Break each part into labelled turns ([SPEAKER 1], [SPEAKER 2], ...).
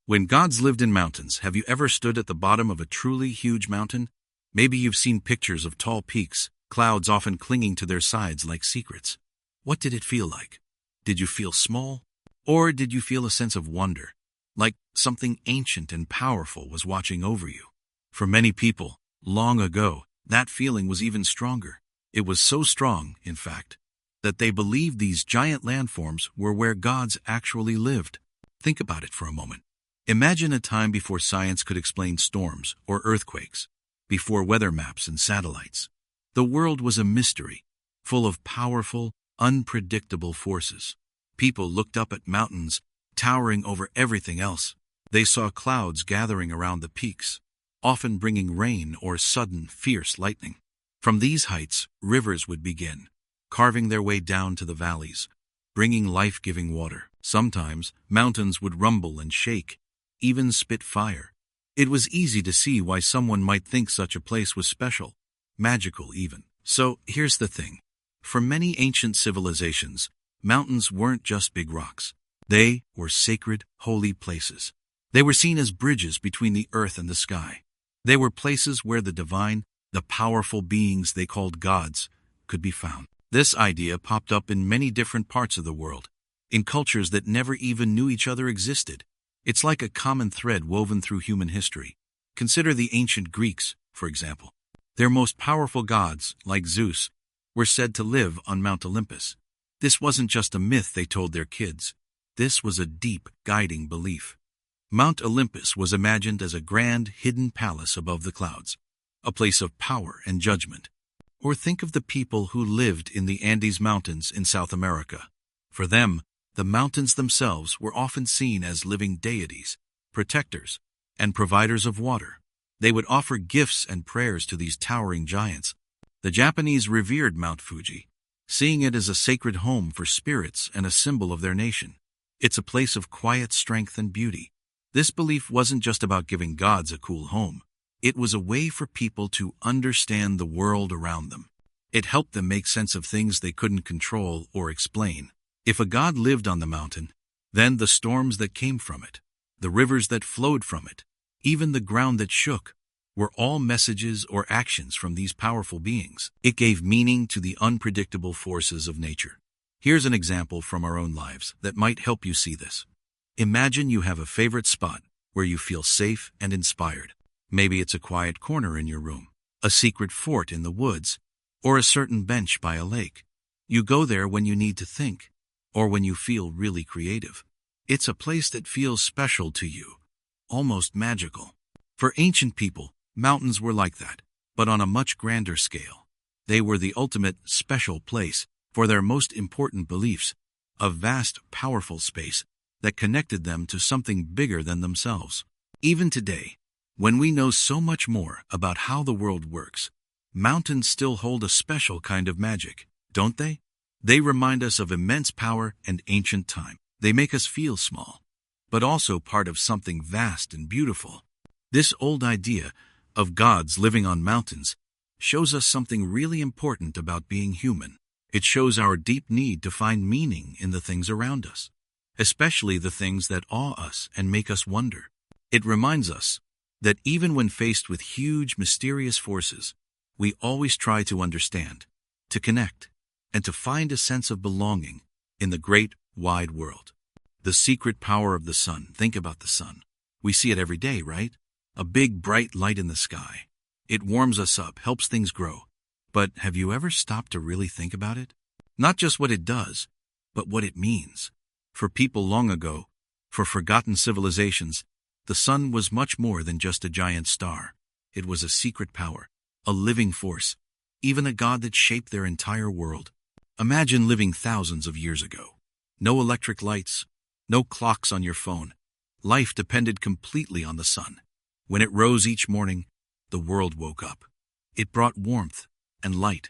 [SPEAKER 1] When gods lived in mountains, have you ever stood at the bottom of a truly huge mountain? Maybe you've seen pictures of tall peaks, clouds often clinging to their sides like secrets. What did it feel like? Did you feel small? Or did you feel a sense of wonder, like something ancient and powerful was watching over you? For many people, long ago, that feeling was even stronger. It was so strong, in fact, that they believed these giant landforms were where gods actually lived. Think about it for a moment. Imagine a time before science could explain storms or earthquakes, before weather maps and satellites. The world was a mystery, full of powerful, unpredictable forces. People looked up at mountains, towering over everything else. They saw clouds gathering around the peaks, often bringing rain or sudden, fierce lightning. From these heights, rivers would begin, carving their way down to the valleys, bringing life-giving water. Sometimes, mountains would rumble and shake, even spit fire. It was easy to see why someone might think such a place was special, magical even. So, here's the thing. For many ancient civilizations, mountains weren't just big rocks. They were sacred, holy places. They were seen as bridges between the earth and the sky. They were places where the divine, the powerful beings they called gods, could be found. This idea popped up in many different parts of the world, in cultures that never even knew each other existed. It's like a common thread woven through human history. Consider the ancient Greeks, for example. Their most powerful gods, like Zeus, were said to live on Mount Olympus. This wasn't just a myth they told their kids. This was a deep, guiding belief. Mount Olympus was imagined as a grand, hidden palace above the clouds, a place of power and judgment. Or think of the people who lived in the Andes Mountains in South America. For them, the mountains themselves were often seen as living deities, protectors, and providers of water. They would offer gifts and prayers to these towering giants. The Japanese revered Mount Fuji, seeing it as a sacred home for spirits and a symbol of their nation. It's a place of quiet strength and beauty. This belief wasn't just about giving gods a cool home. It was a way for people to understand the world around them. It helped them make sense of things they couldn't control or explain. If a god lived on the mountain, then the storms that came from it, the rivers that flowed from it, even the ground that shook, were all messages or actions from these powerful beings. It gave meaning to the unpredictable forces of nature. Here's an example from our own lives that might help you see this. Imagine you have a favorite spot where you feel safe and inspired. Maybe it's a quiet corner in your room, a secret fort in the woods, or a certain bench by a lake. You go there when you need to think, or when you feel really creative. It's a place that feels special to you, almost magical. For ancient people, mountains were like that, but on a much grander scale. They were the ultimate special place for their most important beliefs, a vast, powerful space that connected them to something bigger than themselves. Even today, when we know so much more about how the world works, mountains still hold a special kind of magic, don't they? They remind us of immense power and ancient time. They make us feel small, but also part of something vast and beautiful. This old idea of gods living on mountains shows us something really important about being human. It shows our deep need to find meaning in the things around us, especially the things that awe us and make us wonder. It reminds us that even when faced with huge, mysterious forces, we always try to understand, to connect, and to find a sense of belonging in the great, wide world. The secret power of the sun. Think about the sun. We see it every day, right? A big, bright light in the sky. It warms us up, helps things grow. But have you ever stopped to really think about it? Not just what it does, but what it means. For people long ago, for forgotten civilizations, the sun was much more than just a giant star. It was a secret power, a living force, even a god that shaped their entire world. Imagine living thousands of years ago. No electric lights, no clocks on your phone. Life depended completely on the sun. When it rose each morning, the world woke up. It brought warmth and light.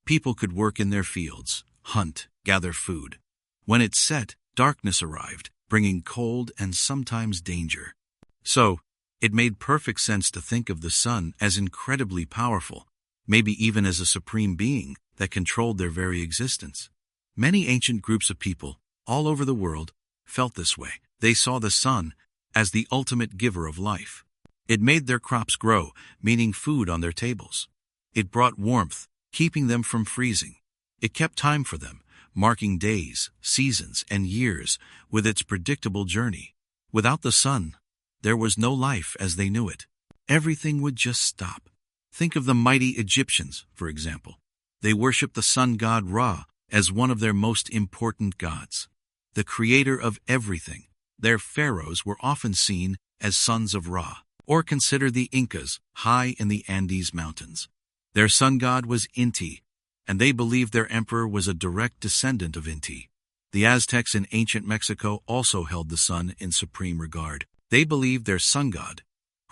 [SPEAKER 1] People could work in their fields, hunt, gather food. When it set, darkness arrived, bringing cold and sometimes danger. So, it made perfect sense to think of the sun as incredibly powerful, maybe even as a supreme being that controlled their very existence. Many ancient groups of people, all over the world, felt this way. They saw the sun as the ultimate giver of life. It made their crops grow, meaning food on their tables. It brought warmth, keeping them from freezing. It kept time for them, marking days, seasons, and years with its predictable journey. Without the sun, there was no life as they knew it. Everything would just stop. Think of the mighty Egyptians, for example. They worshiped the sun god Ra as one of their most important gods, the creator of everything. Their pharaohs were often seen as sons of Ra. Or consider the Incas, high in the Andes Mountains. Their sun god was Inti, and they believed their emperor was a direct descendant of Inti. The Aztecs in ancient Mexico also held the sun in supreme regard. They believed their sun god,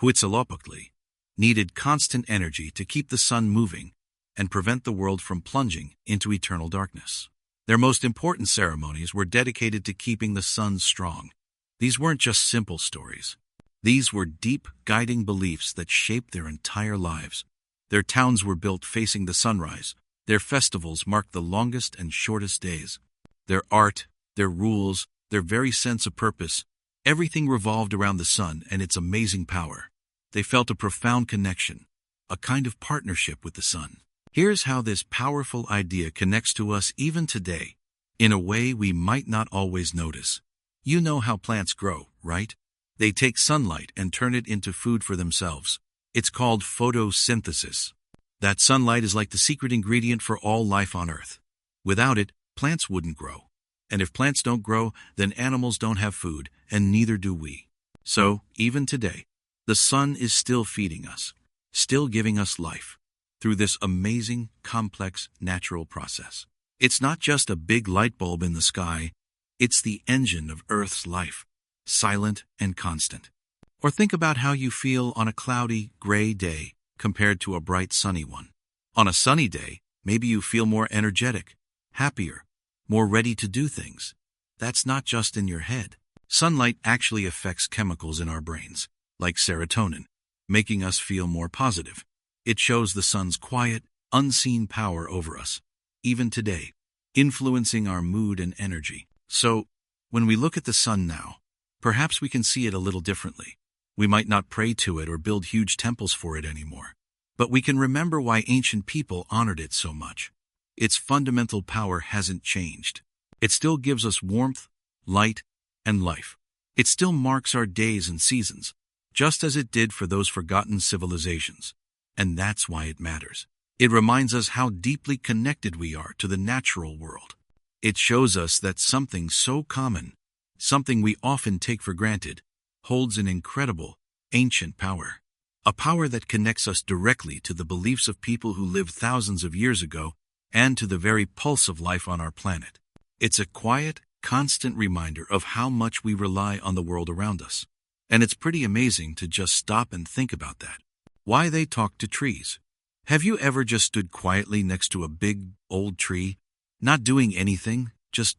[SPEAKER 1] Huitzilopochtli, needed constant energy to keep the sun moving and prevent the world from plunging into eternal darkness. Their most important ceremonies were dedicated to keeping the sun strong. These weren't just simple stories. These were deep, guiding beliefs that shaped their entire lives. Their towns were built facing the sunrise. Their festivals marked the longest and shortest days. Their art, their rules, their very sense of purpose, everything revolved around the sun and its amazing power. They felt a profound connection, a kind of partnership with the sun. Here's how this powerful idea connects to us even today, in a way we might not always notice. You know how plants grow, right? They take sunlight and turn it into food for themselves. It's called photosynthesis. That sunlight is like the secret ingredient for all life on Earth. Without it, plants wouldn't grow. And if plants don't grow, then animals don't have food, and neither do we. So, even today, the sun is still feeding us, still giving us life, through this amazing, complex, natural process. It's not just a big light bulb in the sky, it's the engine of Earth's life, silent and constant. Or think about how you feel on a cloudy, gray day compared to a bright, sunny one. On a sunny day, maybe you feel more energetic, happier, more ready to do things. That's not just in your head. Sunlight actually affects chemicals in our brains, like serotonin, making us feel more positive. It shows the sun's quiet, unseen power over us, even today, influencing our mood and energy. So, when we look at the sun now, perhaps we can see it a little differently. We might not pray to it or build huge temples for it anymore, but we can remember why ancient people honored it so much. Its fundamental power hasn't changed. It still gives us warmth, light, and life. It still marks our days and seasons, just as it did for those forgotten civilizations. And that's why it matters. It reminds us how deeply connected we are to the natural world. It shows us that something so common, something we often take for granted, holds an incredible, ancient power. A power that connects us directly to the beliefs of people who lived thousands of years ago and to the very pulse of life on our planet. It's a quiet, constant reminder of how much we rely on the world around us. And it's pretty amazing to just stop and think about that. Why they talk to trees. Have you ever just stood quietly next to a big, old tree, not doing anything, just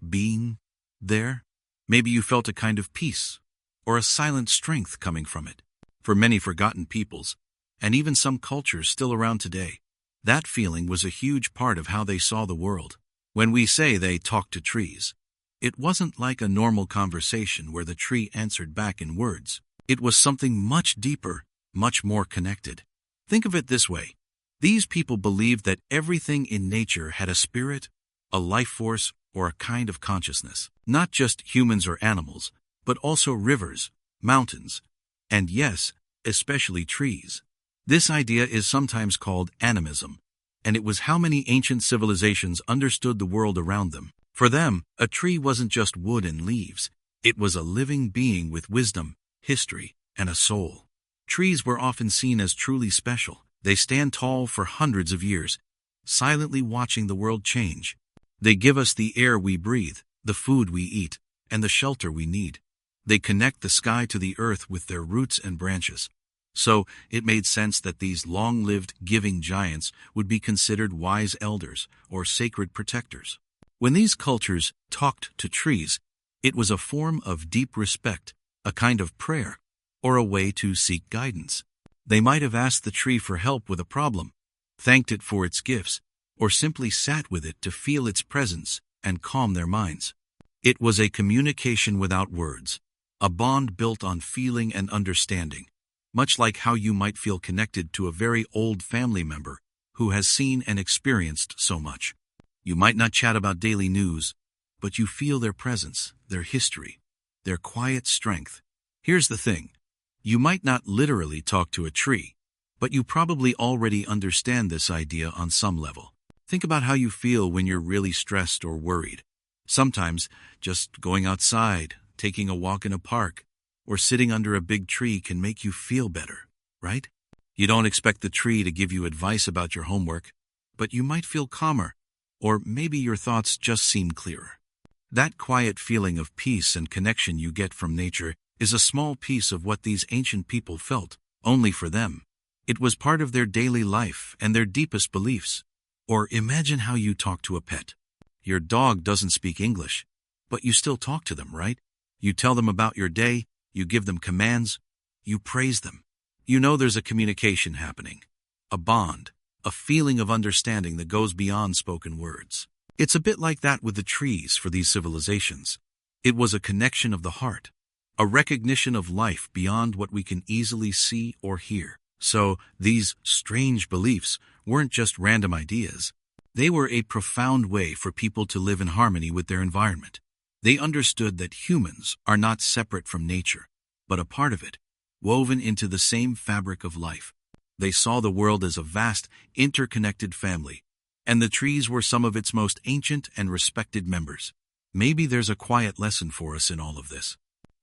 [SPEAKER 1] being there? Maybe you felt a kind of peace, or a silent strength coming from it. For many forgotten peoples, and even some cultures still around today, that feeling was a huge part of how they saw the world. When we say they talked to trees, it wasn't like a normal conversation where the tree answered back in words. It was something much deeper, much more connected. Think of it this way. These people believed that everything in nature had a spirit, a life force, or a kind of consciousness. Not just humans or animals, but also rivers, mountains, and yes, especially trees. This idea is sometimes called animism, and it was how many ancient civilizations understood the world around them. For them, a tree wasn't just wood and leaves. It was a living being with wisdom, history, and a soul. Trees were often seen as truly special. They stand tall for hundreds of years, silently watching the world change. They give us the air we breathe, the food we eat, and the shelter we need. They connect the sky to the earth with their roots and branches. So, it made sense that these long-lived, giving giants would be considered wise elders or sacred protectors. When these cultures talked to trees, it was a form of deep respect, a kind of prayer, or a way to seek guidance. They might have asked the tree for help with a problem, thanked it for its gifts, or simply sat with it to feel its presence and calm their minds. It was a communication without words, a bond built on feeling and understanding, much like how you might feel connected to a very old family member who has seen and experienced so much. You might not chat about daily news, but you feel their presence, their history, their quiet strength. Here's the thing. You might not literally talk to a tree, but you probably already understand this idea on some level. Think about how you feel when you're really stressed or worried. Sometimes, just going outside, taking a walk in a park, or sitting under a big tree can make you feel better, right? You don't expect the tree to give you advice about your homework, but you might feel calmer, or maybe your thoughts just seem clearer. That quiet feeling of peace and connection you get from nature is a small piece of what these ancient people felt, only for them. It was part of their daily life and their deepest beliefs. Or imagine how you talk to a pet. Your dog doesn't speak English, but you still talk to them, right? You tell them about your day, you give them commands, you praise them. You know there's a communication happening, a bond, a feeling of understanding that goes beyond spoken words. It's a bit like that with the trees for these civilizations. It was a connection of the heart, a recognition of life beyond what we can easily see or hear. So, these strange beliefs weren't just random ideas. They were a profound way for people to live in harmony with their environment. They understood that humans are not separate from nature, but a part of it, woven into the same fabric of life. They saw the world as a vast, interconnected family, and the trees were some of its most ancient and respected members. Maybe there's a quiet lesson for us in all of this.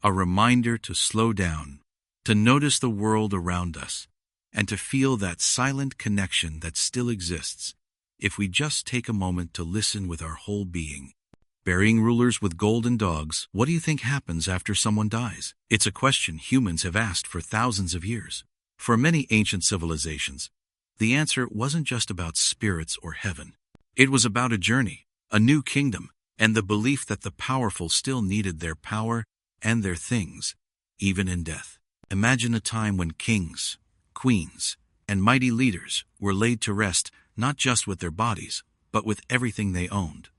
[SPEAKER 1] A reminder to slow down, to notice the world around us, and to feel that silent connection that still exists if we just take a moment to listen with our whole being. Burying rulers with golden dogs, what do you think happens after someone dies? It's a question humans have asked for thousands of years. For many ancient civilizations, the answer wasn't just about spirits or heaven. It was about a journey, a new kingdom, and the belief that the powerful still needed their power and their things, even in death. Imagine a time when kings, queens, and mighty leaders were laid to rest not just with their bodies, but with everything they owned,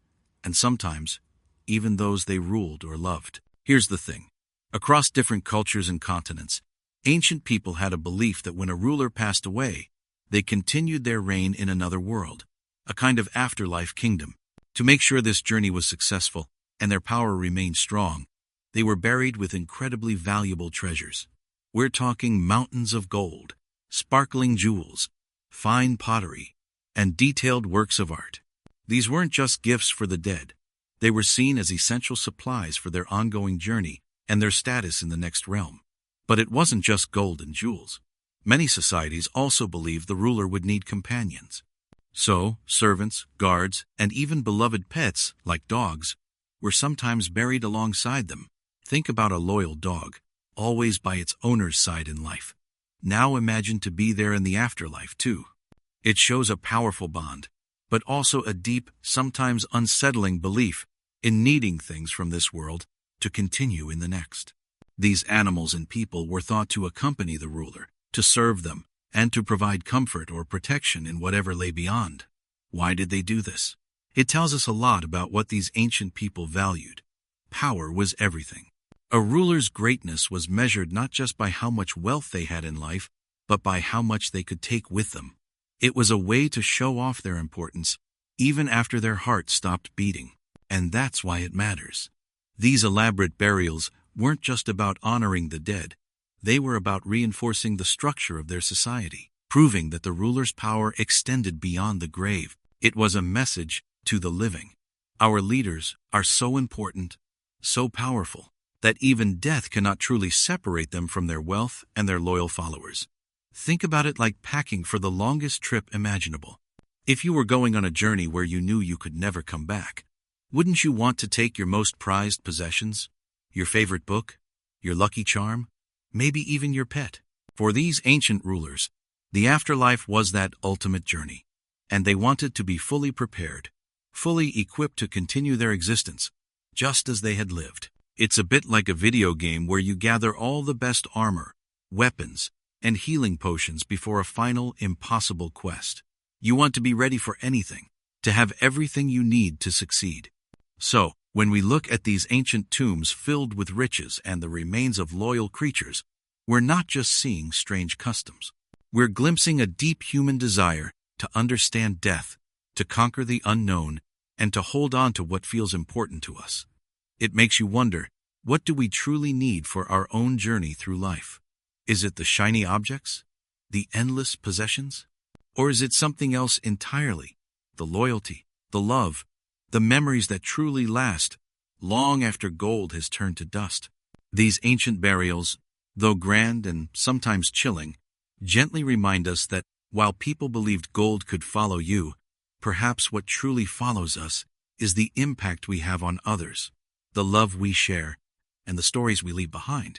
[SPEAKER 1] and sometimes even those they ruled or loved. Here's the thing. Across different cultures and continents, ancient people had a belief that when a ruler passed away, they continued their reign in another world, a kind of afterlife kingdom. To make sure this journey was successful and their power remained strong, they were buried with incredibly valuable treasures. We're talking mountains of gold, sparkling jewels, fine pottery, and detailed works of art. These weren't just gifts for the dead. They were seen as essential supplies for their ongoing journey and their status in the next realm. But it wasn't just gold and jewels. Many societies also believed the ruler would need companions. So, servants, guards, and even beloved pets, like dogs, were sometimes buried alongside them. Think about a loyal dog, always by its owner's side in life. Now imagine to be there in the afterlife, too. It shows a powerful bond, but also a deep, sometimes unsettling belief in needing things from this world to continue in the next. These animals and people were thought to accompany the ruler, to serve them, and to provide comfort or protection in whatever lay beyond. Why did they do this? It tells us a lot about what these ancient people valued. Power was everything. A ruler's greatness was measured not just by how much wealth they had in life, but by how much they could take with them. It was a way to show off their importance, even after their heart stopped beating. And that's why it matters. These elaborate burials weren't just about honoring the dead. They were about reinforcing the structure of their society, proving that the ruler's power extended beyond the grave. It was a message to the living. Our leaders are so important, so powerful, that even death cannot truly separate them from their wealth and their loyal followers. Think about it like packing for the longest trip imaginable. If you were going on a journey where you knew you could never come back, wouldn't you want to take your most prized possessions? Your favorite book? Your lucky charm? Maybe even your pet? For these ancient rulers, the afterlife was that ultimate journey, and they wanted to be fully prepared, fully equipped to continue their existence, just as they had lived. It's a bit like a video game where you gather all the best armor, weapons, and healing potions before a final, impossible quest. You want to be ready for anything, to have everything you need to succeed. So, When we look at these ancient tombs filled with riches and the remains of loyal creatures, we're not just seeing strange customs. We're glimpsing a deep human desire to understand death, to conquer the unknown, and to hold on to what feels important to us. It makes you wonder, what do we truly need for our own journey through life? Is it the shiny objects? The endless possessions? Or is it something else entirely? The loyalty, the love, the memories that truly last, long after gold has turned to dust. These ancient burials, though grand and sometimes chilling, gently remind us that while people believed gold could follow you, perhaps what truly follows us is the impact we have on others, the love we share, and the stories we leave behind.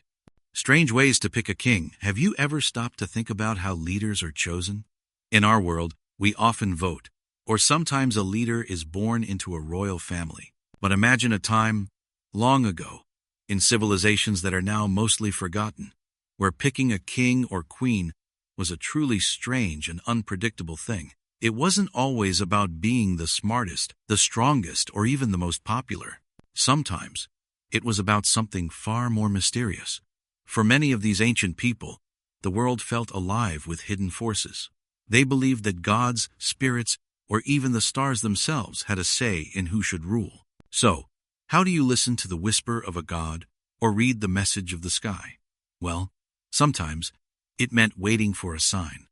[SPEAKER 1] Strange ways to pick a king. Have you ever stopped to think about how leaders are chosen? In our world, we often vote, or sometimes a leader is born into a royal family. But imagine a time, long ago, in civilizations that are now mostly forgotten, where picking a king or queen was a truly strange and unpredictable thing. It wasn't always about being the smartest, the strongest, or even the most popular. Sometimes, it was about something far more mysterious. For many of these ancient people, the world felt alive with hidden forces. They believed that gods, spirits, or even the stars themselves had a say in who should rule. So, how do you listen to the whisper of a god or read the message of the sky? Well, sometimes it meant waiting for a sign.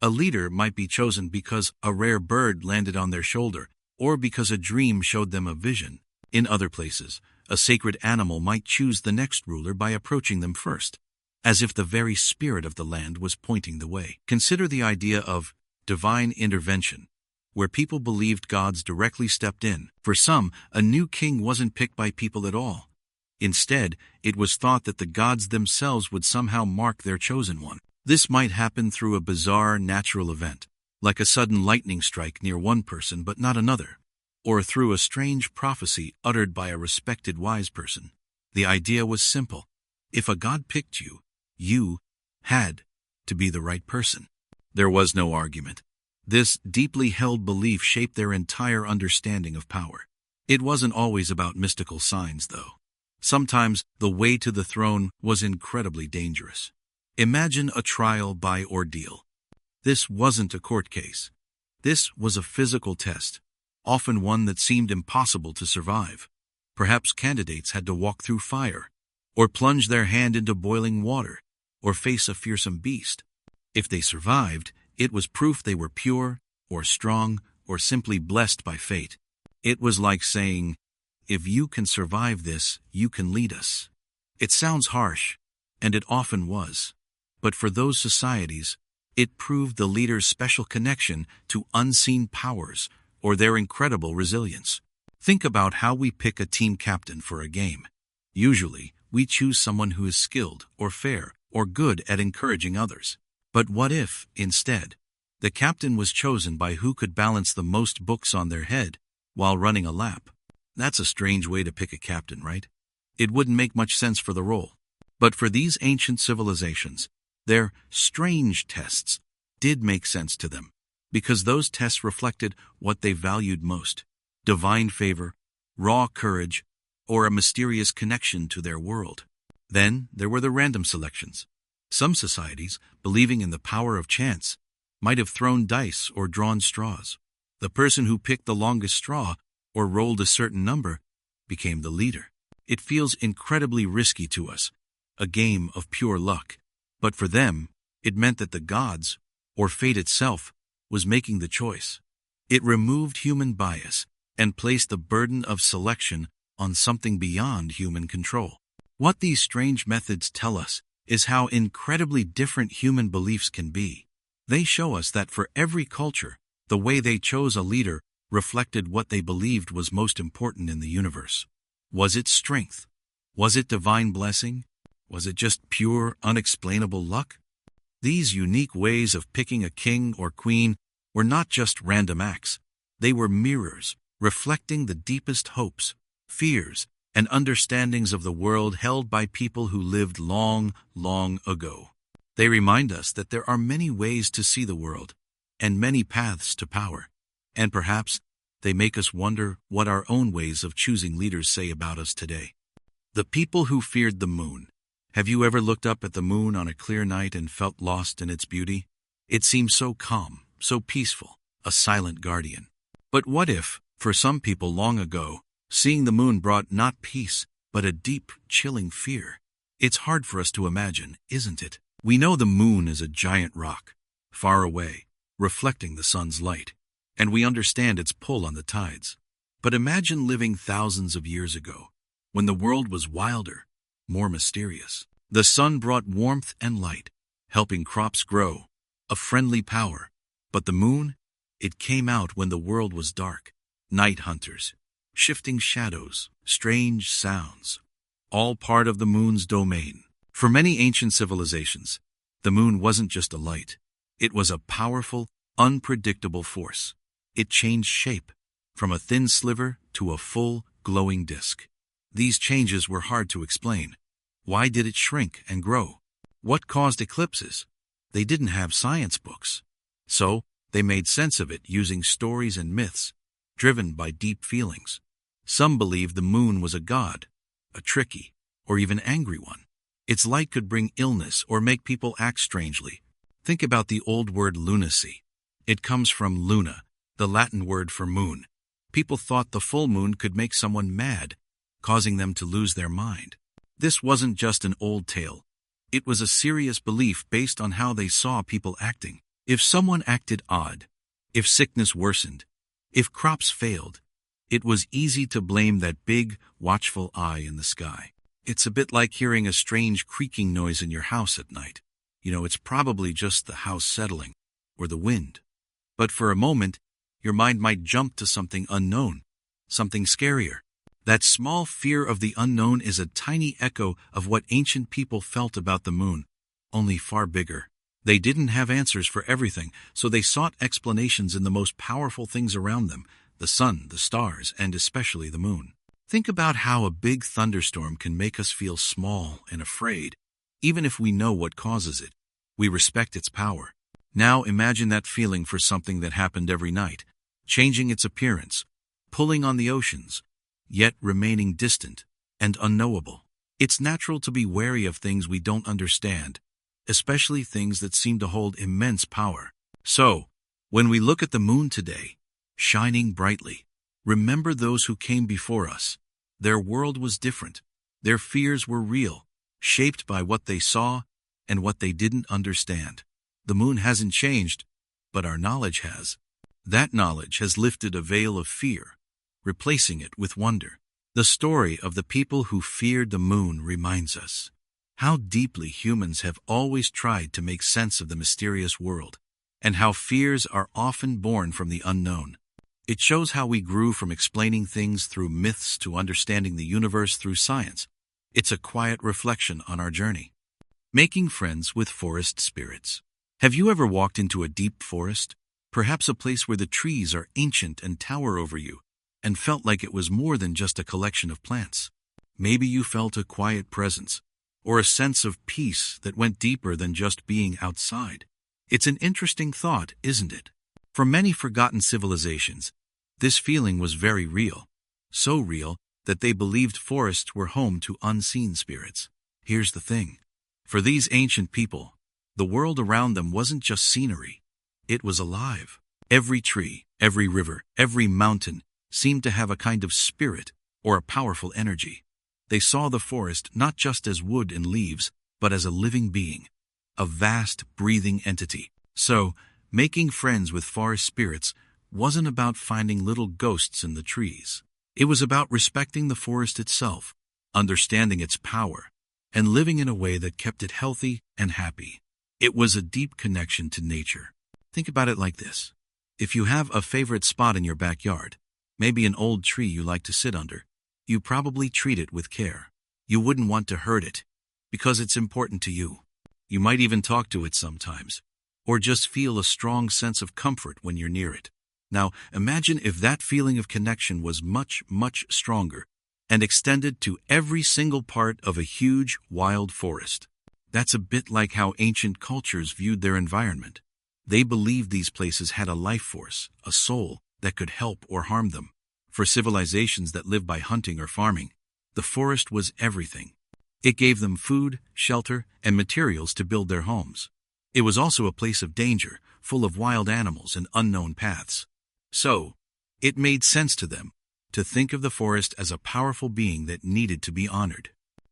[SPEAKER 1] A leader might be chosen because a rare bird landed on their shoulder or because a dream showed them a vision. In other places, a sacred animal might choose the next ruler by approaching them first, as if the very spirit of the land was pointing the way. Consider the idea of divine intervention, where people believed gods directly stepped in. For some, a new king wasn't picked by people at all. Instead, it was thought that the gods themselves would somehow mark their chosen one. This might happen through a bizarre natural event, like a sudden lightning strike near one person but not another, or through a strange prophecy uttered by a respected wise person. The idea was simple. If a god picked you, you had to be the right person. There was no argument. This deeply held belief shaped their entire understanding of power. It wasn't always about mystical signs, though. Sometimes the way to the throne was incredibly dangerous. Imagine a trial by ordeal. This wasn't a court case. This was a physical test, often one that seemed impossible to survive. Perhaps candidates had to walk through fire, or plunge their hand into boiling water, or face a fearsome beast. If they survived, it was proof they were pure, or strong, or simply blessed by fate. It was like saying, if you can survive this, you can lead us. It sounds harsh, and it often was. But for those societies, it proved the leader's special connection to unseen powers or their incredible resilience. Think about how we pick a team captain for a game. Usually, we choose someone who is skilled or fair or good at encouraging others. But what if, instead, the captain was chosen by who could balance the most books on their head while running a lap? That's a strange way to pick a captain, right? It wouldn't make much sense for the role. But for these ancient civilizations, their strange tests did make sense to them, because those tests reflected what they valued most: divine favor, raw courage, or a mysterious connection to their world. Then there were the random selections. Some societies, believing in the power of chance, might have thrown dice or drawn straws. The person who picked the longest straw or rolled a certain number became the leader. It feels incredibly risky to us, a game of pure luck. But for them, it meant that the gods, or fate itself, was making the choice. It removed human bias and placed the burden of selection on something beyond human control. What these strange methods tell us is how incredibly different human beliefs can be. They show us that for every culture, the way they chose a leader reflected what they believed was most important in the universe. Was it strength? Was it divine blessing? Was it just pure, unexplainable luck? These unique ways of picking a king or queen were not just random acts. They were mirrors, reflecting the deepest hopes, fears, and understandings of the world held by people who lived long, long ago. They remind us that there are many ways to see the world, and many paths to power. And perhaps They make us wonder what our own ways of choosing leaders say about us today. The people who feared the moon. Have you ever looked up at the moon on a clear night and felt lost in its beauty? It seems so calm, so peaceful, a silent guardian. But what if, for some people long ago, seeing the moon brought not peace, but a deep, chilling fear? It's hard for us to imagine, isn't it? We know the moon is a giant rock, far away, reflecting the sun's light, and we understand its pull on the tides. But imagine living thousands of years ago, when the world was wilder, more mysterious. The sun brought warmth and light, helping crops grow, a friendly power. But the moon, it came out when the world was dark. Night hunters, shifting shadows, strange sounds, all part of the moon's domain. For many ancient civilizations, the moon wasn't just a light. It was a powerful, unpredictable force. It changed shape, from a thin sliver to a full, glowing disk. These changes were hard to explain. Why did it shrink and grow? What caused eclipses? They didn't have science books. So, they made sense of it using stories and myths, driven by deep feelings. Some believed the moon was a god, a tricky, or even angry one. Its light could bring illness or make people act strangely. Think about the old word lunacy. It comes from luna, the Latin word for moon. People thought the full moon could make someone mad, causing them to lose their mind. This wasn't just an old tale. It was a serious belief based on how they saw people acting. If someone acted odd, if sickness worsened, if crops failed, it was easy to blame that big, watchful eye in the sky. It's a bit like hearing a strange creaking noise in your house at night. It's probably just the house settling, or the wind. But for a moment, your mind might jump to something unknown, something scarier. That small fear of the unknown is a tiny echo of what ancient people felt about the moon, only far bigger. They didn't have answers for everything, so they sought explanations in the most powerful things around them, the sun, the stars, and especially the moon. Think about how a big thunderstorm can make us feel small and afraid. Even if we know what causes it, we respect its power. Now imagine that feeling for something that happened every night, changing its appearance, pulling on the oceans, yet remaining distant and unknowable. It's natural to be wary of things we don't understand, especially things that seem to hold immense power. So, when we look at the moon today, shining brightly, remember those who came before us. Their world was different. Their fears were real, shaped by what they saw and what they didn't understand. The moon hasn't changed, but our knowledge has. That knowledge has lifted a veil of fear, replacing it with wonder. The story of the people who feared the moon reminds us how deeply humans have always tried to make sense of the mysterious world, and how fears are often born from the unknown. It shows how we grew from explaining things through myths to understanding the universe through science. It's a quiet reflection on our journey. Making friends with forest spirits. Have you ever walked into a deep forest? Perhaps a place where the trees are ancient and tower over you, and felt like it was more than just a collection of plants. Maybe you felt a quiet presence, or a sense of peace that went deeper than just being outside. It's an interesting thought, isn't it? For many forgotten civilizations, this feeling was very real. So real that they believed forests were home to unseen spirits. Here's the thing. For these ancient people, the world around them wasn't just scenery. It was alive. Every tree, every river, every mountain seemed to have a kind of spirit or a powerful energy. They saw the forest not just as wood and leaves, but as a living being, a vast, breathing entity. So, making friends with forest spirits wasn't about finding little ghosts in the trees. It was about respecting the forest itself, understanding its power, and living in a way that kept it healthy and happy. It was a deep connection to nature. Think about it like this. If you have a favorite spot in your backyard, maybe an old tree you like to sit under, you probably treat it with care. You wouldn't want to hurt it, because it's important to you. You might even talk to it sometimes, or just feel a strong sense of comfort when you're near it. Now, imagine if that feeling of connection was much, much stronger and extended to every single part of a huge, wild forest. That's a bit like how ancient cultures viewed their environment. They believed these places had a life force, a soul, that could help or harm them. For civilizations that live by hunting or farming, the forest was everything. It gave them food, shelter, and materials to build their homes. It was also a place of danger, full of wild animals and unknown paths. So, it made sense to them to think of the forest as a powerful being that needed to be honored.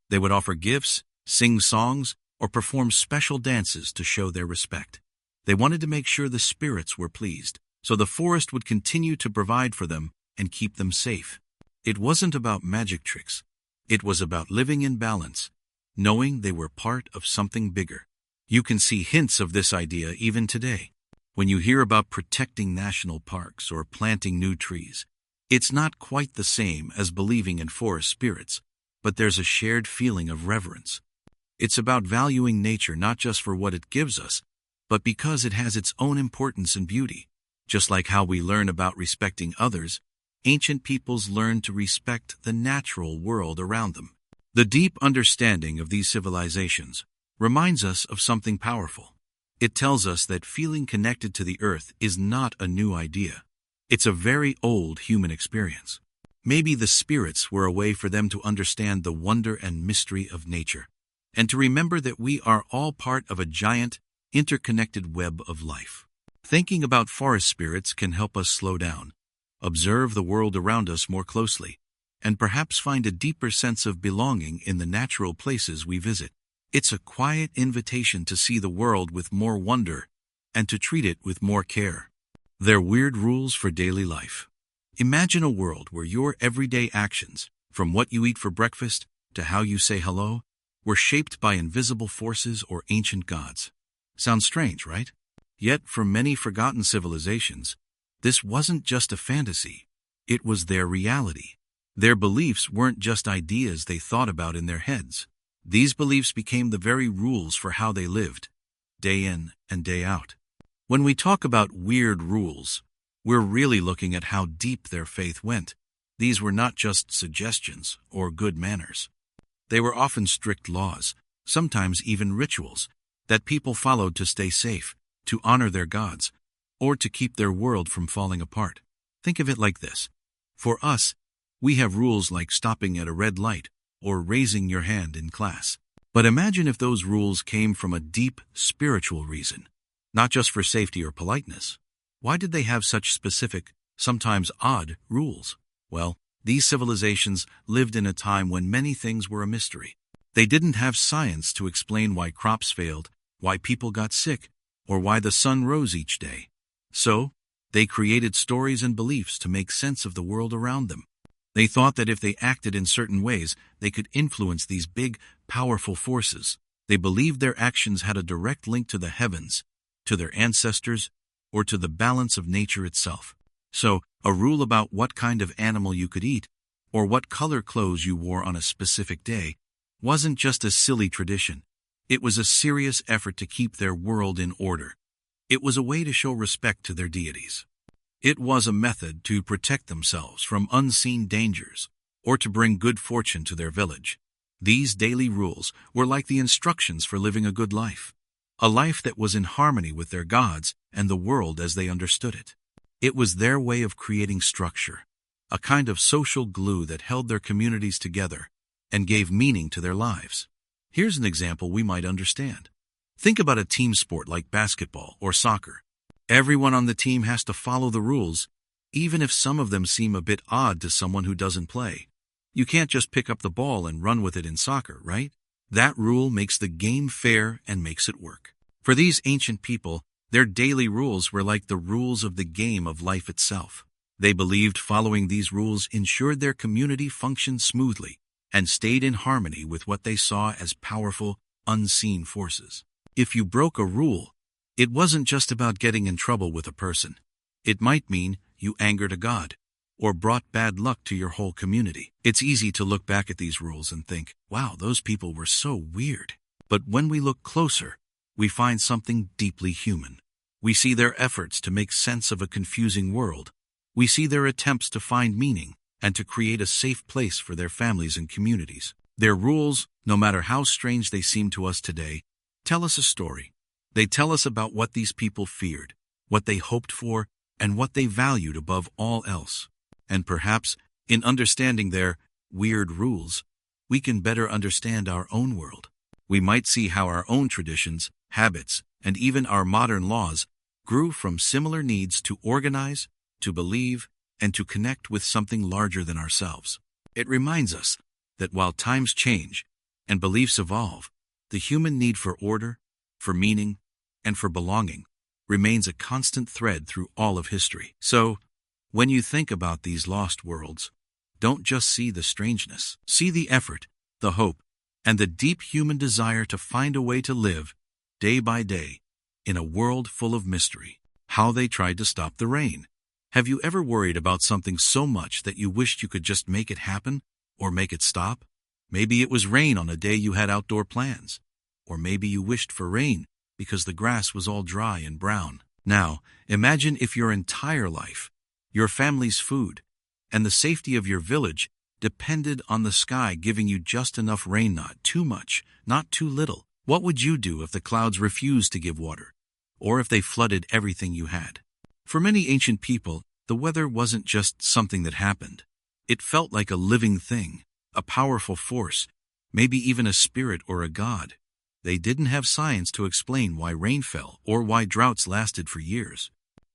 [SPEAKER 1] They would offer gifts, sing songs, or perform special dances to show their respect. They wanted to make sure the spirits were pleased, so the forest would continue to provide for them and keep them safe. It wasn't about magic tricks. It was about living in balance, knowing they were part of something bigger. You can see hints of this idea even today. When you hear about protecting national parks or planting new trees, it's not quite the same as believing in forest spirits, but there's a shared feeling of reverence. It's about valuing nature not just for what it gives us, but because it has its own importance and beauty. Just like how we learn about respecting others, ancient peoples learned to respect the natural world around them. The deep understanding of these civilizations reminds us of something powerful. It tells us that feeling connected to the earth is not a new idea. It's a very old human experience. Maybe the spirits were a way for them to understand the wonder and mystery of nature, and to remember that we are all part of a giant, interconnected web of life. Thinking about forest spirits can help us slow down, observe the world around us more closely, and perhaps find a deeper sense of belonging in the natural places we visit. It's a quiet invitation to see the world with more wonder and to treat it with more care. They're weird rules for daily life. Imagine a world where your everyday actions, from what you eat for breakfast to how you say hello, were shaped by invisible forces or ancient gods. Sounds strange, right? Yet, for many forgotten civilizations, this wasn't just a fantasy. It was their reality. Their beliefs weren't just ideas they thought about in their heads. These beliefs became the very rules for how they lived, day in and day out. When we talk about weird rules, we're really looking at how deep their faith went. These were not just suggestions or good manners. They were often strict laws, sometimes even rituals, that people followed to stay safe, to honor their gods, or to keep their world from falling apart. Think of it like this. For us, we have rules like stopping at a red light or raising your hand in class. But imagine if those rules came from a deep spiritual reason, not just for safety or politeness. Why did they have such specific, sometimes odd, rules? Well, these civilizations lived in a time when many things were a mystery. They didn't have science to explain why crops failed, why people got sick, or why the sun rose each day. So, they created stories and beliefs to make sense of the world around them. They thought that if they acted in certain ways, they could influence these big, powerful forces. They believed their actions had a direct link to the heavens, to their ancestors, or to the balance of nature itself. So, a rule about what kind of animal you could eat, or what color clothes you wore on a specific day, wasn't just a silly tradition. It was a serious effort to keep their world in order. It was a way to show respect to their deities. It was a method to protect themselves from unseen dangers, or to bring good fortune to their village. These daily rules were like the instructions for living a good life, a life that was in harmony with their gods and the world as they understood it. It was their way of creating structure, a kind of social glue that held their communities together and gave meaning to their lives. Here's an example we might understand. Think about a team sport like basketball or soccer. Everyone on the team has to follow the rules, even if some of them seem a bit odd to someone who doesn't play. You can't just pick up the ball and run with it in soccer, right? That rule makes the game fair and makes it work. For these ancient people, their daily rules were like the rules of the game of life itself. They believed following these rules ensured their community functioned smoothly and stayed in harmony with what they saw as powerful, unseen forces. If you broke a rule, it wasn't just about getting in trouble with a person. It might mean you angered a god, or brought bad luck to your whole community. It's easy to look back at these rules and think, wow, those people were so weird. But when we look closer, we find something deeply human. We see their efforts to make sense of a confusing world. We see their attempts to find meaning and to create a safe place for their families and communities. Their rules, no matter how strange they seem to us today, tell us a story. They tell us about what these people feared, what they hoped for, and what they valued above all else. And perhaps, in understanding their weird rules, we can better understand our own world. We might see how our own traditions, habits, and even our modern laws grew from similar needs to organize, to believe, and to connect with something larger than ourselves. It reminds us that while times change and beliefs evolve, the human need for order, for meaning, and for belonging remains a constant thread through all of history. So, when you think about these lost worlds, don't just see the strangeness. See the effort, the hope, and the deep human desire to find a way to live, day by day, in a world full of mystery. How they tried to stop the rain. Have you ever worried about something so much that you wished you could just make it happen, or make it stop? Maybe it was rain on a day you had outdoor plans. Or maybe you wished for rain because the grass was all dry and brown. Now, imagine if your entire life, your family's food, and the safety of your village depended on the sky giving you just enough rain, not too much, not too little. What would you do if the clouds refused to give water, or if they flooded everything you had? For many ancient people, the weather wasn't just something that happened. It felt like a living thing, a powerful force, maybe even a spirit or a god. They didn't have science to explain why rain fell or why droughts lasted for years.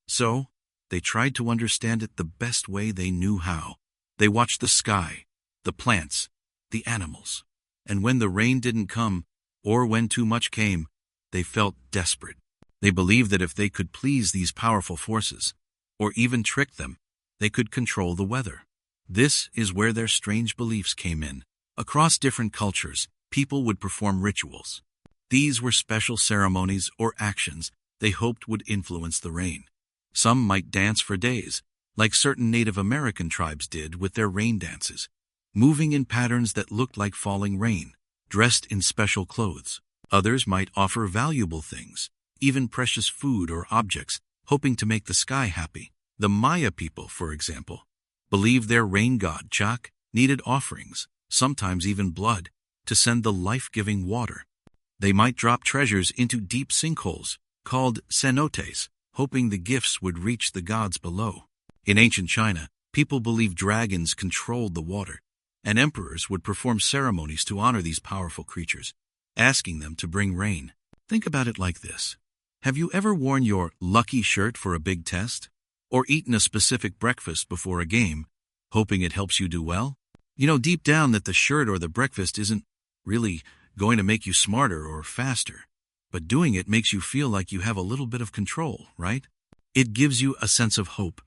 [SPEAKER 1] So, they tried to understand it the best way they knew how. They watched the sky, the plants, the animals. And when the rain didn't come, or when too much came, they felt desperate. They believed that if they could please these powerful forces, or even trick them, they could control the weather. This is where their strange beliefs came in. Across different cultures, people would perform rituals. These were special ceremonies or actions they hoped would influence the rain. Some might dance for days, like certain Native American tribes did with their rain dances, moving in patterns that looked like falling rain, dressed in special clothes. Others might offer valuable things, even precious food or objects, hoping to make the sky happy. The Maya people, for example, believed their rain god, Chak, needed offerings, sometimes even blood, to send the life-giving water. They might drop treasures into deep sinkholes, called cenotes, hoping the gifts would reach the gods below. In ancient China, people believed dragons controlled the water, and emperors would perform ceremonies to honor these powerful creatures, asking them to bring rain. Think about it like this. Have you ever worn your lucky shirt for a big test? Or eaten a specific breakfast before a game, hoping it helps you do well? You know deep down that the shirt or the breakfast isn't really going to make you smarter or faster, but doing it makes you feel like you have a little bit of control, right? It gives you a sense of hope,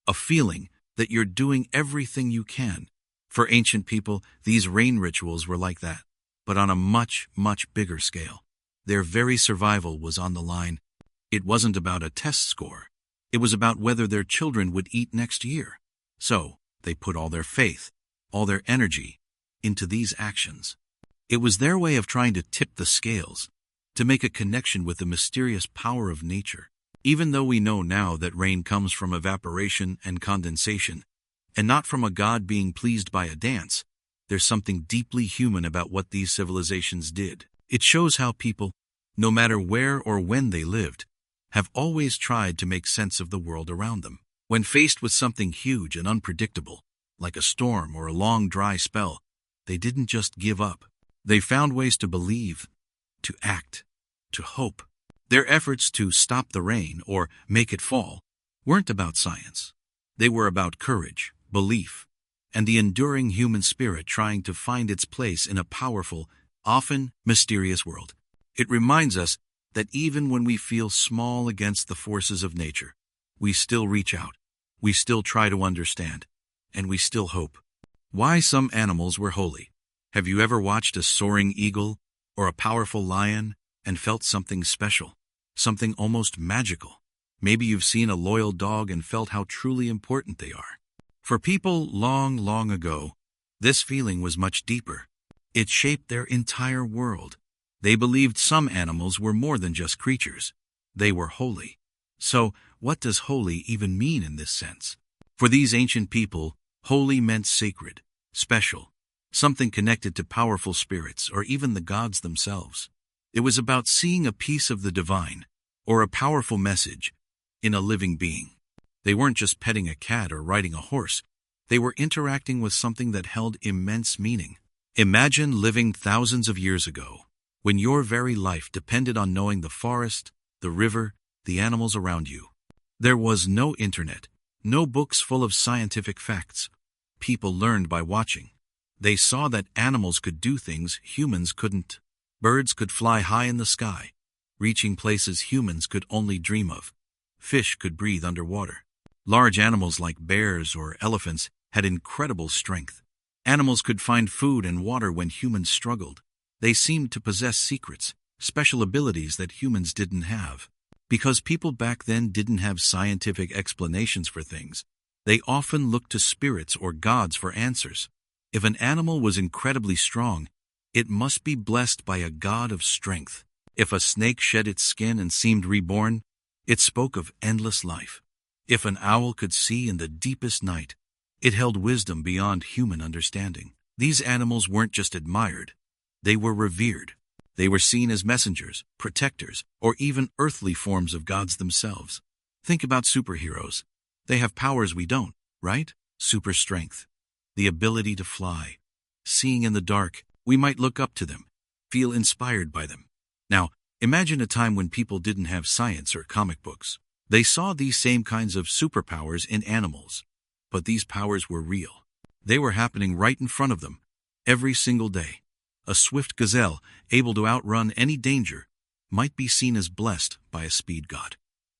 [SPEAKER 1] a feeling that you're doing everything you can. For ancient people, these rain rituals were like that, but on a much, much bigger scale. Their very survival was on the line. It wasn't about a test score. It was about whether their children would eat next year. So, they put all their faith, all their energy, into these actions. It was their way of trying to tip the scales, to make a connection with the mysterious power of nature. Even though we know now that rain comes from evaporation and condensation, and not from a god being pleased by a dance, there's something deeply human about what these civilizations did. It shows how people, no matter where or when they lived, have always tried to make sense of the world around them. When faced with something huge and unpredictable, like a storm or a long dry spell, they didn't just give up. They found ways to believe, to act, to hope. Their efforts to stop the rain or make it fall weren't about science. They were about courage, belief, and the enduring human spirit trying to find its place in a powerful, often mysterious world. It reminds us that even when we feel small against the forces of nature, we still reach out, we still try to understand, and we still hope. Why some animals were holy. Have you ever watched a soaring eagle or a powerful lion and felt something special, something almost magical? Maybe you've seen a loyal dog and felt how truly important they are. For people long, long ago, this feeling was much deeper. It shaped their entire world. They believed some animals were more than just creatures. They were holy. So, what does holy even mean in this sense? For these ancient people, holy meant sacred, special, something connected to powerful spirits or even the gods themselves. It was about seeing a piece of the divine, or a powerful message, in a living being. They weren't just petting a cat or riding a horse. They were interacting with something that held immense meaning. Imagine living thousands of years ago, when your very life depended on knowing the forest, the river, the animals around you. There was no internet, no books full of scientific facts. People learned by watching. They saw that animals could do things humans couldn't. Birds could fly high in the sky, reaching places humans could only dream of. Fish could breathe underwater. Large animals like bears or elephants had incredible strength. Animals could find food and water when humans struggled. They seemed to possess secrets, special abilities that humans didn't have. Because people back then didn't have scientific explanations for things, they often looked to spirits or gods for answers. If an animal was incredibly strong, it must be blessed by a god of strength. If a snake shed its skin and seemed reborn, it spoke of endless life. If an owl could see in the deepest night, it held wisdom beyond human understanding. These animals weren't just admired, they were revered. They were seen as messengers, protectors, or even earthly forms of gods themselves. Think about superheroes. They have powers we don't, right? Super strength, the ability to fly. Seeing in the dark, we might look up to them, feel inspired by them. Now, imagine a time when people didn't have science or comic books. They saw these same kinds of superpowers in animals. But these powers were real. They were happening right in front of them, every single day. A swift gazelle, able to outrun any danger, might be seen as blessed by a speed god.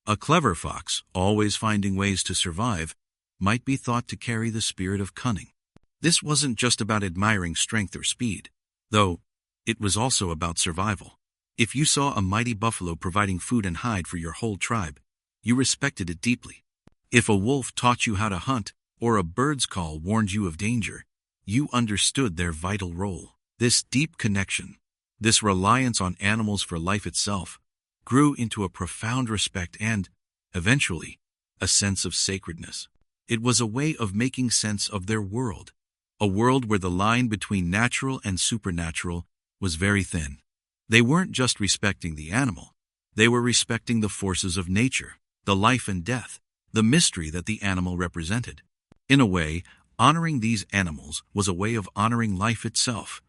[SPEAKER 1] A clever fox, always finding ways to survive, might be thought to carry the spirit of cunning. This wasn't just about admiring strength or speed, though it was also about survival. If you saw a mighty buffalo providing food and hide for your whole tribe, you respected it deeply. If a wolf taught you how to hunt, or a bird's call warned you of danger, you understood their vital role. This deep connection, this reliance on animals for life itself, grew into a profound respect and, eventually, a sense of sacredness. It was a way of making sense of their world, a world where the line between natural and supernatural was very thin. They weren't just respecting the animal, they were respecting the forces of nature, the life and death, the mystery that the animal represented. In a way, honoring these animals was a way of honoring life itself,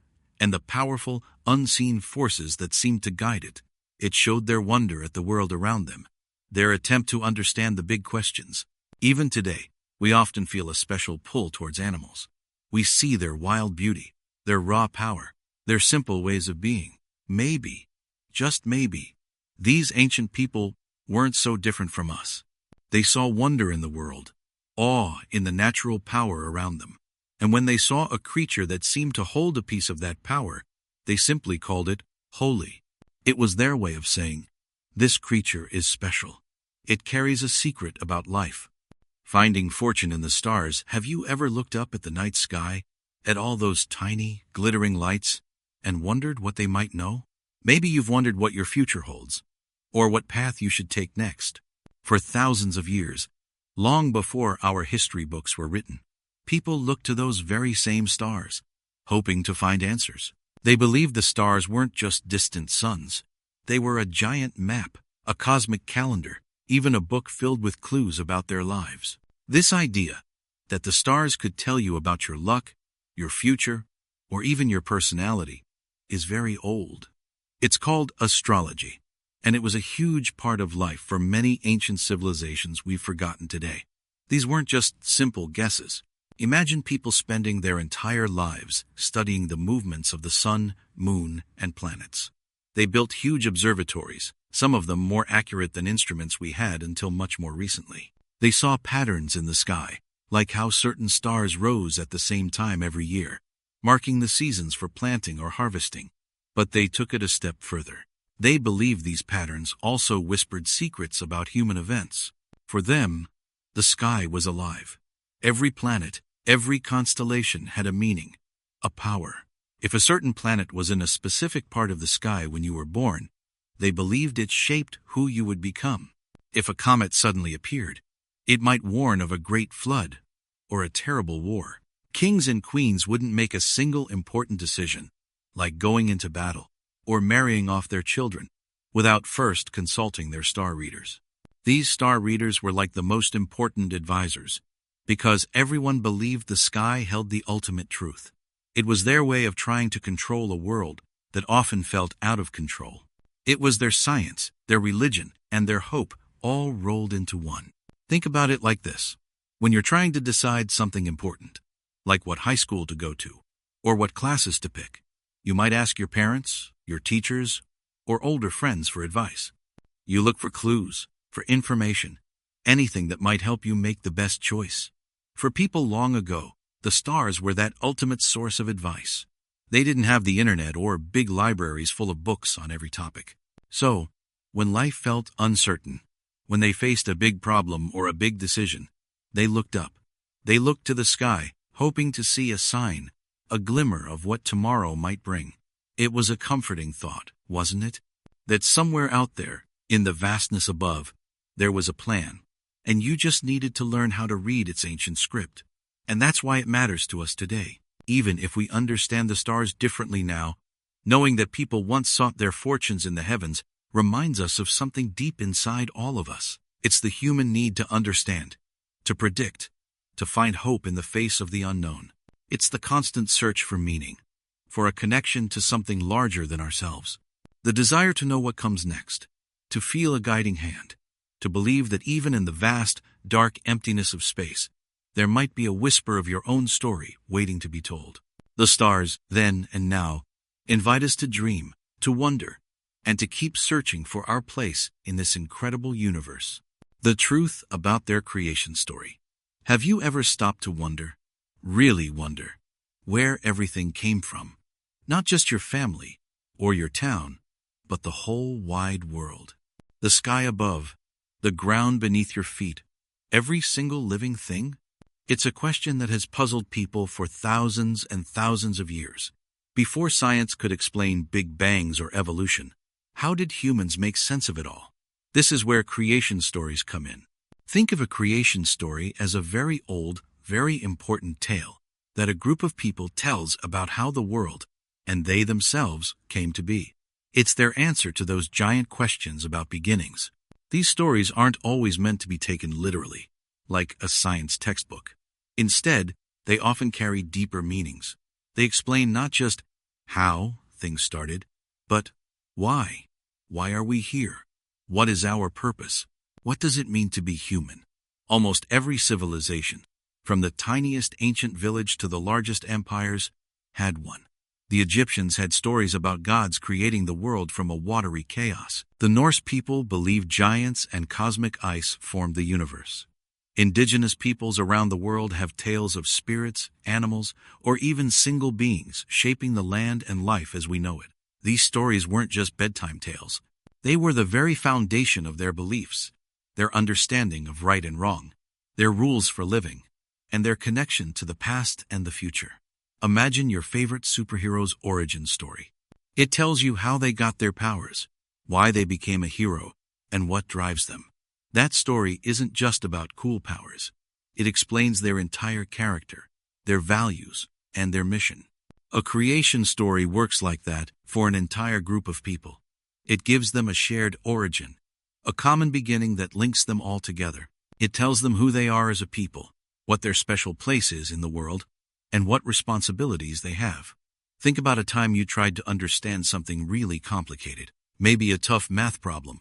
[SPEAKER 1] and the powerful, unseen forces that seemed to guide it. It showed their wonder at the world around them, their attempt to understand the big questions. Even today, we often feel a special pull towards animals. We see their wild beauty, their raw power, their simple ways of being. Maybe, just maybe, these ancient people weren't so different from us. They saw wonder in the world, awe in the natural power around them. And when they saw a creature that seemed to hold a piece of that power, they simply called it holy. It was their way of saying, this creature is special. It carries a secret about life. Finding fortune in the stars, have you ever looked up at the night sky, at all those tiny, glittering lights, and wondered what they might know? Maybe you've wondered what your future holds, or what path you should take next. For thousands of years, long before our history books were written, people looked to those very same stars, hoping to find answers. They believed the stars weren't just distant suns. They were a giant map, a cosmic calendar, even a book filled with clues about their lives. This idea that the stars could tell you about your luck, your future, or even your personality is very old. It's called astrology, and it was a huge part of life for many ancient civilizations we've forgotten today. These weren't just simple guesses. Imagine people spending their entire lives studying the movements of the sun, moon, and planets. They built huge observatories, some of them more accurate than instruments we had until much more recently. They saw patterns in the sky, like how certain stars rose at the same time every year, marking the seasons for planting or harvesting. But they took it a step further. They believed these patterns also whispered secrets about human events. For them, the sky was alive. Every planet, every constellation had a meaning, a power. If a certain planet was in a specific part of the sky when you were born, they believed it shaped who you would become. If a comet suddenly appeared, it might warn of a great flood or a terrible war. Kings and queens wouldn't make a single important decision, like going into battle or marrying off their children, without first consulting their star readers. These star readers were like the most important advisors, because everyone believed the sky held the ultimate truth. It was their way of trying to control a world that often felt out of control. It was their science, their religion, and their hope all rolled into one. Think about it like this. When you're trying to decide something important, like what high school to go to, or what classes to pick, you might ask your parents, your teachers, or older friends for advice. You look for clues, for information, anything that might help you make the best choice. For people long ago, the stars were that ultimate source of advice. They didn't have the internet or big libraries full of books on every topic. So, when life felt uncertain, when they faced a big problem or a big decision, they looked up. They looked to the sky, hoping to see a sign, a glimmer of what tomorrow might bring. It was a comforting thought, wasn't it? That somewhere out there, in the vastness above, there was a plan, and you just needed to learn how to read its ancient script. And that's why it matters to us today. Even if we understand the stars differently now, knowing that people once sought their fortunes in the heavens reminds us of something deep inside all of us. It's the human need to understand, to predict, to find hope in the face of the unknown. It's the constant search for meaning, for a connection to something larger than ourselves. The desire to know what comes next, to feel a guiding hand, to believe that even in the vast, dark emptiness of space, there might be a whisper of your own story waiting to be told. The stars, then and now, invite us to dream, to wonder, and to keep searching for our place in this incredible universe. The truth about their creation story. Have you ever stopped to wonder, really wonder, where everything came from? Not just your family or your town, but the whole wide world. The sky above, the ground beneath your feet, every single living thing? It's a question that has puzzled people for thousands and thousands of years. Before science could explain big bangs or evolution, how did humans make sense of it all? This is where creation stories come in. Think of a creation story as a very old, very important tale that a group of people tells about how the world, and they themselves, came to be. It's their answer to those giant questions about beginnings. These stories aren't always meant to be taken literally, like a science textbook. Instead, they often carry deeper meanings. They explain not just how things started, but why. Why are we here? What is our purpose? What does it mean to be human? Almost every civilization, from the tiniest ancient village to the largest empires, had one. The Egyptians had stories about gods creating the world from a watery chaos. The Norse people believed giants and cosmic ice formed the universe. Indigenous peoples around the world have tales of spirits, animals, or even single beings shaping the land and life as we know it. These stories weren't just bedtime tales. They were the very foundation of their beliefs, their understanding of right and wrong, their rules for living, and their connection to the past and the future. Imagine your favorite superhero's origin story. It tells you how they got their powers, why they became a hero, and what drives them. That story isn't just about cool powers. It explains their entire character, their values, and their mission. A creation story works like that for an entire group of people. It gives them a shared origin, a common beginning that links them all together. It tells them who they are as a people, what their special place is in the world, and what responsibilities they have. Think about a time you tried to understand something really complicated, maybe a tough math problem,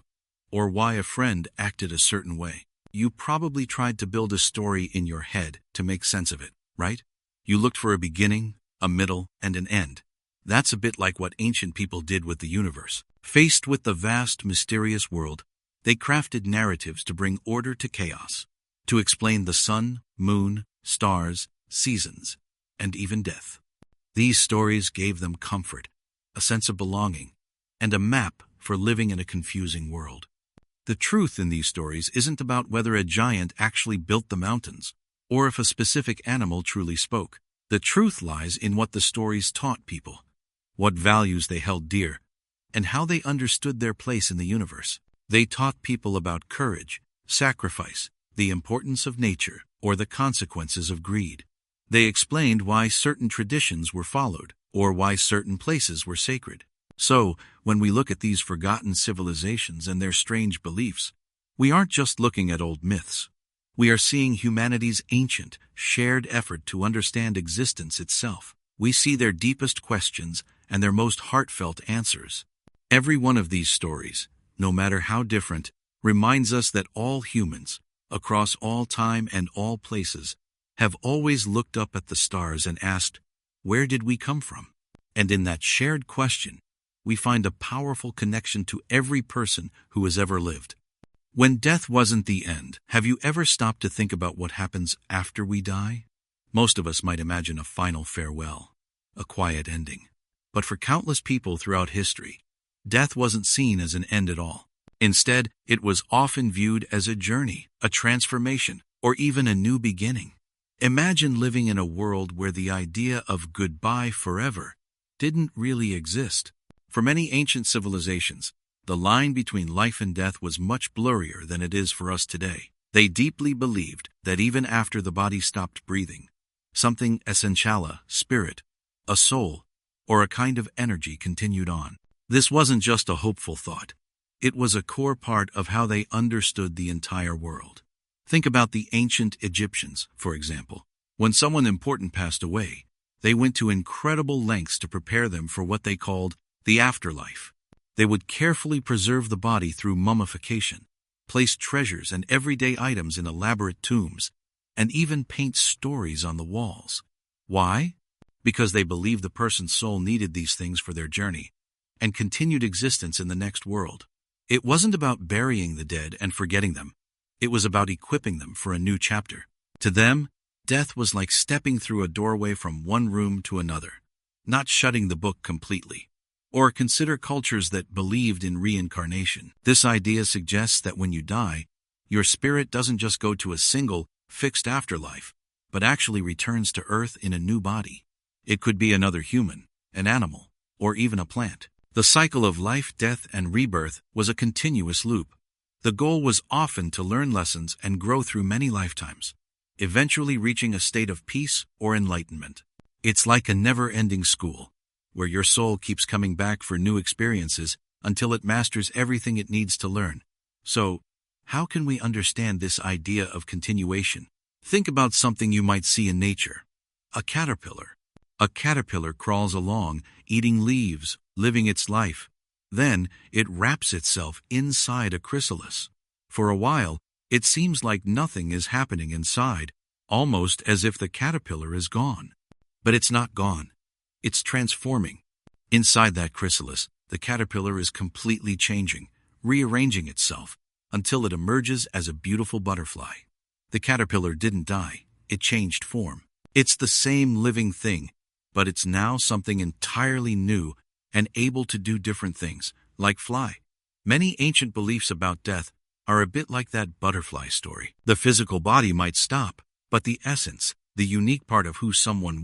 [SPEAKER 1] or why a friend acted a certain way. You probably tried to build a story in your head to make sense of it, right? You looked for a beginning, a middle, and an end. That's a bit like what ancient people did with the universe. Faced with the vast, mysterious world, they crafted narratives to bring order to chaos, to explain the sun, moon, stars, seasons, and even death. These stories gave them comfort, a sense of belonging, and a map for living in a confusing world. The truth in these stories isn't about whether a giant actually built the mountains, or if a specific animal truly spoke. The truth lies in what the stories taught people, what values they held dear, and how they understood their place in the universe. They taught people about courage, sacrifice, the importance of nature, or the consequences of greed. They explained why certain traditions were followed, or why certain places were sacred. So, when we look at these forgotten civilizations and their strange beliefs, We aren't just looking at old myths. We are seeing humanity's ancient, shared effort to understand existence itself. We see their deepest questions and their most heartfelt answers. Every one of these stories, no matter how different, reminds us that all humans, across all time and all places, have always looked up at the stars and asked, "Where did we come from?" And in that shared question, we find a powerful connection to every person who has ever lived. When death wasn't the end, have you ever stopped to think about what happens after we die? Most of us might imagine a final farewell, a quiet ending. But for countless people throughout history, death wasn't seen as an end at all. Instead, it was often viewed as a journey, a transformation, or even a new beginning. Imagine living in a world where the idea of goodbye forever didn't really exist. For many ancient civilizations, the line between life and death was much blurrier than it is for us today. They deeply believed that even after the body stopped breathing, something essential, spirit, a soul, or a kind of energy continued on. This wasn't just a hopeful thought. It was a core part of how they understood the entire world. Think about the ancient Egyptians, for example. When someone important passed away, they went to incredible lengths to prepare them for what they called the afterlife. They would carefully preserve the body through mummification, place treasures and everyday items in elaborate tombs, and even paint stories on the walls. Why? Because they believed the person's soul needed these things for their journey and continued existence in the next world. It wasn't about burying the dead and forgetting them. It was about equipping them for a new chapter. To them, death was like stepping through a doorway from one room to another, not shutting the book completely. Or consider cultures that believed in reincarnation. This idea suggests that when you die, your spirit doesn't just go to a single, fixed afterlife, but actually returns to Earth in a new body. It could be another human, an animal, or even a plant. The cycle of life, death, and rebirth was a continuous loop. The goal was often to learn lessons and grow through many lifetimes, eventually reaching a state of peace or enlightenment. It's like a never-ending school, where your soul keeps coming back for new experiences until it masters everything it needs to learn. So, how can we understand this idea of continuation? Think about something you might see in nature. A caterpillar. A caterpillar crawls along, eating leaves, living its life. Then, it wraps itself inside a chrysalis. For a while, it seems like nothing is happening inside, almost as if the caterpillar is gone. But it's not gone. It's transforming. Inside that chrysalis, the caterpillar is completely changing, rearranging itself, until it emerges as a beautiful butterfly. The caterpillar didn't die, it changed form. It's the same living thing, but it's now something entirely new and able to do different things, like fly. Many ancient beliefs about death are a bit like that butterfly story. The physical body might stop, but the essence, the unique part of who someone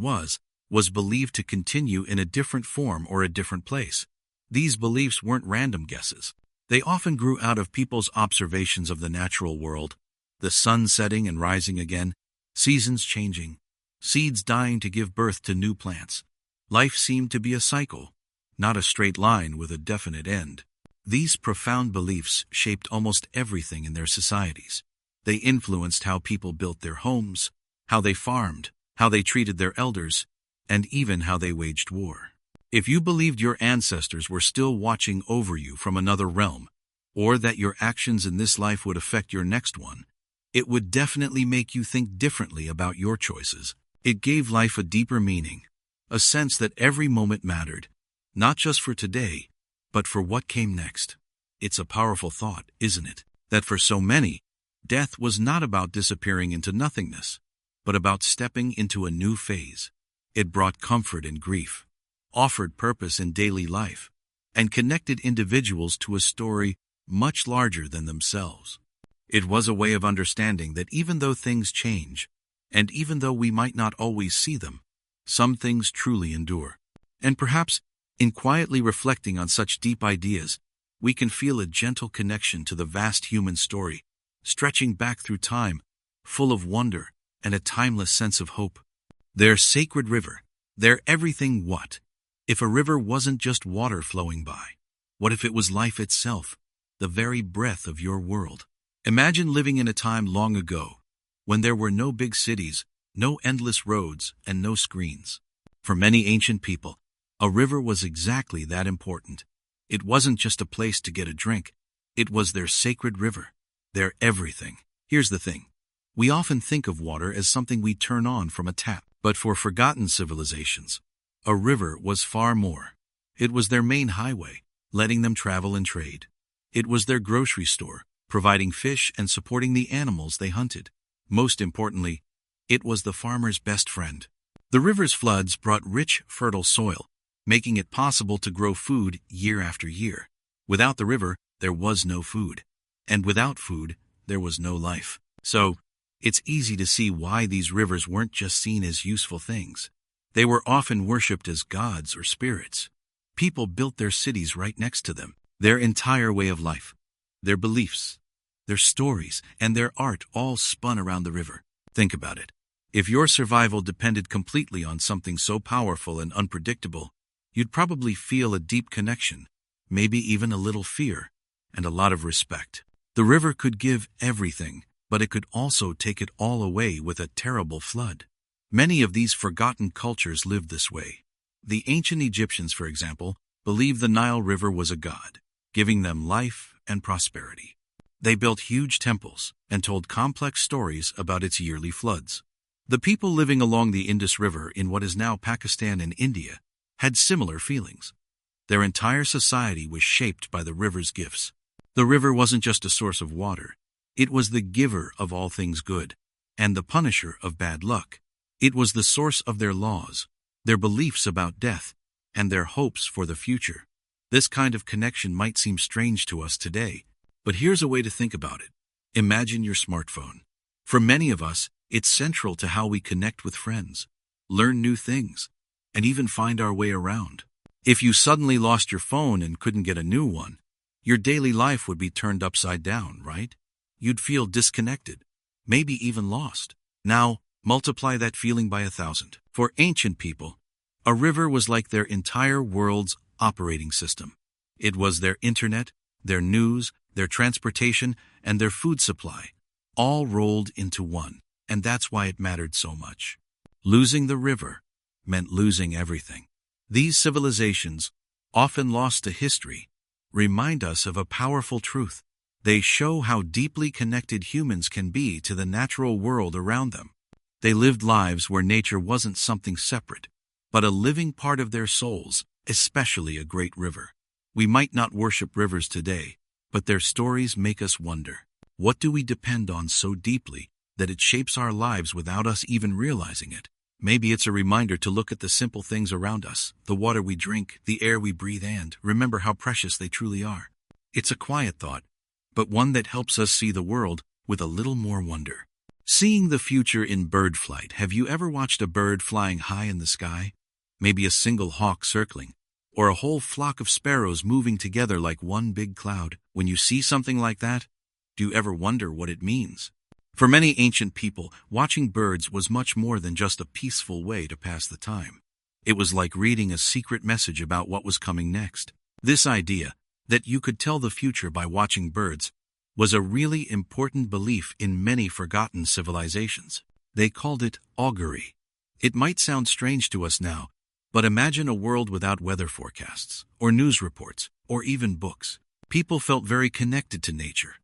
[SPEAKER 1] was believed to continue in a different form or a different place. These beliefs weren't random guesses. They often grew out of people's observations of the natural world, the sun setting and rising again, seasons changing, seeds dying to give birth to new plants. Life seemed to be a cycle, not a straight line with a definite end. These profound beliefs shaped almost everything in their societies. They influenced how people built their homes, how they farmed, how they treated their elders, and even how they waged war. If you believed your ancestors were still watching over you from another realm, or that your actions in this life would affect your next one, it would definitely make you think differently about your choices. It gave life a deeper meaning, a sense that every moment mattered, not just for today, but for what came next. It's a powerful thought, isn't it? That for so many, death was not about disappearing into nothingness, but about stepping into a new phase. It brought comfort in grief, offered purpose in daily life, and connected individuals to a story much larger than themselves. It was a way of understanding that even though things change, and even though we might not always see them, some things truly endure. And perhaps, in quietly reflecting on such deep ideas, we can feel a gentle connection to the vast human story, stretching back through time, full of wonder and a timeless sense of hope. Their sacred river, their everything. What if a river wasn't just water flowing by? What if it was life itself, the very breath of your world? Imagine living in a time long ago, when there were no big cities, no endless roads, and no screens. For many ancient people, a river was exactly that important. It wasn't just a place to get a drink, it was their sacred river, their everything. Here's the thing. We often think of water as something we turn on from a tap, but for forgotten civilizations, a river was far more. It was their main highway, letting them travel and trade. It was their grocery store, providing fish and supporting the animals they hunted. Most importantly, it was the farmer's best friend. The river's floods brought rich, fertile soil, making it possible to grow food year after year. Without the river, there was no food. And without food, there was no life. So, it's easy to see why these rivers weren't just seen as useful things. They were often worshipped as gods or spirits. People built their cities right next to them. Their entire way of life, their beliefs, their stories, and their art all spun around the river. Think about it. If your survival depended completely on something so powerful and unpredictable, you'd probably feel a deep connection, maybe even a little fear, and a lot of respect. The river could give everything, but it could also take it all away with a terrible flood. Many of these forgotten cultures lived this way. The ancient Egyptians, for example, believed the Nile River was a god, giving them life and prosperity. They built huge temples and told complex stories about its yearly floods. The people living along the Indus River in what is now Pakistan and India had similar feelings. Their entire society was shaped by the river's gifts. The river wasn't just a source of water. It was the giver of all things good, and the punisher of bad luck. It was the source of their laws, their beliefs about death, and their hopes for the future. This kind of connection might seem strange to us today, but here's a way to think about it. Imagine your smartphone. For many of us, it's central to how we connect with friends, learn new things, and even find our way around. If you suddenly lost your phone and couldn't get a new one, your daily life would be turned upside down, right? You'd feel disconnected, maybe even lost. Now, multiply that feeling by 1,000. For ancient people, a river was like their entire world's operating system. It was their internet, their news, their transportation, and their food supply, all rolled into one. And that's why it mattered so much. Losing the river meant losing everything. These civilizations, often lost to history, remind us of a powerful truth. They show how deeply connected humans can be to the natural world around them. They lived lives where nature wasn't something separate, but a living part of their souls, especially a great river. We might not worship rivers today, but their stories make us wonder, what do we depend on so deeply that it shapes our lives without us even realizing it? Maybe it's a reminder to look at the simple things around us, the water we drink, the air we breathe, and remember how precious they truly are. It's a quiet thought, but one that helps us see the world with a little more wonder. Seeing the future in bird flight. Have you ever watched a bird flying high in the sky? Maybe a single hawk circling, or a whole flock of sparrows moving together like one big cloud. When you see something like that, do you ever wonder what it means? For many ancient people, watching birds was much more than just a peaceful way to pass the time. It was like reading a secret message about what was coming next. This idea, that you could tell the future by watching birds, was a really important belief in many forgotten civilizations. They called it augury. It might sound strange to us now, but imagine a world without weather forecasts, or news reports, or even books. People felt very connected to nature,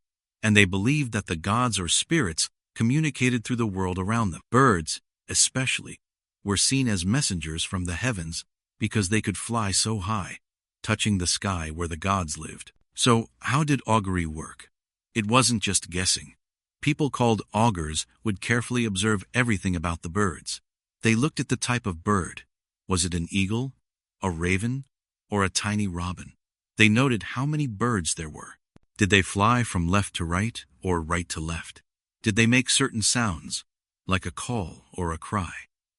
[SPEAKER 1] and they believed that the gods or spirits communicated through the world around them. Birds, especially, were seen as messengers from the heavens because they could fly so high, touching the sky where the gods lived. So, how did augury work? It wasn't just guessing. People called augurs would carefully observe everything about the birds. They looked at the type of bird. Was it an eagle, a raven, or a tiny robin? They noted how many birds there were. Did they fly from left to right or right to left? Did they make certain sounds, like a call or a cry?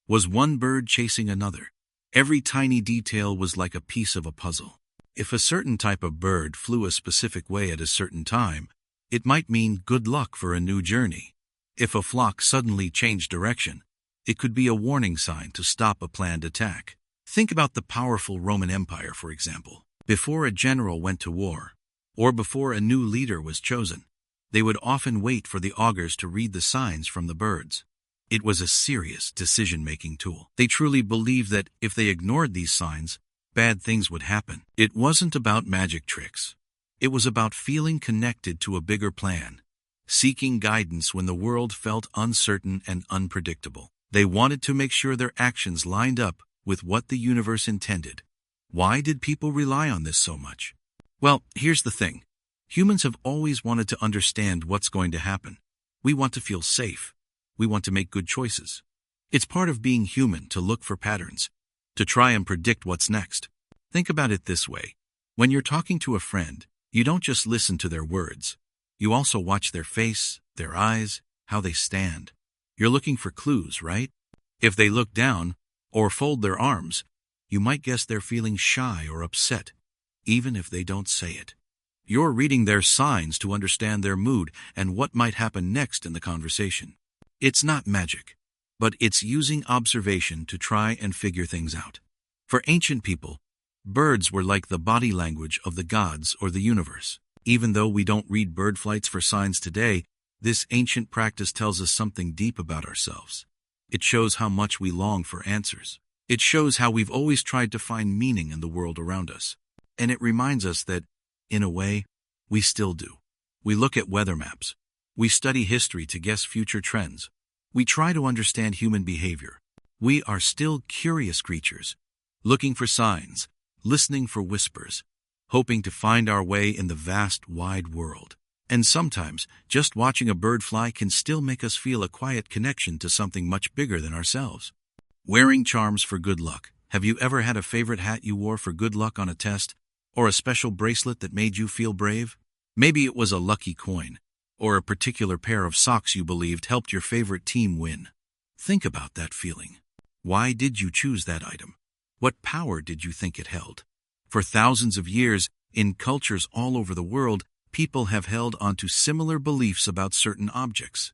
[SPEAKER 1] Was one bird chasing another? Every tiny detail was like a piece of a puzzle. If a certain type of bird flew a specific way at a certain time, it might mean good luck for a new journey. If a flock suddenly changed direction, it could be a warning sign to stop a planned attack. Think about the powerful Roman Empire, for example. Before a general went to war, or before a new leader was chosen, They would often wait for the augurs to read the signs from the birds. It was a serious decision-making tool. They truly believed that if they ignored these signs, bad things would happen. It wasn't about magic tricks. It was about feeling connected to a bigger plan, seeking guidance when the world felt uncertain and unpredictable. They wanted to make sure their actions lined up with what the universe intended. Why did people rely on this so much? Well, here's the thing. Humans have always wanted to understand what's going to happen. We want to feel safe. We want to make good choices. It's part of being human to look for patterns, to try and predict what's next. Think about it this way. When you're talking to a friend, you don't just listen to their words. You also watch their face, their eyes, how they stand. You're looking for clues, right? If they look down or fold their arms, you might guess they're feeling shy or upset, even if they don't say it. You're reading their signs to understand their mood and what might happen next in the conversation. It's not magic, but it's using observation to try and figure things out. For ancient people, birds were like the body language of the gods or the universe. Even though we don't read bird flights for signs today, this ancient practice tells us something deep about ourselves. It shows how much we long for answers. It shows how we've always tried to find meaning in the world around us. And it reminds us that, in a way, we still do. We look at weather maps. We study history to guess future trends. We try to understand human behavior. We are still curious creatures, looking for signs, listening for whispers, hoping to find our way in the vast, wide world. And sometimes, just watching a bird fly can still make us feel a quiet connection to something much bigger than ourselves. Wearing charms for good luck. Have you ever had a favorite hat you wore for good luck on a test, or a special bracelet that made you feel brave? Maybe it was a lucky coin, or a particular pair of socks you believed helped your favorite team win. Think about that feeling. Why did you choose that item? What power did you think it held? For thousands of years, in cultures all over the world, people have held onto similar beliefs about certain objects.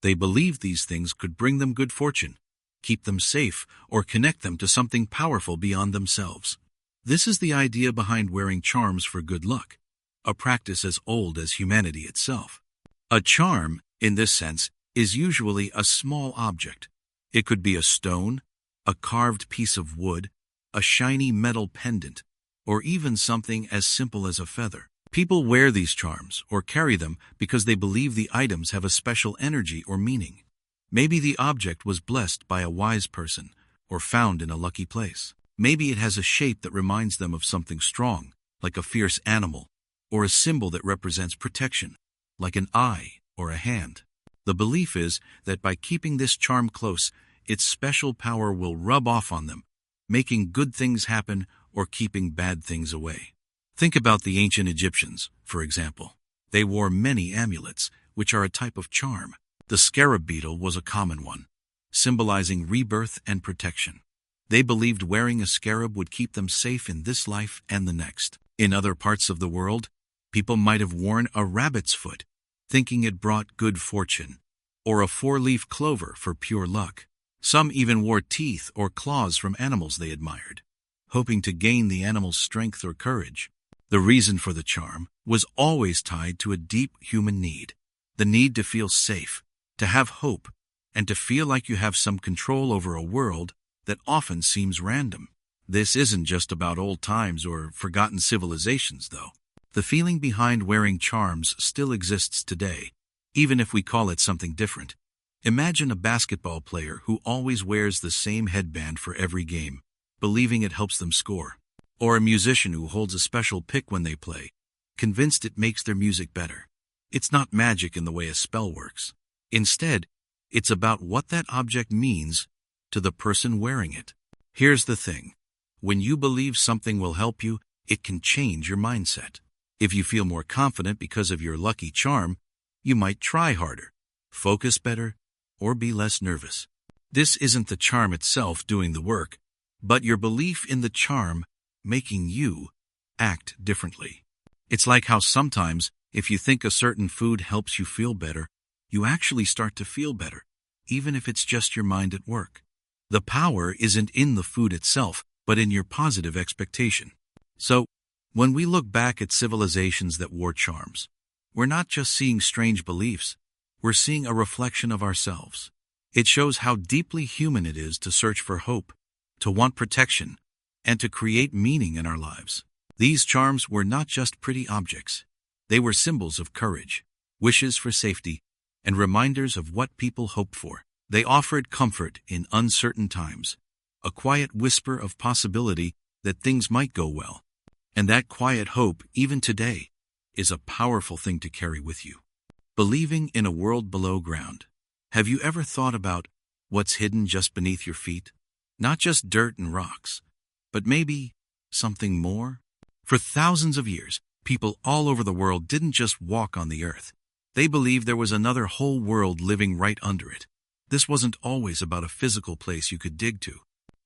[SPEAKER 1] They believed these things could bring them good fortune, keep them safe, or connect them to something powerful beyond themselves. This is the idea behind wearing charms for good luck, a practice as old as humanity itself. A charm, in this sense, is usually a small object. It could be a stone, a carved piece of wood, a shiny metal pendant, or even something as simple as a feather. People wear these charms or carry them because they believe the items have a special energy or meaning. Maybe the object was blessed by a wise person or found in a lucky place. Maybe it has a shape that reminds them of something strong, like a fierce animal, or a symbol that represents protection, like an eye or a hand. The belief is that by keeping this charm close, its special power will rub off on them, making good things happen or keeping bad things away. Think about the ancient Egyptians, for example. They wore many amulets, which are a type of charm. The scarab beetle was a common one, symbolizing rebirth and protection. They believed wearing a scarab would keep them safe in this life and the next. In other parts of the world, people might have worn a rabbit's foot, thinking it brought good fortune, or a four-leaf clover for pure luck. Some even wore teeth or claws from animals they admired, hoping to gain the animal's strength or courage. The reason for the charm was always tied to a deep human need, the need to feel safe, to have hope, and to feel like you have some control over a world that often seems random. This isn't just about old times or forgotten civilizations, though. The feeling behind wearing charms still exists today, even if we call it something different. Imagine a basketball player who always wears the same headband for every game, believing it helps them score. Or a musician who holds a special pick when they play, convinced it makes their music better. It's not magic in the way a spell works. Instead, it's about what that object means to the person wearing it. Here's the thing. When you believe something will help you, it can change your mindset. If you feel more confident because of your lucky charm, you might try harder, focus better, or be less nervous. This isn't the charm itself doing the work, but your belief in the charm making you act differently. It's like how sometimes, if you think a certain food helps you feel better, you actually start to feel better, even if it's just your mind at work. The power isn't in the food itself, but in your positive expectation. So, when we look back at civilizations that wore charms, we're not just seeing strange beliefs, we're seeing a reflection of ourselves. It shows how deeply human it is to search for hope, to want protection, and to create meaning in our lives. These charms were not just pretty objects. They were symbols of courage, wishes for safety, and reminders of what people hoped for. They offered comfort in uncertain times, a quiet whisper of possibility that things might go well. And that quiet hope, even today, is a powerful thing to carry with you. Believing in a world below ground. Have you ever thought about what's hidden just beneath your feet? Not just dirt and rocks, but maybe something more? For thousands of years, people all over the world didn't just walk on the earth. They believed there was another whole world living right under it. This wasn't always about a physical place you could dig to.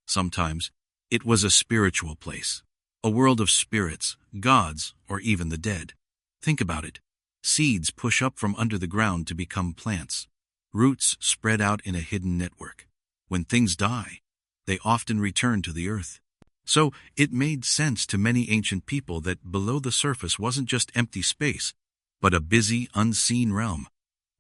[SPEAKER 1] Sometimes, it was a spiritual place. A world of spirits, gods, or even the dead. Think about it. Seeds push up from under the ground to become plants. Roots spread out in a hidden network. When things die, they often return to the earth. So, it made sense to many ancient people that below the surface wasn't just empty space, but a busy, unseen realm.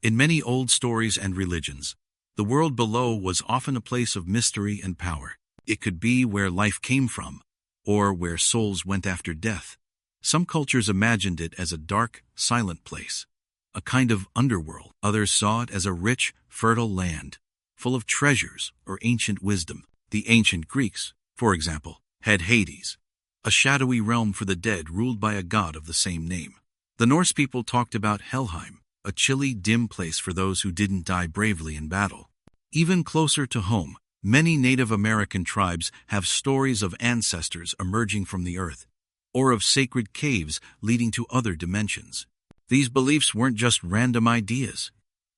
[SPEAKER 1] In many old stories and religions, the world below was often a place of mystery and power. It could be where life came from, or where souls went after death. Some cultures imagined it as a dark, silent place, a kind of underworld. Others saw it as a rich, fertile land, full of treasures or ancient wisdom. The ancient Greeks, for example, had Hades, a shadowy realm for the dead ruled by a god of the same name. The Norse people talked about Helheim, a chilly, dim place for those who didn't die bravely in battle. Even closer to home, many Native American tribes have stories of ancestors emerging from the earth, or of sacred caves leading to other dimensions. These beliefs weren't just random ideas.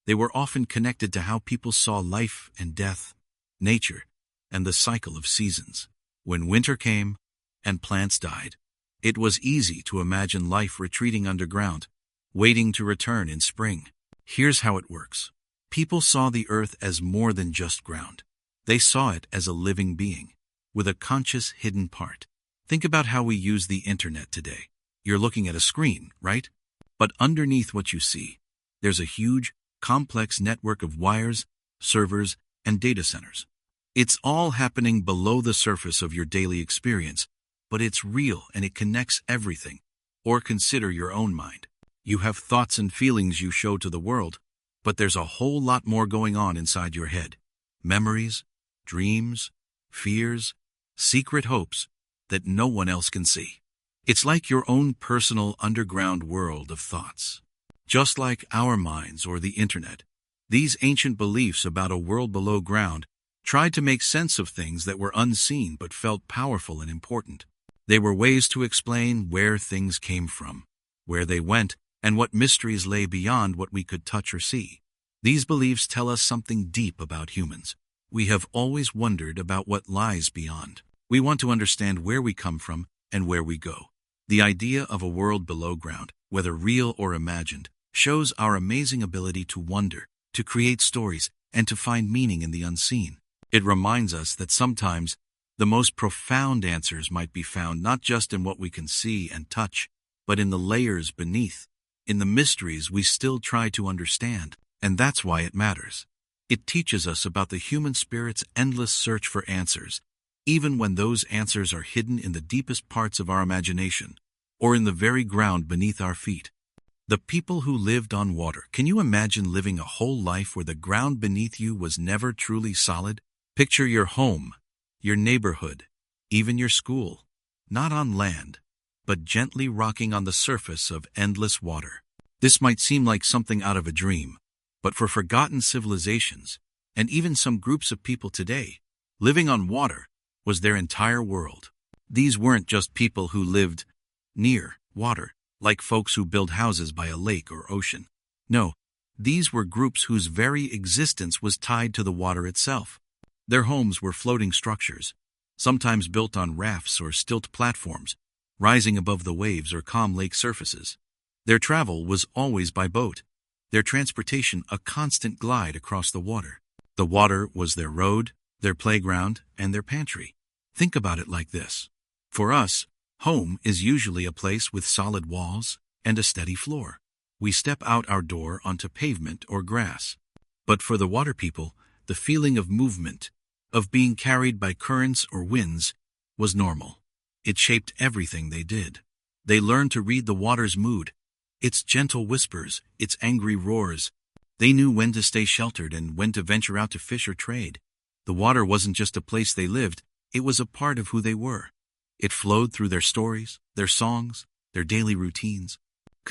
[SPEAKER 1] They were often connected to how people saw life and death, nature, and the cycle of seasons. When winter came and plants died, it was easy to imagine life retreating underground, waiting to return in spring. Here's how it works. People saw the earth as more than just ground. They saw it as a living being, with a conscious hidden part. Think about how we use the internet today. You're looking at a screen, right? But underneath what you see, there's a huge, complex network of wires, servers, and data centers. It's all happening below the surface of your daily experience, but it's real and it connects everything. Or consider your own mind. You have thoughts and feelings you show to the world, but there's a whole lot more going on inside your head. Memories, dreams, fears, secret hopes that no one else can see. It's like your own personal underground world of thoughts. Just like our minds or the internet, these ancient beliefs about a world below ground tried to make sense of things that were unseen but felt powerful and important. They were ways to explain where things came from, where they went, and what mysteries lay beyond what we could touch or see. These beliefs tell us something deep about humans. We have always wondered about what lies beyond. We want to understand where we come from and where we go. The idea of a world below ground, whether real or imagined, shows our amazing ability to wonder, to create stories, and to find meaning in the unseen. It reminds us that sometimes the most profound answers might be found not just in what we can see and touch, but in the layers beneath, in the mysteries we still try to understand. And that's why it matters. It teaches us about the human spirit's endless search for answers, even when those answers are hidden in the deepest parts of our imagination, or in the very ground beneath our feet. The people who lived on water. Can you imagine living a whole life where the ground beneath you was never truly solid? Picture your home, your neighborhood, even your school, not on land, but gently rocking on the surface of endless water. This might seem like something out of a dream, but for forgotten civilizations, and even some groups of people today, living on water was their entire world. These weren't just people who lived near water, like folks who build houses by a lake or ocean. No, these were groups whose very existence was tied to the water itself. Their homes were floating structures, sometimes built on rafts or stilt platforms, rising above the waves or calm lake surfaces. Their travel was always by boat, their transportation a constant glide across the water. The water was their road, their playground, and their pantry. Think about it like this. For us, home is usually a place with solid walls and a steady floor. we step out our door onto pavement or grass. But for the water people, the feeling of movement, of being carried by currents or winds, was normal. It shaped everything they did. They learned to read the water's mood, its gentle whispers, its angry roars. They knew when to stay sheltered and when to venture out to fish or trade. The water wasn't just a place they lived, it was a part of who they were. It flowed through their stories, their songs, their daily routines.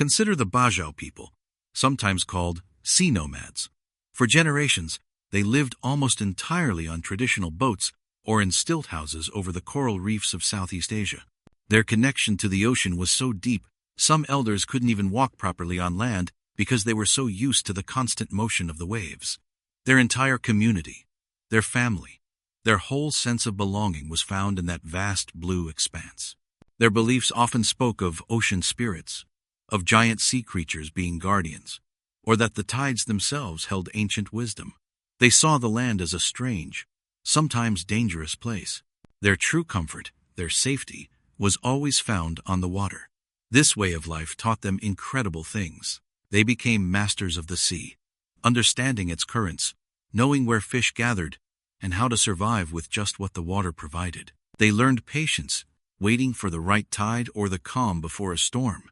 [SPEAKER 1] Consider the Bajau people, sometimes called sea nomads. For generations, they lived almost entirely on traditional boats or in stilt houses over the coral reefs of Southeast Asia. Their connection to the ocean was so deep, some elders couldn't even walk properly on land because they were so used to the constant motion of the waves. Their entire community, their family, their whole sense of belonging was found in that vast blue expanse. Their beliefs often spoke of ocean spirits, of giant sea creatures being guardians, or that the tides themselves held ancient wisdom. They saw the land as a strange, sometimes dangerous place. Their true comfort, their safety, was always found on the water. This way of life taught them incredible things. They became masters of the sea, understanding its currents, knowing where fish gathered, and how to survive with just what the water provided. They learned patience, waiting for the right tide or the calm before a storm.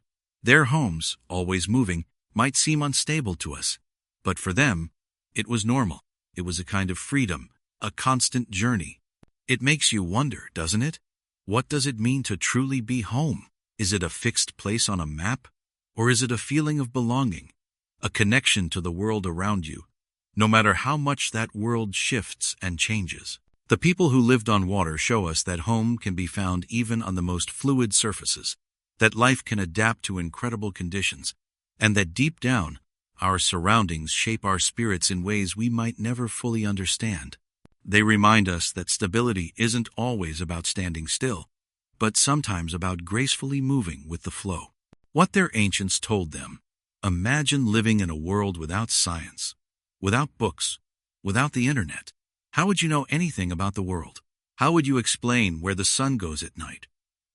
[SPEAKER 1] Their homes, always moving, might seem unstable to us, but for them, it was normal. It was a kind of freedom, a constant journey. It makes you wonder, doesn't it? What does it mean to truly be home? Is it a fixed place on a map? Or is it a feeling of belonging, a connection to the world around you, no matter how much that world shifts and changes? The people who lived on water show us that home can be found even on the most fluid surfaces, that life can adapt to incredible conditions, and that deep down, our surroundings shape our spirits in ways we might never fully understand. They remind us that stability isn't always about standing still, but sometimes about gracefully moving with the flow. What their ancients told them: imagine living in a world without science, without books, without the internet. How would you know anything about the world? How would you explain where the sun goes at night,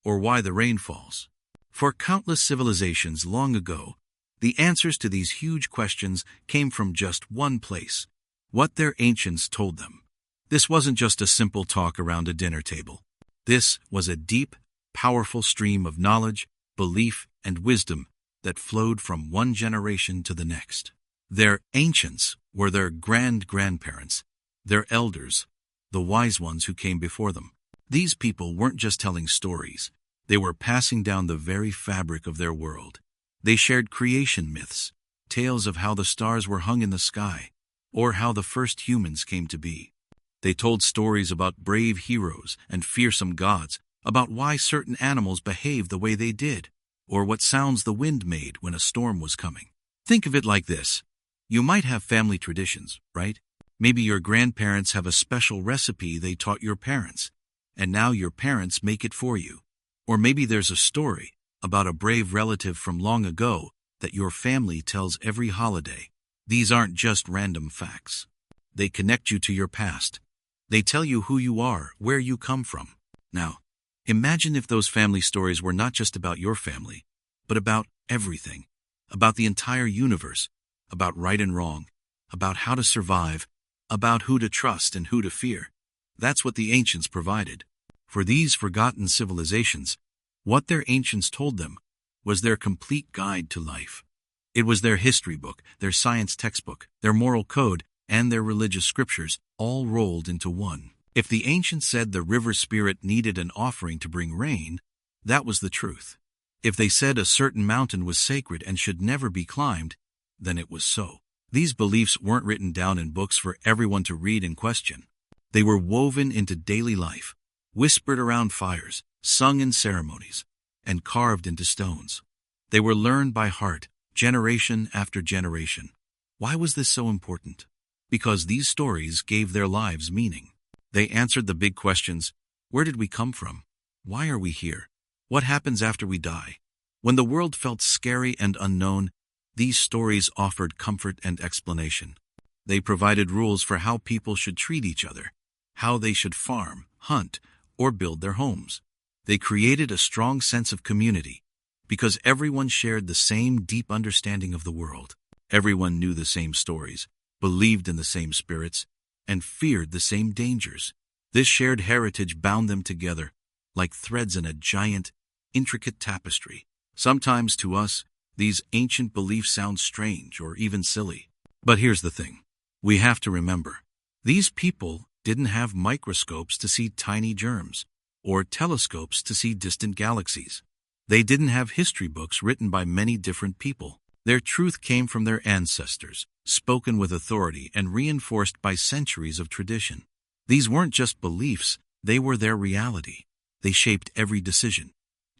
[SPEAKER 1] or why the rain falls? For countless civilizations long ago, the answers to these huge questions came from just one place: what their ancients told them. This wasn't just a simple talk around a dinner table. This was a deep, powerful stream of knowledge, belief, and wisdom that flowed from one generation to the next. Their ancients were their grandparents, their elders, the wise ones who came before them. These people weren't just telling stories. They were passing down the very fabric of their world. They shared creation myths, tales of how the stars were hung in the sky, or how the first humans came to be. They told stories about brave heroes and fearsome gods, about why certain animals behaved the way they did, or what sounds the wind made when a storm was coming. Think of it like this. You might have family traditions, right? Maybe your grandparents have a special recipe they taught your parents, and now your parents make it for you. Or maybe there's a story about a brave relative from long ago that your family tells every holiday. These aren't just random facts. They connect you to your past. They tell you who you are, where you come from. Now, imagine if those family stories were not just about your family, but about everything, about the entire universe, about right and wrong, about how to survive, about who to trust and who to fear. That's what the ancients provided. For these forgotten civilizations, what their ancients told them was their complete guide to life. It was their history book, their science textbook, their moral code, and their religious scriptures, all rolled into one. If the ancients said the river spirit needed an offering to bring rain, that was the truth. If they said a certain mountain was sacred and should never be climbed, then it was so. These beliefs weren't written down in books for everyone to read and question. They were woven into daily life, whispered around fires, sung in ceremonies, and carved into stones. They were learned by heart, generation after generation. Why was this so important? Because these stories gave their lives meaning. They answered the big questions: where did we come from? Why are we here? What happens after we die? When the world felt scary and unknown, these stories offered comfort and explanation. They provided rules for how people should treat each other, how they should farm, hunt, or build their homes. They created a strong sense of community, Because everyone shared the same deep understanding of the world. Everyone knew the same stories, believed in the same spirits, and feared the same dangers. This shared heritage bound them together, like threads in a giant, intricate tapestry. Sometimes to us, these ancient beliefs sound strange or even silly. But here's the thing. We have to remember, these people didn't have microscopes to see tiny germs, or telescopes to see distant galaxies. They didn't have history books written by many different people. Their truth came from their ancestors, spoken with authority and reinforced by centuries of tradition. These weren't just beliefs, they were their reality. They shaped every decision,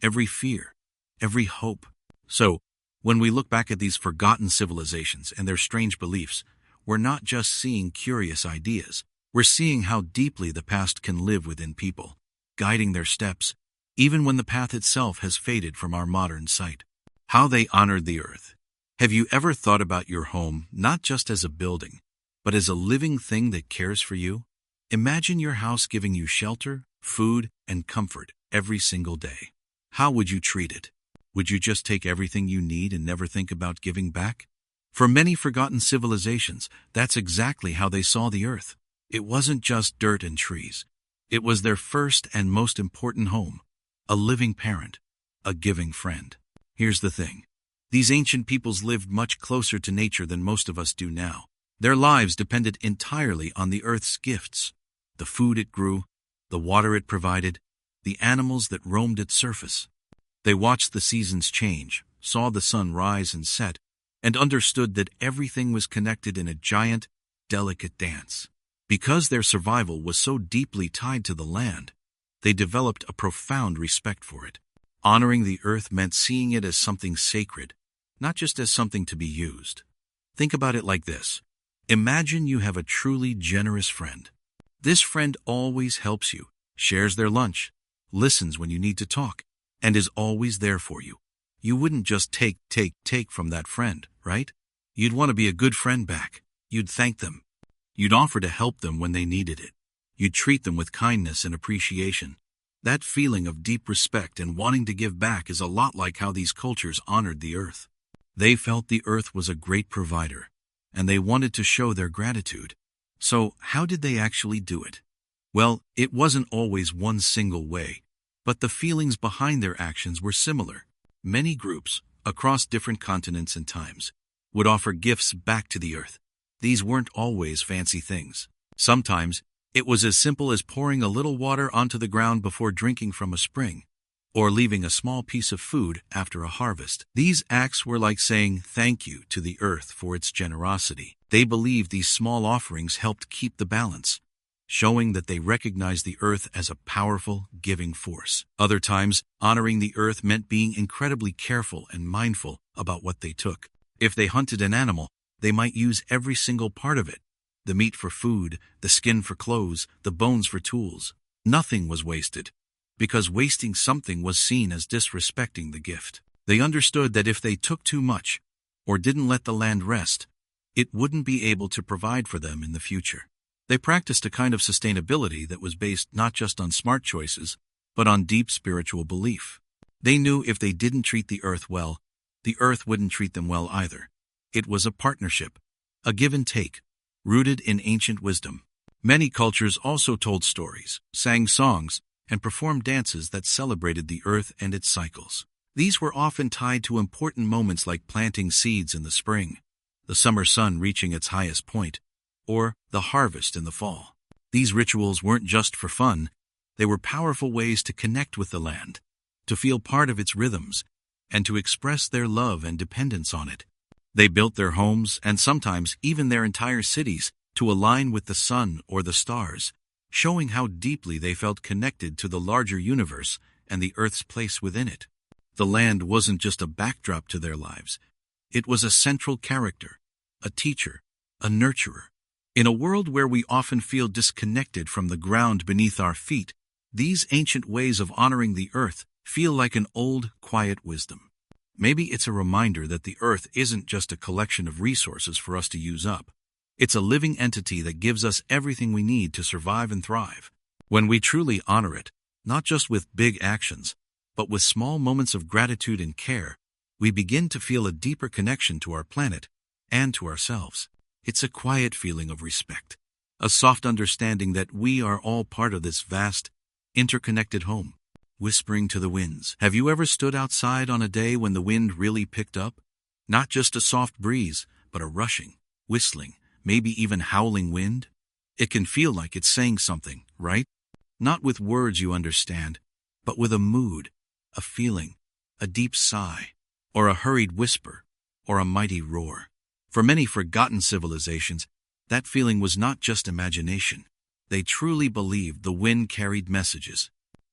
[SPEAKER 1] every fear, every hope. So, when we look back at these forgotten civilizations and their strange beliefs, we're not just seeing curious ideas. We're seeing how deeply the past can live within people, guiding their steps, even when the path itself has faded from our modern sight. How they honored the earth. Have you ever thought about your home not just as a building, but as a living thing that cares for you? Imagine your house giving you shelter, food, and comfort every single day. How would you treat it? Would you just take everything you need and never think about giving back? For many forgotten civilizations, that's exactly how they saw the earth. It wasn't just dirt and trees. It was their first and most important home, a living parent, a giving friend. Here's the thing. These ancient peoples lived much closer to nature than most of us do now. Their lives depended entirely on the earth's gifts, the food it grew, the water it provided, the animals that roamed its surface. They watched the seasons change, saw the sun rise and set, and understood that everything was connected in a giant, delicate dance. Because their survival was so deeply tied to the land, they developed a profound respect for it. Honoring the earth meant seeing it as something sacred, not just as something to be used. Think about it like this. Imagine you have a truly generous friend. This friend always helps you, shares their lunch, listens when you need to talk, and is always there for you. You wouldn't just take from that friend, right? You'd want to be a good friend back. You'd thank them. You'd offer to help them when they needed it. You'd treat them with kindness and appreciation. That feeling of deep respect and wanting to give back is a lot like how these cultures honored the earth. They felt the earth was a great provider, and they wanted to show their gratitude. So, how did they actually do it? Well, it wasn't always one single way, but the feelings behind their actions were similar. Many groups, across different continents and times, would offer gifts back to the earth. These weren't always fancy things. Sometimes, it was as simple as pouring a little water onto the ground before drinking from a spring, or leaving a small piece of food after a harvest. These acts were like saying thank you to the earth for its generosity. They believed these small offerings helped keep the balance, showing that they recognized the earth as a powerful, giving force. Other times, honoring the earth meant being incredibly careful and mindful about what they took. If they hunted an animal, they might use every single part of it. The meat for food, the skin for clothes, the bones for tools. Nothing was wasted, because wasting something was seen as disrespecting the gift. They understood that if they took too much, or didn't let the land rest, it wouldn't be able to provide for them in the future. They practiced a kind of sustainability that was based not just on smart choices, but on deep spiritual belief. They knew if they didn't treat the earth well, the earth wouldn't treat them well either. It was a partnership, a give and take, rooted in ancient wisdom. Many cultures also told stories, sang songs, and performed dances that celebrated the earth and its cycles. These were often tied to important moments like planting seeds in the spring, the summer sun reaching its highest point, or the harvest in the fall. These rituals weren't just for fun, they were powerful ways to connect with the land, to feel part of its rhythms, and to express their love and dependence on it. They built their homes, and sometimes even their entire cities, to align with the sun or the stars, showing how deeply they felt connected to the larger universe and the earth's place within it. The land wasn't just a backdrop to their lives. It was a central character, a teacher, a nurturer. In a world where we often feel disconnected from the ground beneath our feet, these ancient ways of honoring the earth feel like an old, quiet wisdom. Maybe it's a reminder that the earth isn't just a collection of resources for us to use up. It's a living entity that gives us everything we need to survive and thrive. When we truly honor it, not just with big actions, But with small moments of gratitude and care, we begin to feel a deeper connection to our planet and to ourselves. It's a quiet feeling of respect, a soft understanding that we are all part of this vast, interconnected home. Whispering to the winds. Have you ever stood outside on a day when the wind really picked up? Not just a soft breeze, but a rushing, whistling, maybe even howling wind? It can feel like it's saying something, right? Not with words you understand, but with a mood, a feeling, a deep sigh, or a hurried whisper, or a mighty roar. For many forgotten civilizations, that feeling was not just imagination. They truly believed the wind carried messages.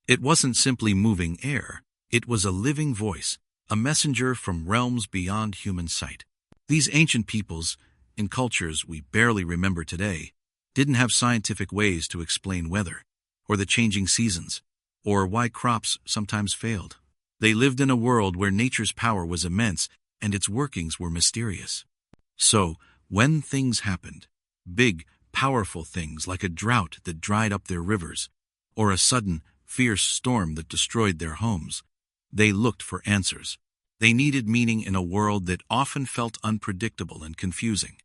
[SPEAKER 1] It wasn't simply moving air, it was a living voice, a messenger from realms beyond human sight. These ancient peoples, in cultures we barely remember today, didn't have scientific ways to explain weather, or the changing seasons, or why crops sometimes failed. They lived in a world where nature's power was immense and its workings were mysterious. So, when things happened, big, powerful things like a drought that dried up their rivers, or a sudden, fierce storm that destroyed their homes, they looked for answers. They needed meaning in a world that often felt unpredictable and confusing.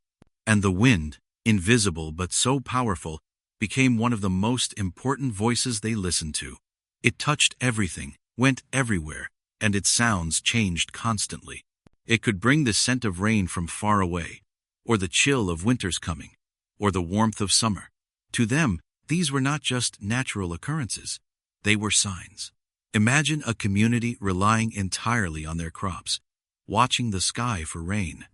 [SPEAKER 1] And the wind, invisible but so powerful, became one of the most important voices they listened to. It touched everything, went everywhere, and its sounds changed constantly. It could bring the scent of rain from far away, or the chill of winter's coming, or the warmth of summer. To them, these were not just natural occurrences. They were signs. Imagine a community relying entirely on their crops, watching the sky for rain.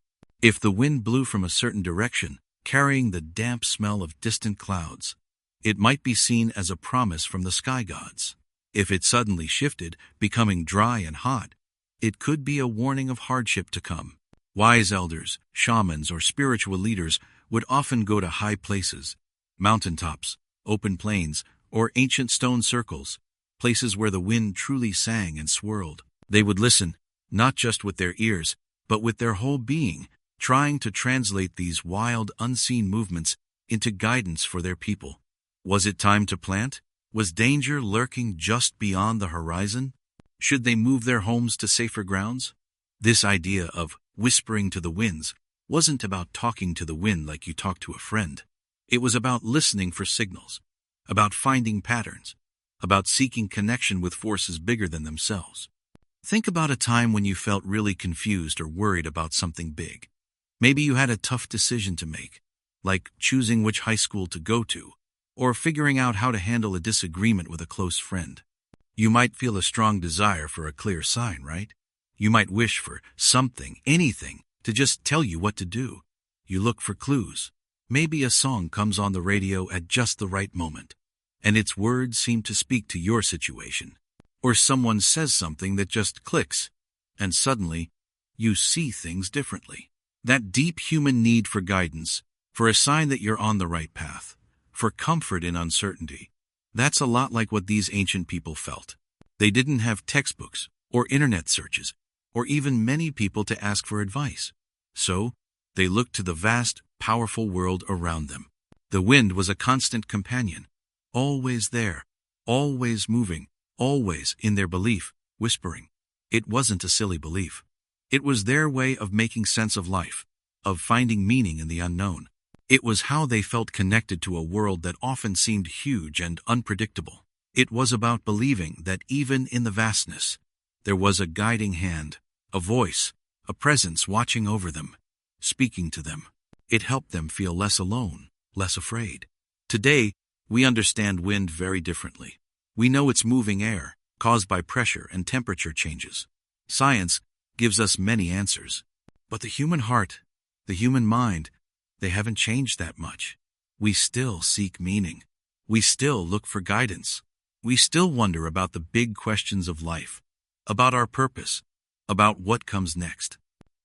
[SPEAKER 1] If the wind blew from a certain direction, carrying the damp smell of distant clouds, it might be seen as a promise from the sky gods. If it suddenly shifted, becoming dry and hot, it could be a warning of hardship to come. Wise elders, shamans, or spiritual leaders would often go to high places, mountaintops, open plains, or ancient stone circles, places where the wind truly sang and swirled. They would listen, not just with their ears, but with their whole being, trying to translate these wild, unseen movements into guidance for their people. Was it time to plant? Was danger lurking just beyond the horizon? Should they move their homes to safer grounds? This idea of whispering to the winds wasn't about talking to the wind like you talk to a friend. It was about listening for signals, about finding patterns, about seeking connection with forces bigger than themselves. Think about a time when you felt really confused or worried about something big. Maybe you had a tough decision to make, like choosing which high school to go to, or figuring out how to handle a disagreement with a close friend. You might feel a strong desire for a clear sign, right? You might wish for something, anything, to just tell you what to do. You look for clues. Maybe a song comes on the radio at just the right moment, and its words seem to speak to your situation. Or someone says something that just clicks, and suddenly, you see things differently. That deep human need for guidance, for a sign that you're on the right path, for comfort in uncertainty, that's a lot like what these ancient people felt. They didn't have textbooks, or internet searches, or even many people to ask for advice. So, they looked to the vast, powerful world around them. The wind was a constant companion, always there, always moving, always, in their belief, whispering. It wasn't a silly belief. It was their way of making sense of life, of finding meaning in the unknown. It was how they felt connected to a world that often seemed huge and unpredictable. It was about believing that even in the vastness, there was a guiding hand, a voice, a presence watching over them, speaking to them. It helped them feel less alone, less afraid. Today, we understand wind very differently. We know it's moving air, caused by pressure and temperature changes. Science gives us many answers. But the human heart, the human mind, they haven't changed that much. We still seek meaning. We still look for guidance. We still wonder about the big questions of life, about our purpose, about what comes next.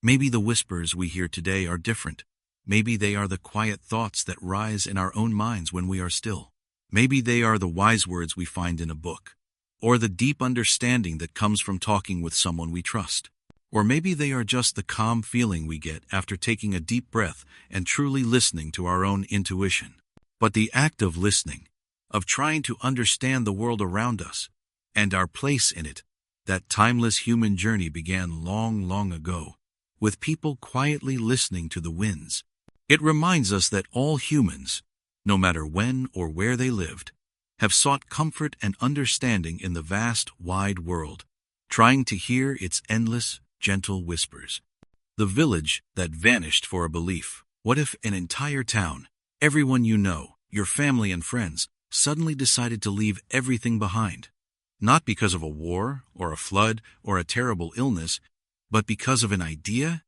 [SPEAKER 1] Maybe the whispers we hear today are different. Maybe they are the quiet thoughts that rise in our own minds when we are still. Maybe they are the wise words we find in a book, or the deep understanding that comes from talking with someone we trust. Or maybe they are just the calm feeling we get after taking a deep breath and truly listening to our own intuition. But the act of listening, of trying to understand the world around us and our place in it, That timeless human journey began long, long ago, with people quietly listening to the winds. It reminds us that all humans, no matter when or where they lived, have sought comfort and understanding in the vast, wide world, trying to hear its endless, gentle whispers. The village that vanished for a belief. What if an entire town, everyone you know, your family and friends, suddenly decided to leave everything behind? Not because of a war, or a flood, or a terrible illness, but because of an idea?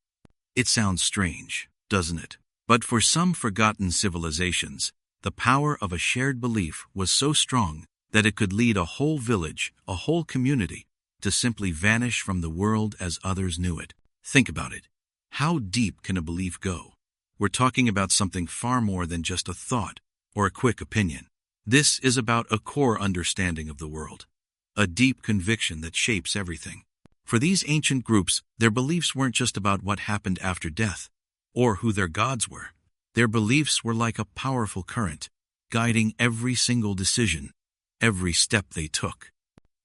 [SPEAKER 1] It sounds strange, doesn't it? But for some forgotten civilizations, the power of a shared belief was so strong that it could lead a whole village, a whole community, to simply vanish from the world as others knew it. Think about it. How deep can a belief go? We're talking about something far more than just a thought or a quick opinion. This is about a core understanding of the world, a deep conviction that shapes everything. For these ancient groups, their beliefs weren't just about what happened after death, or who their gods were. Their beliefs were like a powerful current, guiding every single decision, every step they took.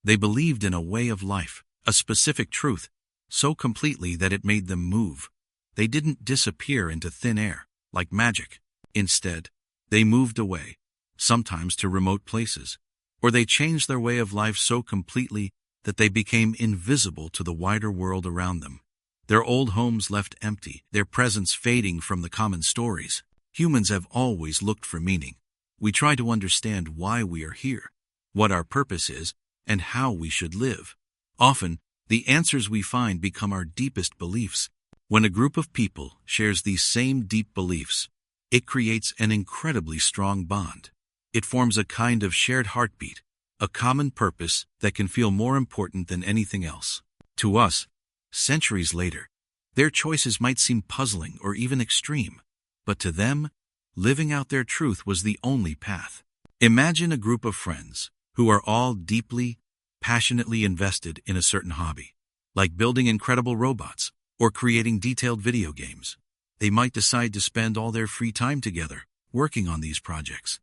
[SPEAKER 1] They believed in a way of life, a specific truth, so completely that it made them move. They didn't disappear into thin air, like magic. Instead, they moved away, sometimes to remote places, or they changed their way of life so completely that they became invisible to the wider world around them. Their old homes left empty, their presence fading from the common stories. Humans have always looked for meaning. We try to understand why we are here, what our purpose is, and how we should live. Often, the answers we find become our deepest beliefs. When a group of people shares these same deep beliefs, it creates an incredibly strong bond. It forms a kind of shared heartbeat, a common purpose that can feel more important than anything else. To us, centuries later, their choices might seem puzzling or even extreme, but to them, living out their truth was the only path. Imagine a group of friends who are all deeply, passionately invested in a certain hobby, like building incredible robots or creating detailed video games. They might decide to spend all their free time together, working on these projects.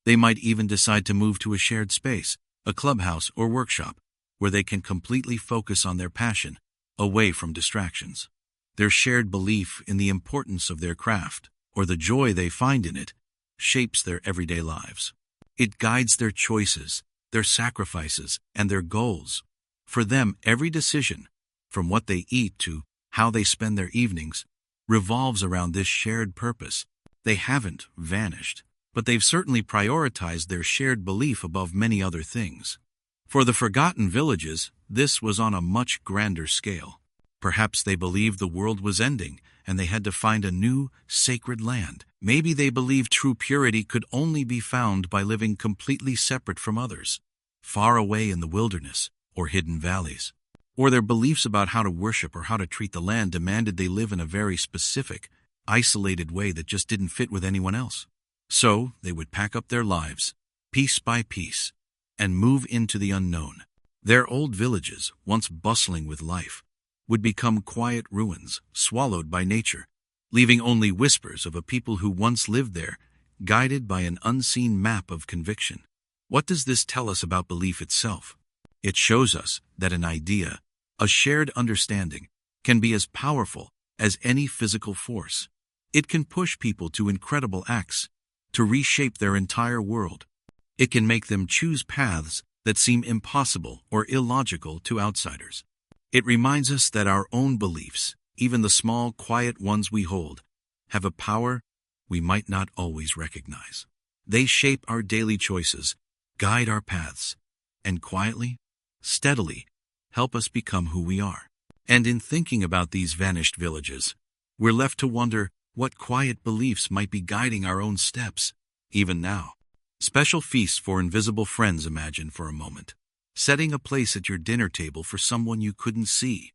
[SPEAKER 1] They might even decide to move to a shared space, a clubhouse or workshop, where they can completely focus on their passion, away from distractions. Their shared belief in the importance of their craft, or the joy they find in it, shapes their everyday lives. It guides their choices, their sacrifices, and their goals. For them, every decision, from what they eat to how they spend their evenings, revolves around this shared purpose. They haven't vanished, but they've certainly prioritized their shared belief above many other things. For the forgotten villages, this was on a much grander scale. Perhaps they believed the world was ending, and they had to find a new, sacred land. Maybe they believed true purity could only be found by living completely separate from others, far away in the wilderness or hidden valleys. Or their beliefs about how to worship or how to treat the land demanded they live in a very specific, isolated way that just didn't fit with anyone else. So they would pack up their lives, piece by piece, and move into the unknown. Their old villages, once bustling with life, would become quiet ruins, swallowed by nature, leaving only whispers of a people who once lived there, guided by an unseen map of conviction. What does this tell us about belief itself? It shows us that an idea, a shared understanding, can be as powerful as any physical force. It can push people to incredible acts, to reshape their entire world. It can make them choose paths that seem impossible or illogical to outsiders. It reminds us that our own beliefs, even the small, quiet ones we hold, have a power we might not always recognize. They shape our daily choices, guide our paths, and quietly, steadily, help us become who we are. And in thinking about these vanished villages, we're left to wonder what quiet beliefs might be guiding our own steps, even now. Special feasts for invisible friends, imagine for a moment. Setting a place at your dinner table for someone you couldn't see.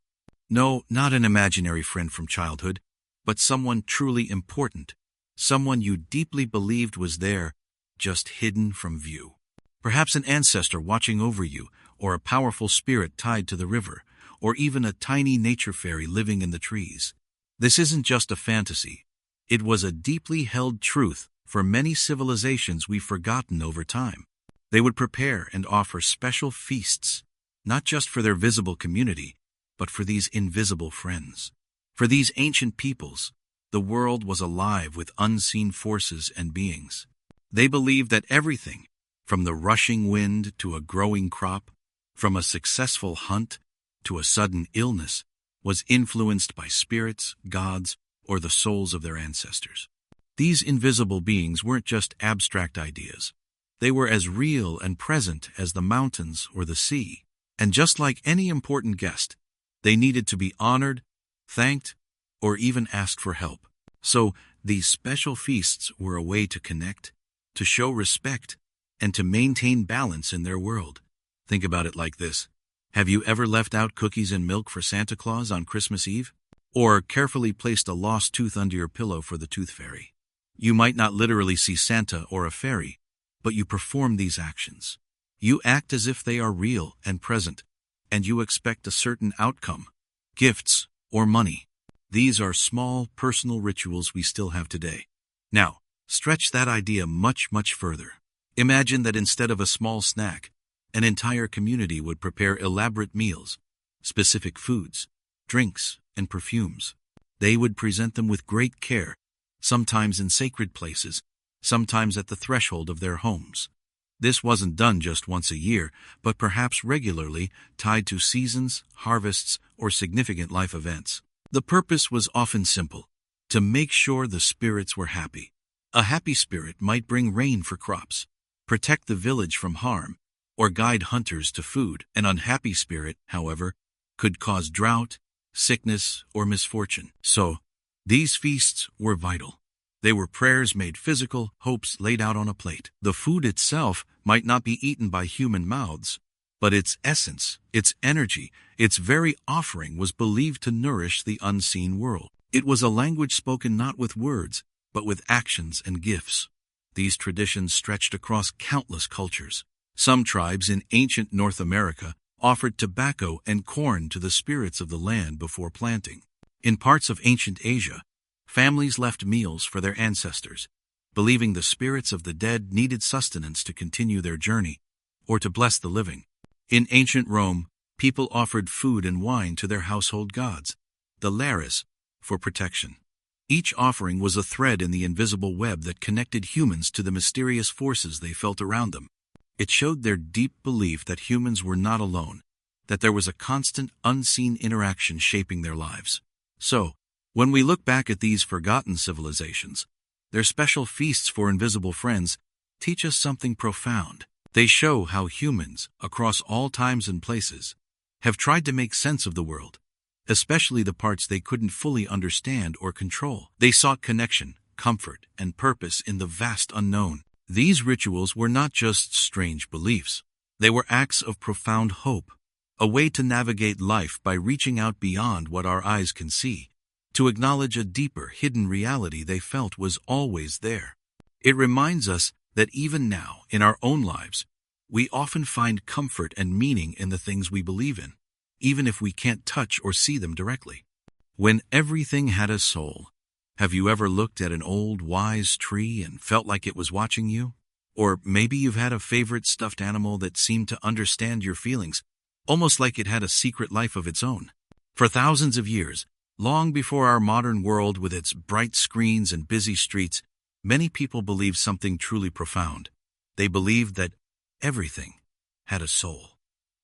[SPEAKER 1] No, not an imaginary friend from childhood, but someone truly important. Someone you deeply believed was there, just hidden from view. Perhaps an ancestor watching over you, or a powerful spirit tied to the river, or even a tiny nature fairy living in the trees. This isn't just a fantasy. It was a deeply held truth for many civilizations we've forgotten over time. They would prepare and offer special feasts, not just for their visible community, but for these invisible friends. For these ancient peoples, the world was alive with unseen forces and beings. They believed that everything, from the rushing wind to a growing crop, from a successful hunt to a sudden illness, was influenced by spirits, gods, or the souls of their ancestors. These invisible beings weren't just abstract ideas. They were as real and present as the mountains or the sea. And just like any important guest, they needed to be honored, thanked, or even asked for help. So, these special feasts were a way to connect, to show respect, and to maintain balance in their world. Think about it like this. Have you ever left out cookies and milk for Santa Claus on Christmas Eve? Or carefully placed a lost tooth under your pillow for the tooth fairy? You might not literally see Santa or a fairy, but you perform these actions. You act as if they are real and present, and you expect a certain outcome, gifts, or money. These are small, personal rituals we still have today. Now, stretch that idea much, much further. Imagine that instead of a small snack, an entire community would prepare elaborate meals, specific foods, drinks, and perfumes. They would present them with great care, sometimes in sacred places, sometimes at the threshold of their homes. This wasn't done just once a year, but perhaps regularly, tied to seasons, harvests, or significant life events. The purpose was often simple: to make sure the spirits were happy. A happy spirit might bring rain for crops, protect the village from harm, or guide hunters to food. An unhappy spirit, however, could cause drought, sickness, or misfortune. So, these feasts were vital. They were prayers made physical, hopes laid out on a plate. The food itself might not be eaten by human mouths, but its essence, its energy, its very offering was believed to nourish the unseen world. It was a language spoken not with words, but with actions and gifts. These traditions stretched across countless cultures. Some tribes in ancient North America offered tobacco and corn to the spirits of the land before planting. In parts of ancient Asia, families left meals for their ancestors, believing the spirits of the dead needed sustenance to continue their journey or to bless the living. In ancient Rome, people offered food and wine to their household gods, the lares, for protection. Each offering was a thread in the invisible web that connected humans to the mysterious forces they felt around them. It showed their deep belief that humans were not alone, that there was a constant, unseen interaction shaping their lives. So, when we look back at these forgotten civilizations, their special feasts for invisible friends teach us something profound. They show how humans, across all times and places, have tried to make sense of the world, especially the parts they couldn't fully understand or control. They sought connection, comfort, and purpose in the vast unknown. These rituals were not just strange beliefs. They were acts of profound hope, a way to navigate life by reaching out beyond what our eyes can see, to acknowledge a deeper, hidden reality they felt was always there. It reminds us that even now, in our own lives, we often find comfort and meaning in the things we believe in, even if we can't touch or see them directly. When everything had a soul, have you ever looked at an old, wise tree and felt like it was watching you? Or maybe you've had a favorite stuffed animal that seemed to understand your feelings, almost like it had a secret life of its own. For thousands of years, long before our modern world with its bright screens and busy streets, many people believed something truly profound. They believed that everything had a soul.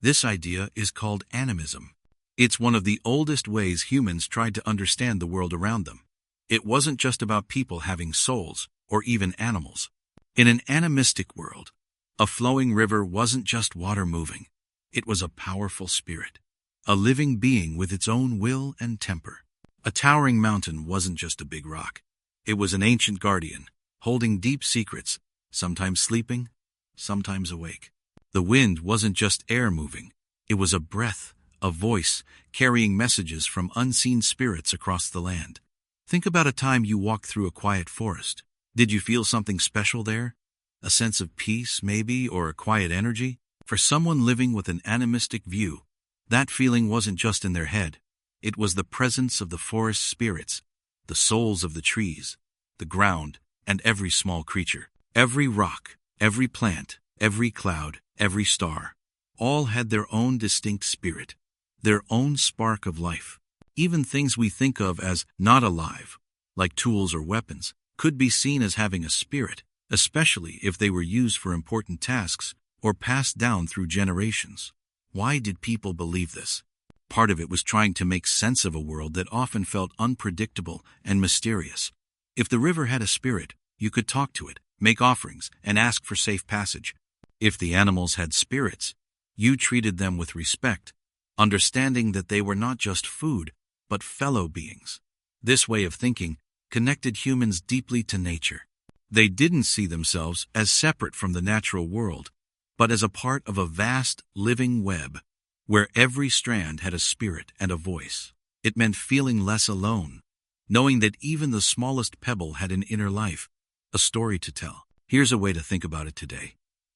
[SPEAKER 1] This idea is called animism. It's one of the oldest ways humans tried to understand the world around them. It wasn't just about people having souls, or even animals. In an animistic world, a flowing river wasn't just water moving. It was a powerful spirit, a living being with its own will and temper. A towering mountain wasn't just a big rock. It was an ancient guardian, holding deep secrets, sometimes sleeping, sometimes awake. The wind wasn't just air moving. It was a breath, a voice, carrying messages from unseen spirits across the land. Think about a time you walked through a quiet forest. Did you feel something special there? A sense of peace, maybe, or a quiet energy? For someone living with an animistic view, that feeling wasn't just in their head. It was the presence of the forest spirits, the souls of the trees, the ground, and every small creature. Every rock, every plant, every cloud, every star. all had their own distinct spirit, their own spark of life. Even things we think of as not alive, like tools or weapons, could be seen as having a spirit, especially if they were used for important tasks or passed down through generations. Why did people believe this? Part of it was trying to make sense of a world that often felt unpredictable and mysterious. If the river had a spirit, you could talk to it, make offerings, and ask for safe passage. If the animals had spirits, you treated them with respect, understanding that they were not just food, but fellow beings. This way of thinking connected humans deeply to nature. They didn't see themselves as separate from the natural world, but as a part of a vast, living web, where every strand had a spirit and a voice. It meant feeling less alone, knowing that even the smallest pebble had an inner life, a story to tell. Here's a way to think about it today.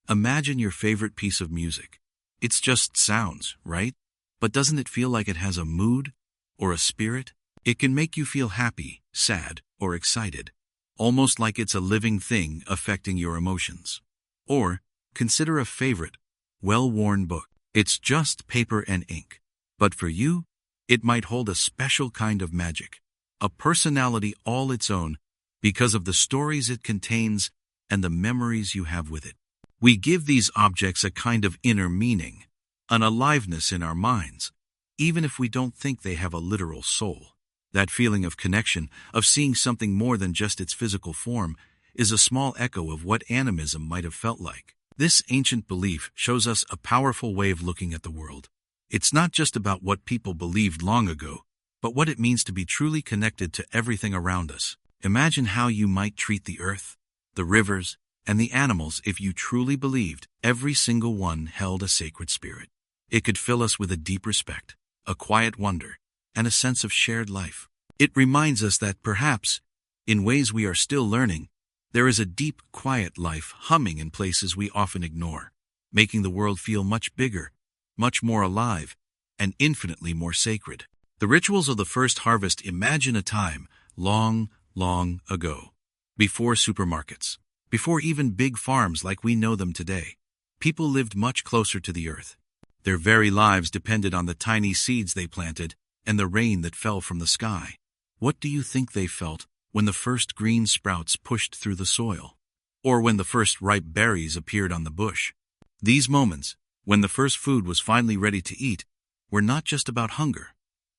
[SPEAKER 1] Imagine your favorite piece of music. It's just sounds, right? But doesn't it feel like it has a mood or a spirit? It can make you feel happy, sad, or excited, almost like it's a living thing affecting your emotions. Or consider a favorite, well-worn book. It's just paper and ink. But for you, it might hold a special kind of magic, a personality all its own because of the stories it contains and the memories you have with it. We give these objects a kind of inner meaning, an aliveness in our minds, even if we don't think they have a literal soul. That feeling of connection, of seeing something more than just its physical form, is a small echo of what animism might have felt like. This ancient belief shows us a powerful way of looking at the world. It's not just about what people believed long ago, but what it means to be truly connected to everything around us. Imagine how you might treat the earth, the rivers, and the animals if you truly believed every single one held a sacred spirit. It could fill us with a deep respect, a quiet wonder, and a sense of shared life. It reminds us that perhaps, in ways we are still learning, there is a deep, quiet life humming in places we often ignore, making the world feel much bigger, much more alive, and infinitely more sacred. The rituals of the first harvest imagine a time long, long ago, before supermarkets, before even big farms like we know them today. People lived much closer to the earth. Their very lives depended on the tiny seeds they planted and the rain that fell from the sky. What do you think they felt when the first green sprouts pushed through the soil? Or when the first ripe berries appeared on the bush? These moments, when the first food was finally ready to eat, were not just about hunger.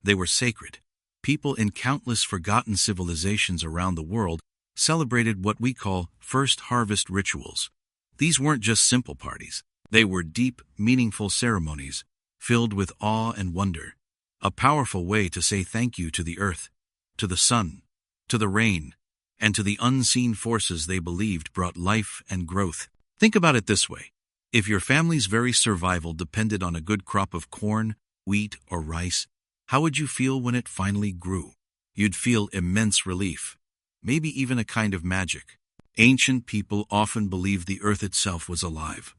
[SPEAKER 1] They were sacred. People in countless forgotten civilizations around the world celebrated what we call first harvest rituals. These weren't just simple parties. They were deep, meaningful ceremonies, filled with awe and wonder. A powerful way to say thank you to the earth, to the sun, to the rain, and to the unseen forces they believed brought life and growth. Think about it this way. If your family's very survival depended on a good crop of corn, wheat, or rice, how would you feel when it finally grew? You'd feel immense relief, maybe even a kind of magic. Ancient people often believed the earth itself was alive,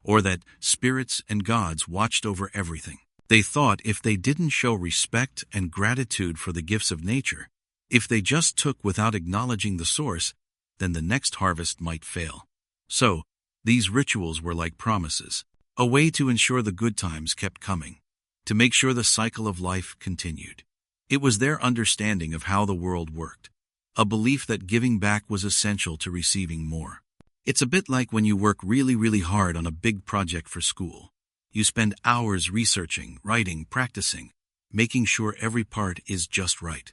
[SPEAKER 1] or that spirits and gods watched over everything. They thought if they didn't show respect and gratitude for the gifts of nature, if they just took without acknowledging the source, then the next harvest might fail. So, these rituals were like promises, a way to ensure the good times kept coming, to make sure the cycle of life continued. It was their understanding of how the world worked, a belief that giving back was essential to receiving more. It's a bit like when you work really, really hard on a big project for school. You spend hours researching, writing, practicing, making sure every part is just right.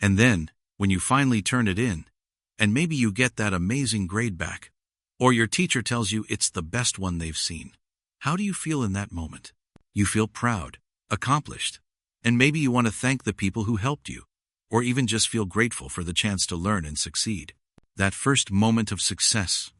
[SPEAKER 1] And then, when you finally turn it in, and maybe you get that amazing grade back, or your teacher tells you it's the best one they've seen, how do you feel in that moment? You feel proud, accomplished, and maybe you want to thank the people who helped you, or even just feel grateful for the chance to learn and succeed. That first moment of success,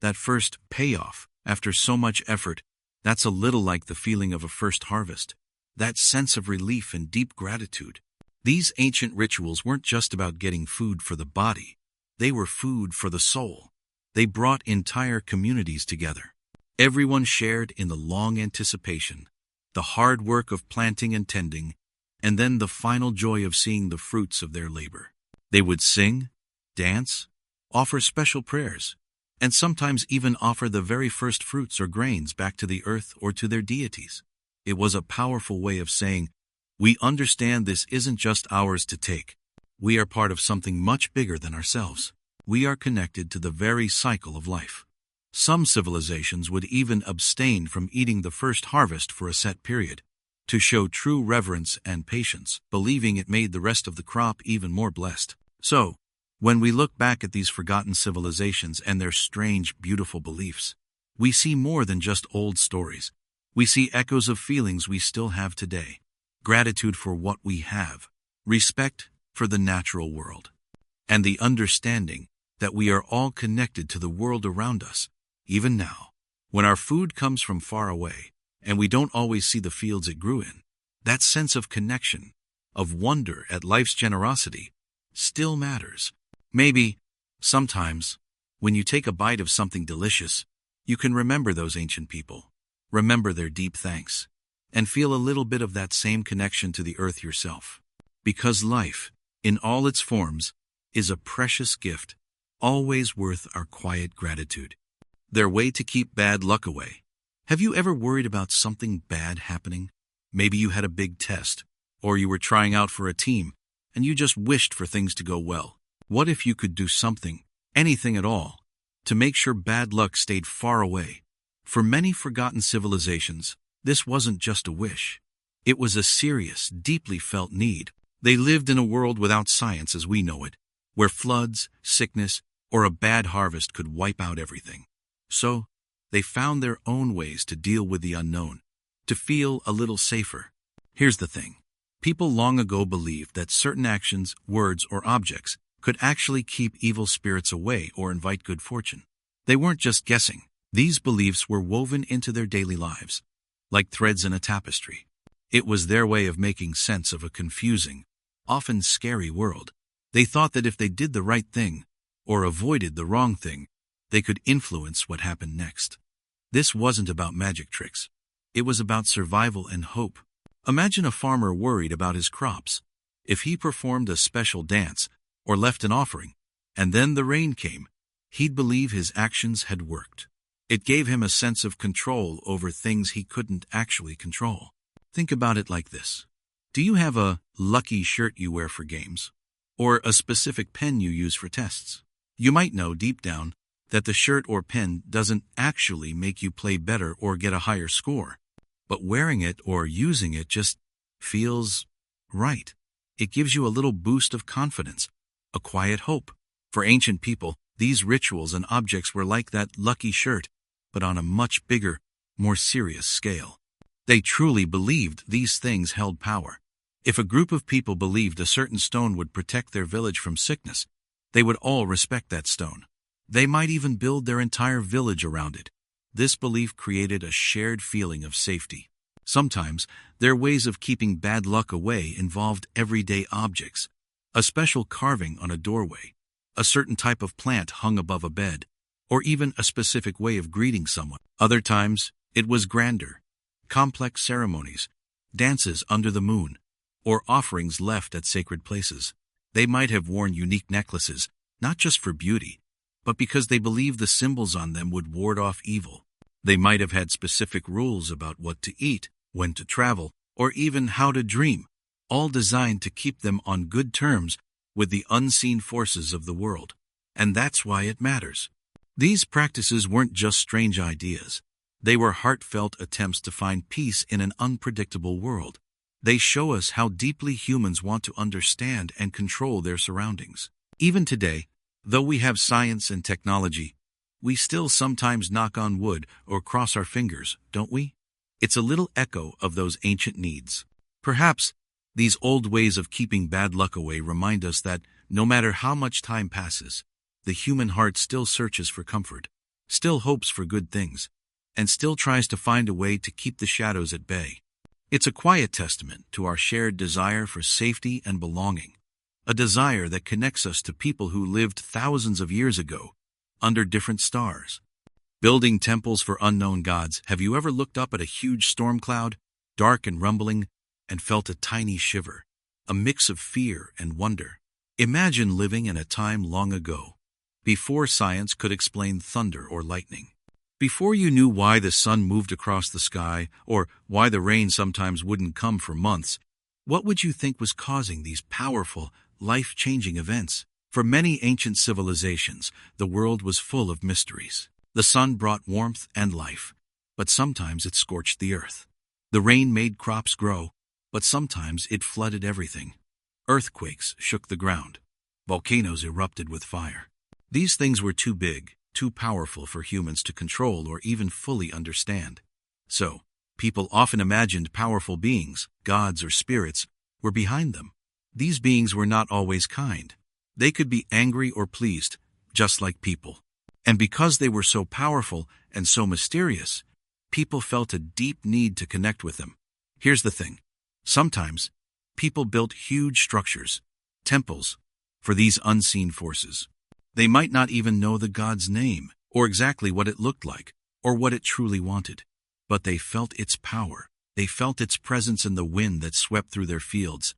[SPEAKER 1] that first payoff after so much effort, that's a little like the feeling of a first harvest, that sense of relief and deep gratitude. These ancient rituals weren't just about getting food for the body, they were food for the soul. They brought entire communities together. Everyone shared in the long anticipation, the hard work of planting and tending, and then the final joy of seeing the fruits of their labor. They would sing, dance, offer special prayers, and sometimes even offer the very first fruits or grains back to the earth or to their deities. It was a powerful way of saying, we understand this isn't just ours to take. We are part of something much bigger than ourselves. We are connected to the very cycle of life. Some civilizations would even abstain from eating the first harvest for a set period, to show true reverence and patience, believing it made the rest of the crop even more blessed. So, when we look back at these forgotten civilizations and their strange, beautiful beliefs, we see more than just old stories. We see echoes of feelings we still have today. Gratitude for what we have, respect for the natural world, and the understanding that we are all connected to the world around us, even now. When our food comes from far away, and we don't always see the fields it grew in, that sense of connection, of wonder at life's generosity, still matters. Maybe, sometimes, when you take a bite of something delicious, you can remember those ancient people, remember their deep thanks, and feel a little bit of that same connection to the earth yourself. Because life, in all its forms, is a precious gift, always worth our quiet gratitude. Their way to keep bad luck away. Have you ever worried about something bad happening? Maybe you had a big test, or you were trying out for a team, and you just wished for things to go well. What if you could do something, anything at all, to make sure bad luck stayed far away? For many forgotten civilizations, this wasn't just a wish. It was a serious, deeply felt need. They lived in a world without science as we know it, where floods, sickness, or a bad harvest could wipe out everything. So, they found their own ways to deal with the unknown, to feel a little safer. Here's the thing. People long ago believed that certain actions, words, or objects could actually keep evil spirits away or invite good fortune. They weren't just guessing. These beliefs were woven into their daily lives, like threads in a tapestry. It was their way of making sense of a confusing, often scary world. They thought that if they did the right thing, or avoided the wrong thing, they could influence what happened next. This wasn't about magic tricks. It was about survival and hope. Imagine a farmer worried about his crops. If he performed a special dance, or left an offering, and then the rain came, he'd believe his actions had worked. It gave him a sense of control over things he couldn't actually control. Think about it like this. Do you have a lucky shirt you wear for games? Or a specific pen you use for tests? You might know deep down that the shirt or pen doesn't actually make you play better or get a higher score, but wearing it or using it just feels right. It gives you a little boost of confidence, a quiet hope. For ancient people, these rituals and objects were like that lucky shirt, but on a much bigger, more serious scale. They truly believed these things held power. If a group of people believed a certain stone would protect their village from sickness, they would all respect that stone. They might even build their entire village around it. This belief created a shared feeling of safety. Sometimes, their ways of keeping bad luck away involved everyday objects, a special carving on a doorway, a certain type of plant hung above a bed, or even a specific way of greeting someone. Other times, it was grander, complex ceremonies, dances under the moon, or offerings left at sacred places. They might have worn unique necklaces, not just for beauty, but because they believed the symbols on them would ward off evil. They might have had specific rules about what to eat, when to travel, or even how to dream, all designed to keep them on good terms with the unseen forces of the world. And that's why it matters. These practices weren't just strange ideas. They were heartfelt attempts to find peace in an unpredictable world. They show us how deeply humans want to understand and control their surroundings. Even today, though we have science and technology, we still sometimes knock on wood or cross our fingers, don't we? It's a little echo of those ancient needs. Perhaps these old ways of keeping bad luck away remind us that no matter how much time passes, the human heart still searches for comfort, still hopes for good things, and still tries to find a way to keep the shadows at bay. It's a quiet testament to our shared desire for safety and belonging, a desire that connects us to people who lived thousands of years ago, under different stars. Building temples for unknown gods. Have you ever looked up at a huge storm cloud, dark and rumbling, and felt a tiny shiver, a mix of fear and wonder? Imagine living in a time long ago, before science could explain thunder or lightning. Before you knew why the sun moved across the sky or why the rain sometimes wouldn't come for months, what would you think was causing these powerful, life-changing events? For many ancient civilizations, the world was full of mysteries. The sun brought warmth and life, but sometimes it scorched the earth. The rain made crops grow, but sometimes it flooded everything. Earthquakes shook the ground. Volcanoes erupted with fire. These things were too big, too powerful for humans to control or even fully understand. So, people often imagined powerful beings, gods or spirits, were behind them. These beings were not always kind. They could be angry or pleased, just like people. And because they were so powerful and so mysterious, people felt a deep need to connect with them. Here's the thing. Sometimes, people built huge structures, temples, for these unseen forces. They might not even know the god's name, or exactly what it looked like, or what it truly wanted. But they felt its power. They felt its presence in the wind that swept through their fields,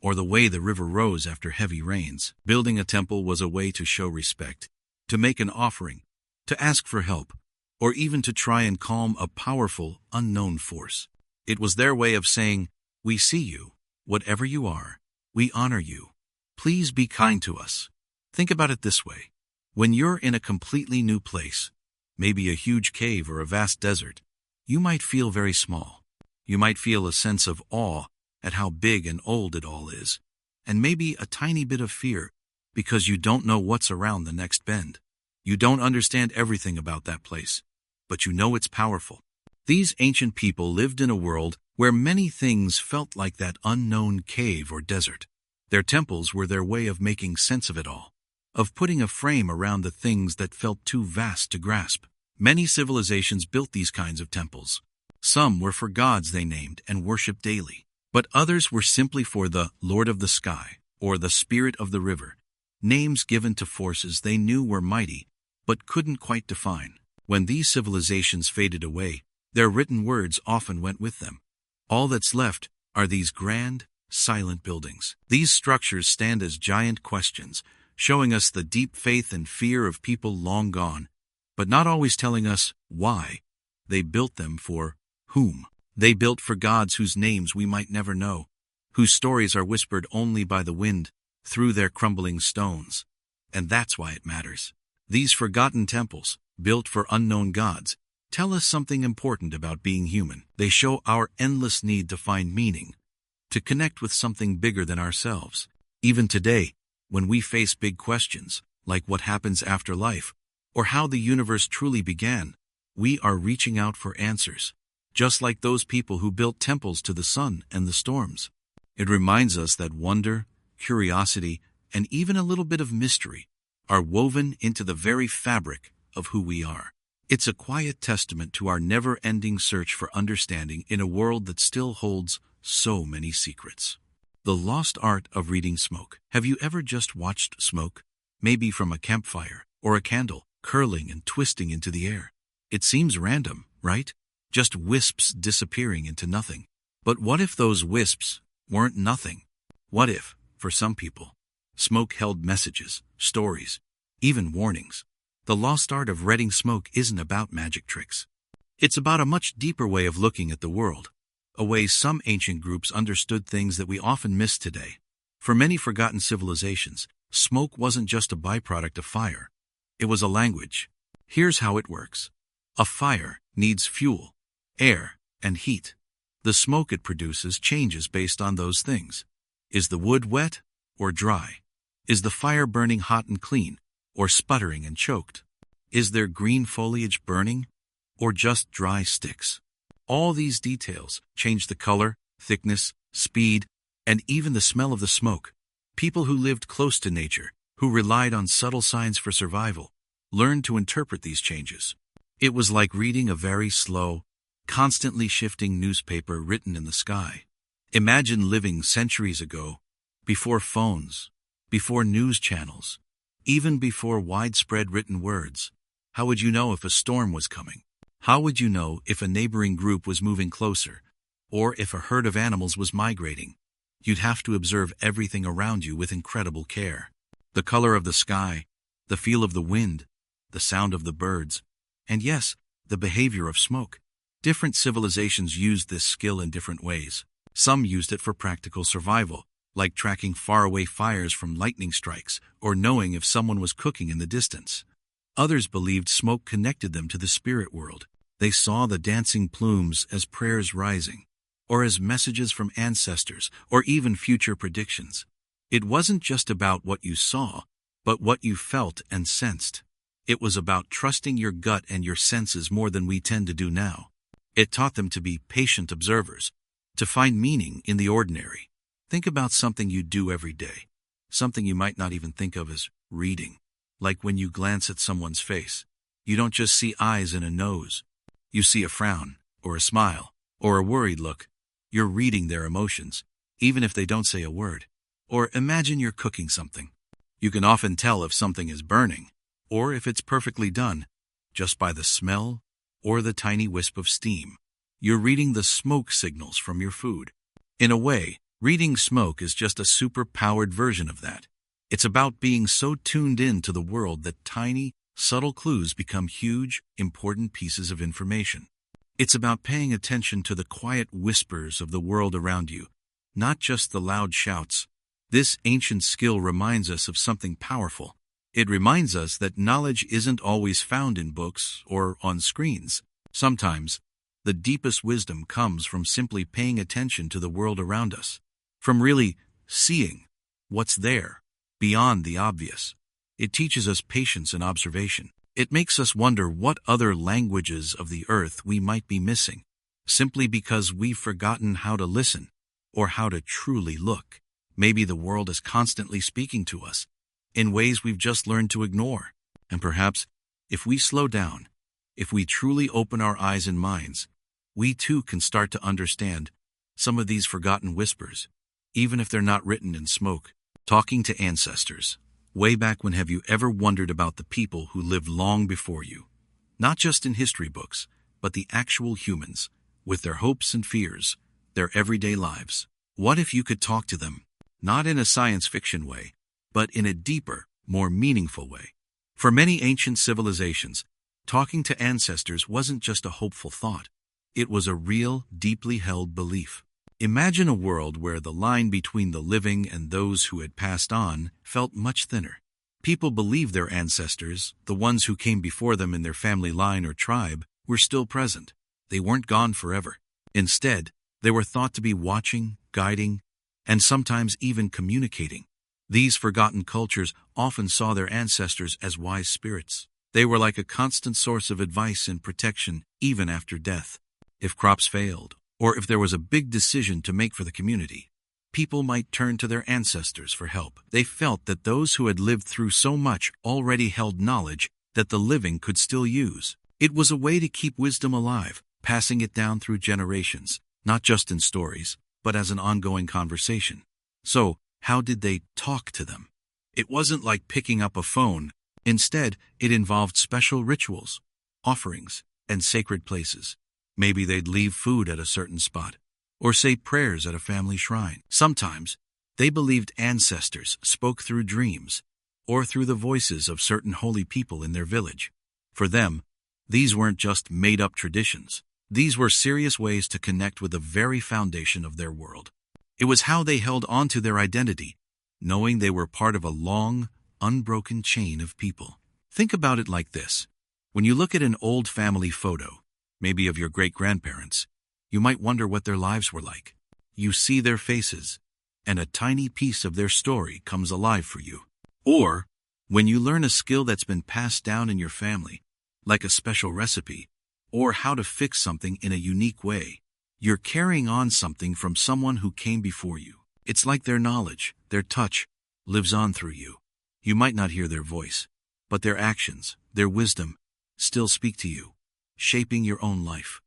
[SPEAKER 1] or the way the river rose after heavy rains. Building a temple was a way to show respect, to make an offering, to ask for help, or even to try and calm a powerful, unknown force. It was their way of saying, "We see you. Whatever you are, we honor you. Please be kind to us." Think about it this way. When you're in a completely new place, maybe a huge cave or a vast desert, you might feel very small. You might feel a sense of awe at how big and old it all is, and maybe a tiny bit of fear because you don't know what's around the next bend. You don't understand everything about that place, but you know it's powerful. These ancient people lived in a world where many things felt like that unknown cave or desert. Their temples were their way of making sense of it all, of putting a frame around the things that felt too vast to grasp. Many civilizations built these kinds of temples. Some were for gods they named and worshipped daily, but others were simply for the Lord of the Sky or the Spirit of the River, names given to forces they knew were mighty but couldn't quite define. When these civilizations faded away, their written words often went with them. All that's left are these grand, silent buildings. These structures stand as giant questions, showing us the deep faith and fear of people long gone, but not always telling us why. They built them for whom? They built for gods whose names we might never know, whose stories are whispered only by the wind through their crumbling stones. And that's why it matters. These forgotten temples, built for unknown gods, tell us something important about being human. They show our endless need to find meaning, to connect with something bigger than ourselves. Even today, when we face big questions, like what happens after life, or how the universe truly began, we are reaching out for answers, just like those people who built temples to the sun and the storms. It reminds us that wonder, curiosity, and even a little bit of mystery are woven into the very fabric of who we are. It's a quiet testament to our never-ending search for understanding in a world that still holds so many secrets. The lost art of reading smoke. Have you ever just watched smoke, maybe from a campfire or a candle, curling and twisting into the air? It seems random, right? Just wisps disappearing into nothing. But what if those wisps weren't nothing? What if, for some people, smoke held messages, stories, even warnings? The lost art of reading smoke isn't about magic tricks. It's about a much deeper way of looking at the world, a way some ancient groups understood things that we often miss today. For many forgotten civilizations, smoke wasn't just a byproduct of fire. It was a language. Here's how it works. A fire needs fuel, air, and heat. The smoke it produces changes based on those things. Is the wood wet or dry? Is the fire burning hot and clean, or sputtering and choked? Is there green foliage burning, or just dry sticks? All these details change the color, thickness, speed, and even the smell of the smoke. People who lived close to nature, who relied on subtle signs for survival, learned to interpret these changes. It was like reading a very slow, constantly shifting newspaper written in the sky. Imagine living centuries ago, before phones, before news channels, even before widespread written words. How would you know if a storm was coming? How would you know if a neighboring group was moving closer, or if a herd of animals was migrating? You'd have to observe everything around you with incredible care. The color of the sky, the feel of the wind, the sound of the birds, and yes, the behavior of smoke. Different civilizations used this skill in different ways. Some used it for practical survival, like tracking faraway fires from lightning strikes or knowing if someone was cooking in the distance. Others believed smoke connected them to the spirit world. They saw the dancing plumes as prayers rising, or as messages from ancestors, or even future predictions. It wasn't just about what you saw, but what you felt and sensed. It was about trusting your gut and your senses more than we tend to do now. It taught them to be patient observers, to find meaning in the ordinary. Think about something you do every day, something you might not even think of as reading. Like when you glance at someone's face, you don't just see eyes and a nose. You see a frown, or a smile, or a worried look. You're reading their emotions, even if they don't say a word. Or imagine you're cooking something. You can often tell if something is burning, or if it's perfectly done, just by the smell or the tiny wisp of steam. You're reading the smoke signals from your food. In a way, reading smoke is just a super-powered version of that. It's about being so tuned in to the world that tiny, subtle clues become huge, important pieces of information. It's about paying attention to the quiet whispers of the world around you, not just the loud shouts. This ancient skill reminds us of something powerful. It reminds us that knowledge isn't always found in books or on screens. Sometimes, the deepest wisdom comes from simply paying attention to the world around us, from really seeing what's there, beyond the obvious. It teaches us patience and observation. It makes us wonder what other languages of the earth we might be missing, simply because we've forgotten how to listen or how to truly look. Maybe the world is constantly speaking to us in ways we've just learned to ignore. And perhaps, if we slow down, if we truly open our eyes and minds, we too can start to understand some of these forgotten whispers, even if they're not written in smoke. Talking to ancestors. Way back when, have you ever wondered about the people who lived long before you? Not just in history books, but the actual humans, with their hopes and fears, their everyday lives. What if you could talk to them? Not in a science fiction way, but in a deeper, more meaningful way. For many ancient civilizations, talking to ancestors wasn't just a hopeful thought. It was a real, deeply held belief. Imagine a world where the line between the living and those who had passed on felt much thinner. People believed their ancestors, the ones who came before them in their family line or tribe, were still present. They weren't gone forever. Instead, they were thought to be watching, guiding, and sometimes even communicating. These forgotten cultures often saw their ancestors as wise spirits. They were like a constant source of advice and protection even after death. If crops failed, or if there was a big decision to make for the community, people might turn to their ancestors for help. They felt that those who had lived through so much already held knowledge that the living could still use. It was a way to keep wisdom alive, passing it down through generations, not just in stories, but as an ongoing conversation. So, how did they talk to them? It wasn't like picking up a phone. Instead, it involved special rituals, offerings, and sacred places. Maybe they'd leave food at a certain spot, or say prayers at a family shrine. Sometimes, they believed ancestors spoke through dreams, or through the voices of certain holy people in their village. For them, these weren't just made-up traditions. These were serious ways to connect with the very foundation of their world. It was how they held on to their identity, knowing they were part of a long, unbroken chain of people. Think about it like this. When you look at an old family photo, maybe of your great-grandparents, you might wonder what their lives were like. You see their faces, and a tiny piece of their story comes alive for you. Or, when you learn a skill that's been passed down in your family, like a special recipe, or how to fix something in a unique way, you're carrying on something from someone who came before you. It's like their knowledge, their touch, lives on through you. You might not hear their voice, but their actions, their wisdom, still speak to you, shaping your own life.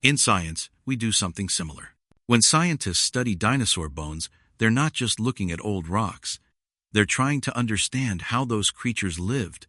[SPEAKER 1] In science, we do something similar. When scientists study dinosaur bones, they're not just looking at old rocks. They're trying to understand how those creatures lived,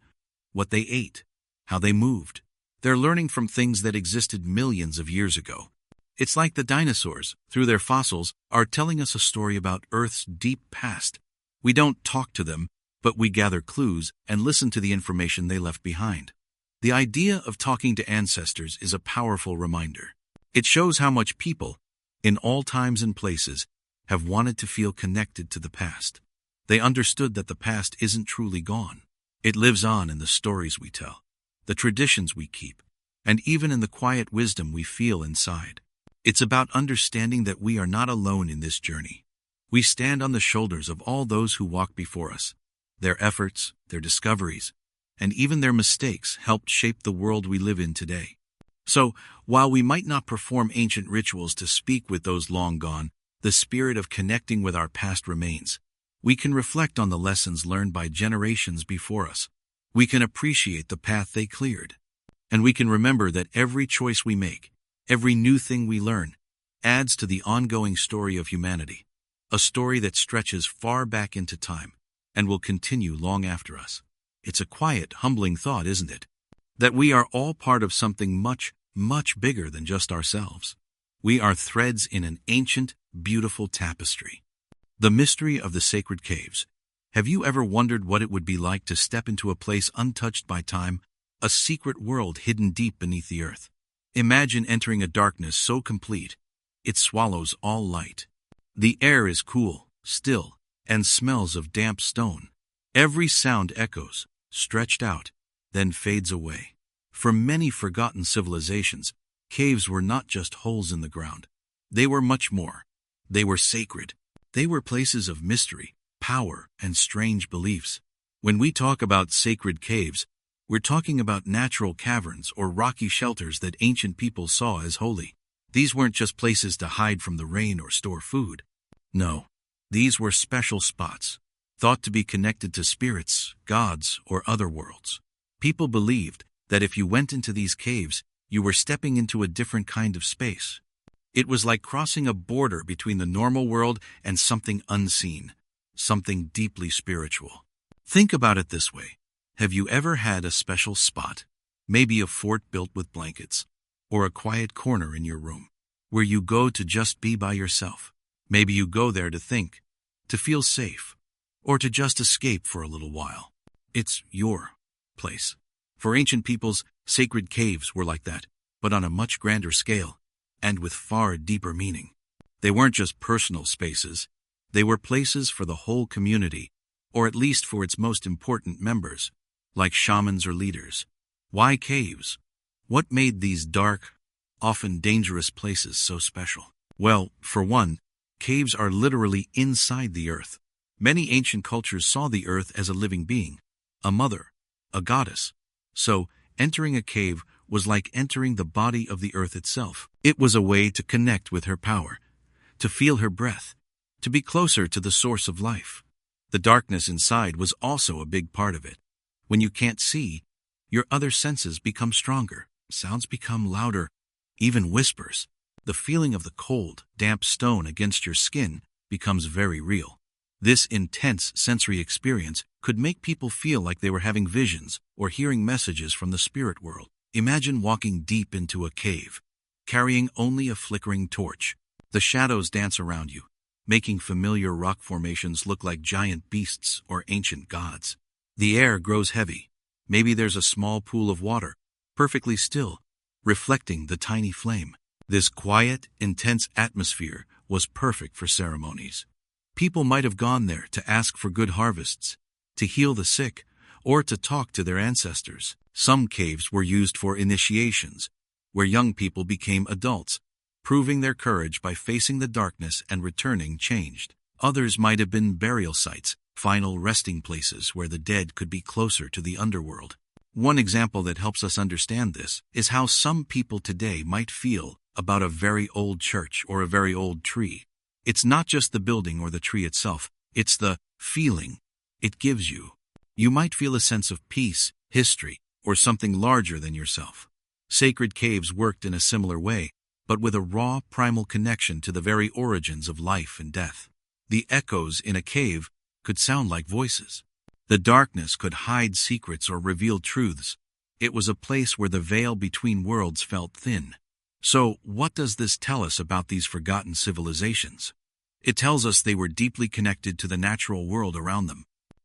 [SPEAKER 1] what they ate, how they moved. They're learning from things that existed millions of years ago. It's like the dinosaurs, through their fossils, are telling us a story about Earth's deep past. We don't talk to them, but we gather clues and listen to the information they left behind. The idea of talking to ancestors is a powerful reminder. It shows how much people, in all times and places, have wanted to feel connected to the past. They understood that the past isn't truly gone. It lives on in the stories we tell, the traditions we keep, and even in the quiet wisdom we feel inside. It's about understanding that we are not alone in this journey. We stand on the shoulders of all those who walked before us. Their efforts, their discoveries, and even their mistakes helped shape the world we live in today. So, while we might not perform ancient rituals to speak with those long gone, the spirit of connecting with our past remains. We can reflect on the lessons learned by generations before us. We can appreciate the path they cleared. And we can remember that every choice we make, every new thing we learn, adds to the ongoing story of humanity. A story that stretches far back into time and will continue long after us. It's a quiet, humbling thought, isn't it? That we are all part of something much, much bigger than just ourselves. We are threads in an ancient, beautiful tapestry. The mystery of the sacred caves. Have you ever wondered what it would be like to step into a place untouched by time, a secret world hidden deep beneath the earth? Imagine entering a darkness so complete, it swallows all light. The air is cool, still, and smells of damp stone. Every sound echoes, stretched out, then fades away. For many forgotten civilizations, caves were not just holes in the ground. They were much more. They were sacred. They were places of mystery, power, and strange beliefs. When we talk about sacred caves, we're talking about natural caverns or rocky shelters that ancient people saw as holy. These weren't just places to hide from the rain or store food. No, these were special spots, thought to be connected to spirits, gods, or other worlds. People believed that if you went into these caves, you were stepping into a different kind of space. It was like crossing a border between the normal world and something unseen, something deeply spiritual. Think about it this way. Have you ever had a special spot, maybe a fort built with blankets, or a quiet corner in your room, where you go to just be by yourself? Maybe you go there to think, to feel safe, or to just escape for a little while. It's your place. For ancient peoples, sacred caves were like that, but on a much grander scale, and with far deeper meaning. They weren't just personal spaces, they were places for the whole community, or at least for its most important members, like shamans or leaders. Why caves? What made these dark, often dangerous places so special? Well, for one, caves are literally inside the earth. Many ancient cultures saw the earth as a living being, a mother, a goddess. So, entering a cave was like entering the body of the earth itself. It was a way to connect with her power, to feel her breath, to be closer to the source of life. The darkness inside was also a big part of it. When you can't see, your other senses become stronger, sounds become louder, even whispers. The feeling of the cold, damp stone against your skin becomes very real. This intense sensory experience could make people feel like they were having visions or hearing messages from the spirit world. Imagine walking deep into a cave, carrying only a flickering torch. The shadows dance around you, making familiar rock formations look like giant beasts or ancient gods. The air grows heavy. Maybe there's a small pool of water, perfectly still, reflecting the tiny flame. This quiet, intense atmosphere was perfect for ceremonies. People might have gone there to ask for good harvests, to heal the sick, or to talk to their ancestors. Some caves were used for initiations, where young people became adults, proving their courage by facing the darkness and returning changed. Others might have been burial sites, final resting places where the dead could be closer to the underworld. One example that helps us understand this is how some people today might feel about a very old church or a very old tree. It's not just the building or the tree itself, it's the feeling it gives you. You might feel a sense of peace, history, or something larger than yourself. Sacred caves worked in a similar way, but with a raw, primal connection to the very origins of life and death. The echoes in a cave could sound like voices. The darkness could hide secrets or reveal truths. It was a place where the veil between worlds felt thin. So, what does this tell us about these forgotten civilizations? It tells us they were deeply connected to the natural world around them.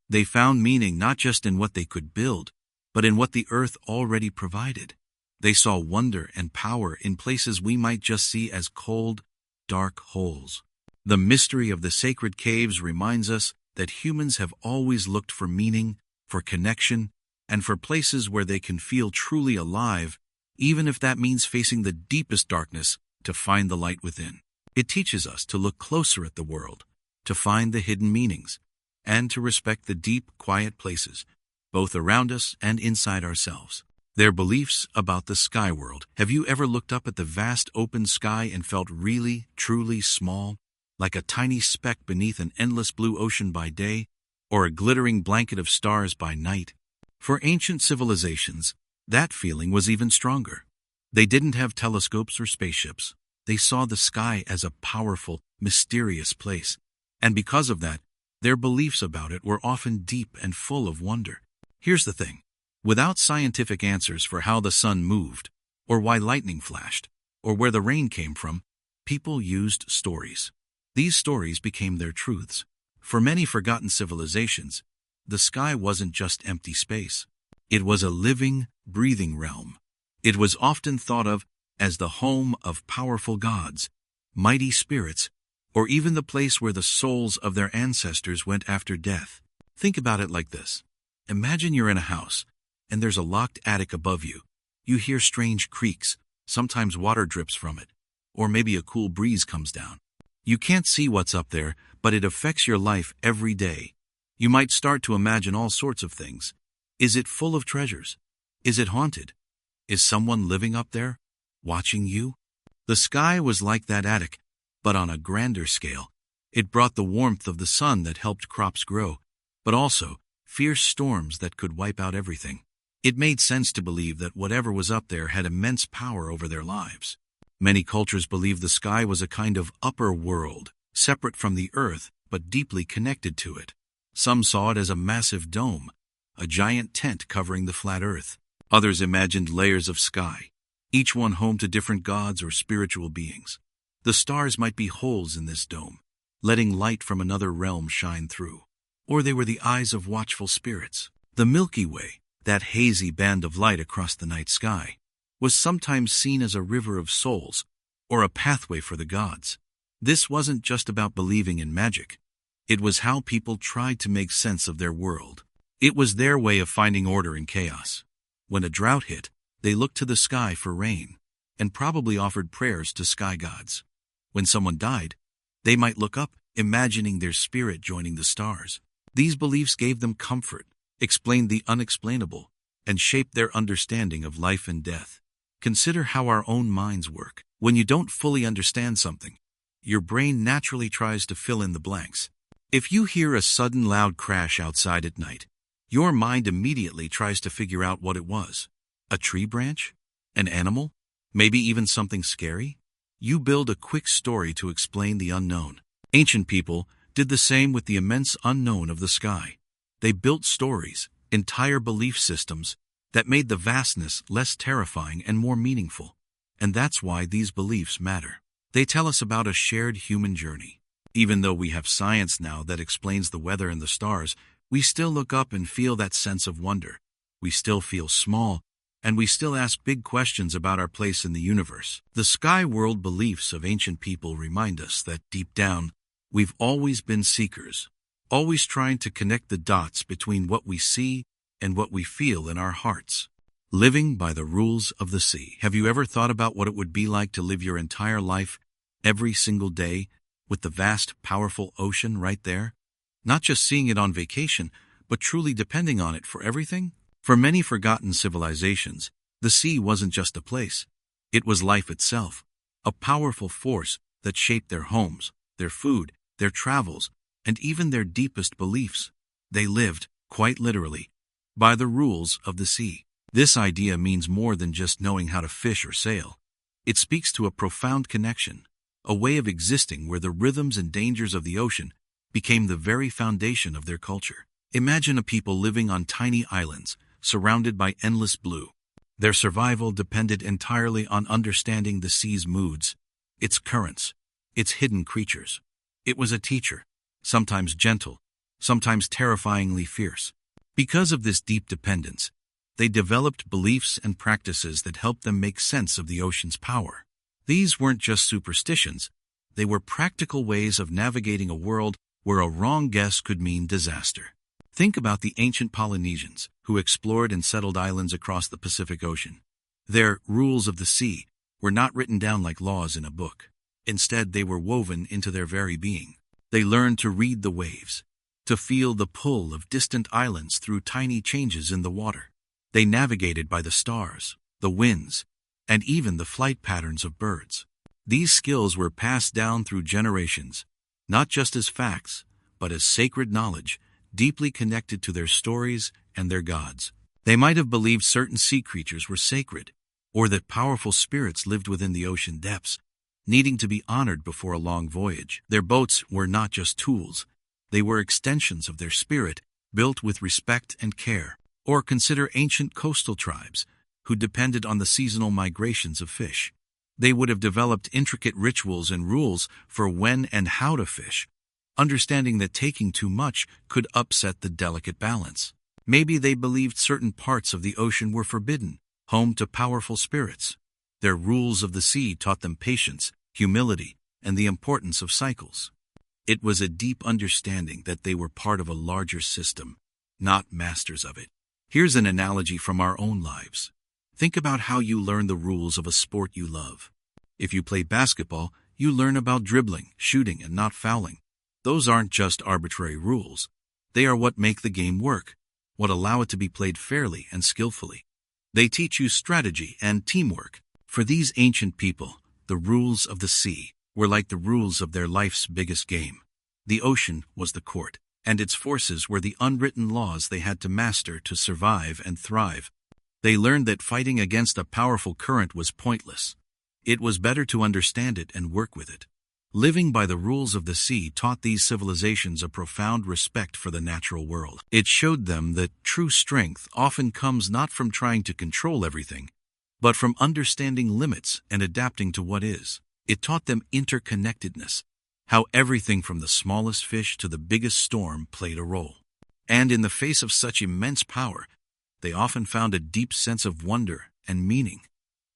[SPEAKER 1] They found meaning not just in what they could build, but in what the earth already provided. They saw wonder and power in places we might just see as cold, dark holes. The mystery of the sacred caves reminds us that humans have always looked for meaning, for connection, and for places where they can feel truly alive, even if that means facing the deepest darkness to find the light within. It teaches us to look closer at the world, to find the hidden meanings, and to respect the deep, quiet places, both around us and inside ourselves. Their beliefs about the sky world. Have you ever looked up at the vast open sky and felt really, truly small, like a tiny speck beneath an endless blue ocean by day, or a glittering blanket of stars by night? For ancient civilizations, that feeling was even stronger. They didn't have telescopes or spaceships. They saw the sky as a powerful, mysterious place, and because of that, their beliefs about it were often deep and full of wonder. Here's the thing. Without scientific answers for how the sun moved, or why lightning flashed, or where the rain came from, people used stories. These stories became their truths. For many forgotten civilizations, the sky wasn't just empty space. It was a living, breathing realm. It was often thought of as the home of powerful gods, mighty spirits, or even the place where the souls of their ancestors went after death. Think about it like this. Imagine you're in a house, and there's a locked attic above you. You hear strange creaks, sometimes water drips from it, or maybe a cool breeze comes down. You can't see what's up there, but it affects your life every day. You might start to imagine all sorts of things. Is it full of treasures? Is it haunted? Is someone living up there, watching you? The sky was like that attic, but on a grander scale. It brought the warmth of the sun that helped crops grow, but also fierce storms that could wipe out everything. It made sense to believe that whatever was up there had immense power over their lives. Many cultures believed the sky was a kind of upper world, separate from the earth, but deeply connected to it. Some saw it as a massive dome, a giant tent covering the flat earth. Others imagined layers of sky, each one home to different gods or spiritual beings. The stars might be holes in this dome, letting light from another realm shine through. Or they were the eyes of watchful spirits. The Milky Way, that hazy band of light across the night sky, was sometimes seen as a river of souls, or a pathway for the gods. This wasn't just about believing in magic. It was how people tried to make sense of their world. It was their way of finding order in chaos. When a drought hit, they looked to the sky for rain, and probably offered prayers to sky gods. When someone died, they might look up, imagining their spirit joining the stars. These beliefs gave them comfort, explained the unexplainable, and shaped their understanding of life and death. Consider how our own minds work. When you don't fully understand something, your brain naturally tries to fill in the blanks. If you hear a sudden loud crash outside at night, your mind immediately tries to figure out what it was. A tree branch? An animal? Maybe even something scary? You build a quick story to explain the unknown. Ancient people did the same with the immense unknown of the sky. They built stories, entire belief systems, that made the vastness less terrifying and more meaningful. And that's why these beliefs matter. They tell us about a shared human journey. Even though we have science now that explains the weather and the stars, we still look up and feel that sense of wonder. We still feel small, and we still ask big questions about our place in the universe. The sky world beliefs of ancient people remind us that deep down, we've always been seekers, always trying to connect the dots between what we see and what we feel in our hearts. Living by the rules of the sea. Have you ever thought about what it would be like to live your entire life, every single day, with the vast, powerful ocean right there? Not just seeing it on vacation, but truly depending on it for everything? For many forgotten civilizations, the sea wasn't just a place. It was life itself, a powerful force that shaped their homes, their food, their travels, and even their deepest beliefs. They lived, quite literally, by the rules of the sea. This idea means more than just knowing how to fish or sail. It speaks to a profound connection, a way of existing where the rhythms and dangers of the ocean became the very foundation of their culture. Imagine a people living on tiny islands, surrounded by endless blue. Their survival depended entirely on understanding the sea's moods, its currents, its hidden creatures. It was a teacher, sometimes gentle, sometimes terrifyingly fierce. Because of this deep dependence, they developed beliefs and practices that helped them make sense of the ocean's power. These weren't just superstitions, they were practical ways of navigating a world where a wrong guess could mean disaster. Think about the ancient Polynesians, who explored and settled islands across the Pacific Ocean. Their rules of the sea were not written down like laws in a book. Instead, they were woven into their very being. They learned to read the waves, to feel the pull of distant islands through tiny changes in the water. They navigated by the stars, the winds, and even the flight patterns of birds. These skills were passed down through generations, not just as facts, but as sacred knowledge, deeply connected to their stories and their gods. They might have believed certain sea creatures were sacred, or that powerful spirits lived within the ocean depths, needing to be honored before a long voyage. Their boats were not just tools, they were extensions of their spirit, built with respect and care. Or consider ancient coastal tribes, who depended on the seasonal migrations of fish. They would have developed intricate rituals and rules for when and how to fish, understanding that taking too much could upset the delicate balance. Maybe they believed certain parts of the ocean were forbidden, home to powerful spirits. Their rules of the sea taught them patience, humility, and the importance of cycles. It was a deep understanding that they were part of a larger system, not masters of it. Here's an analogy from our own lives. Think about how you learn the rules of a sport you love. If you play basketball, you learn about dribbling, shooting, and not fouling. Those aren't just arbitrary rules. They are what make the game work, what allow it to be played fairly and skillfully. They teach you strategy and teamwork. For these ancient people, the rules of the sea were like the rules of their life's biggest game. The ocean was the court, and its forces were the unwritten laws they had to master to survive and thrive. They learned that fighting against a powerful current was pointless. It was better to understand it and work with it. Living by the rules of the sea taught these civilizations a profound respect for the natural world. It showed them that true strength often comes not from trying to control everything, but from understanding limits and adapting to what is. It taught them interconnectedness, how everything from the smallest fish to the biggest storm played a role. And in the face of such immense power, they often found a deep sense of wonder and meaning.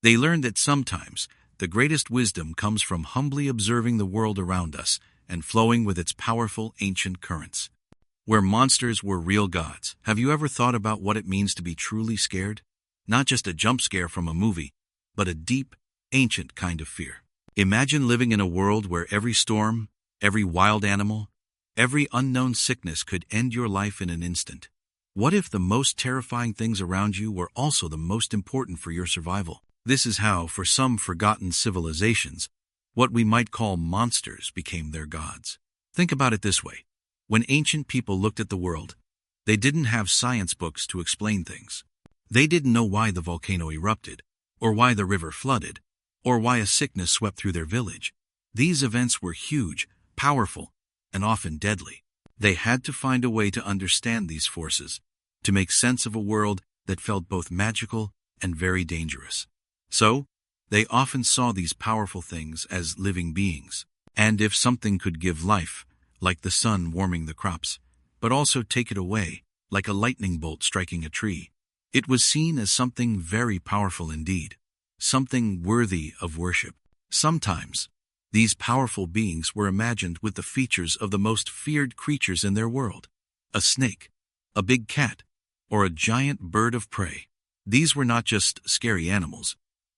[SPEAKER 1] They learned that sometimes the greatest wisdom comes from humbly observing the world around us and flowing with its powerful ancient currents. Where monsters were real gods, have you ever thought about what it means to be truly scared? Not just a jump scare from a movie, but a deep, ancient kind of fear. Imagine living in a world where every storm, every wild animal, every unknown sickness could end your life in an instant. What if the most terrifying things around you were also the most important for your survival? This is how, for some forgotten civilizations, what we might call monsters became their gods. Think about it this way. When ancient people looked at the world, they didn't have science books to explain things. They didn't know why the volcano erupted, or why the river flooded, or why a sickness swept through their village. These events were huge, powerful, and often deadly. They had to find a way to understand these forces, to make sense of a world that felt both magical and very dangerous. So, they often saw these powerful things as living beings. And if something could give life, like the sun warming the crops, but also take it away, like a lightning bolt striking a tree, it was seen as something very powerful indeed, something worthy of worship. Sometimes, these powerful beings were imagined with the features of the most feared creatures in their world: a snake, a big cat, or a giant bird of prey. These were not just scary animals.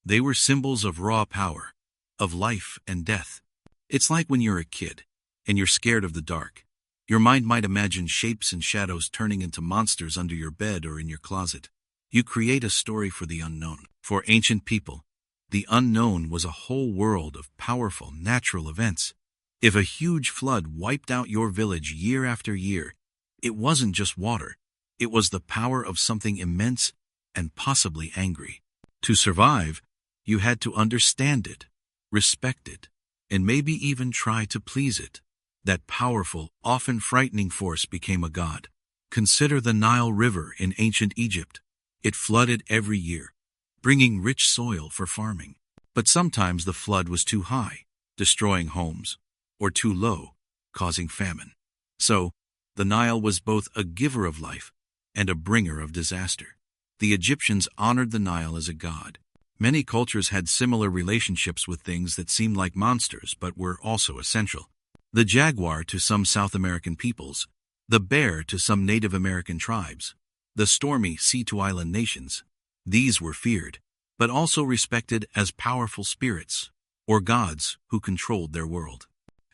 [SPEAKER 1] They were symbols of raw power, of life and death. It's like when you're a kid, and you're scared of the dark. Your mind might imagine shapes and shadows turning into monsters under your bed or in your closet. You create a story for the unknown. For ancient people, the unknown was a whole world of powerful natural events. If a huge flood wiped out your village year after year, it wasn't just water. It was the power of something immense and possibly angry. To survive, you had to understand it, respect it, and maybe even try to please it. That powerful, often frightening force became a god. Consider the Nile River in ancient Egypt. It flooded every year, bringing rich soil for farming. But sometimes the flood was too high, destroying homes, or too low, causing famine. So, The Nile was both a giver of life and a bringer of disaster. The Egyptians honored the Nile as a god. Many cultures had similar relationships with things that seemed like monsters but were also essential. The jaguar to some South American peoples, the bear to some Native American tribes, the stormy sea to island nations. These were feared, but also respected as powerful spirits, or gods who controlled their world.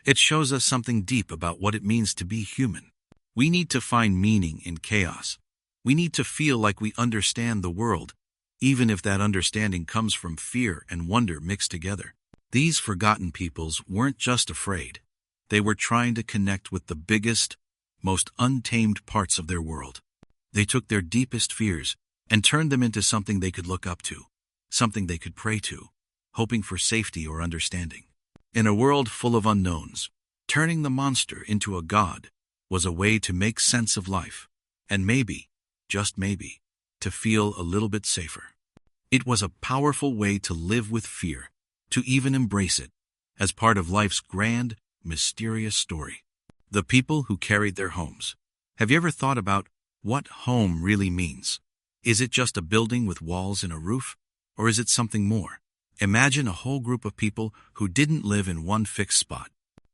[SPEAKER 1] It shows us something deep about what it means to be human. We need to find meaning in chaos. We need to feel like we understand the world, even if that understanding comes from fear and wonder mixed together. These forgotten peoples weren't just afraid. They were trying to connect with the biggest, most untamed parts of their world. They took their deepest fears and turned them into something they could look up to, something they could pray to, hoping for safety or understanding. In a world full of unknowns, turning the monster into a god was a way to make sense of life, and maybe, just maybe, to feel a little bit safer. It was a powerful way to live with fear, to even embrace it, as part of life's grand, mysterious story. The people who carried their homes. Have you ever thought about what home really means? Is it just a building with walls and a roof? Or is it something more? Imagine a whole group of people who didn't live in one fixed spot.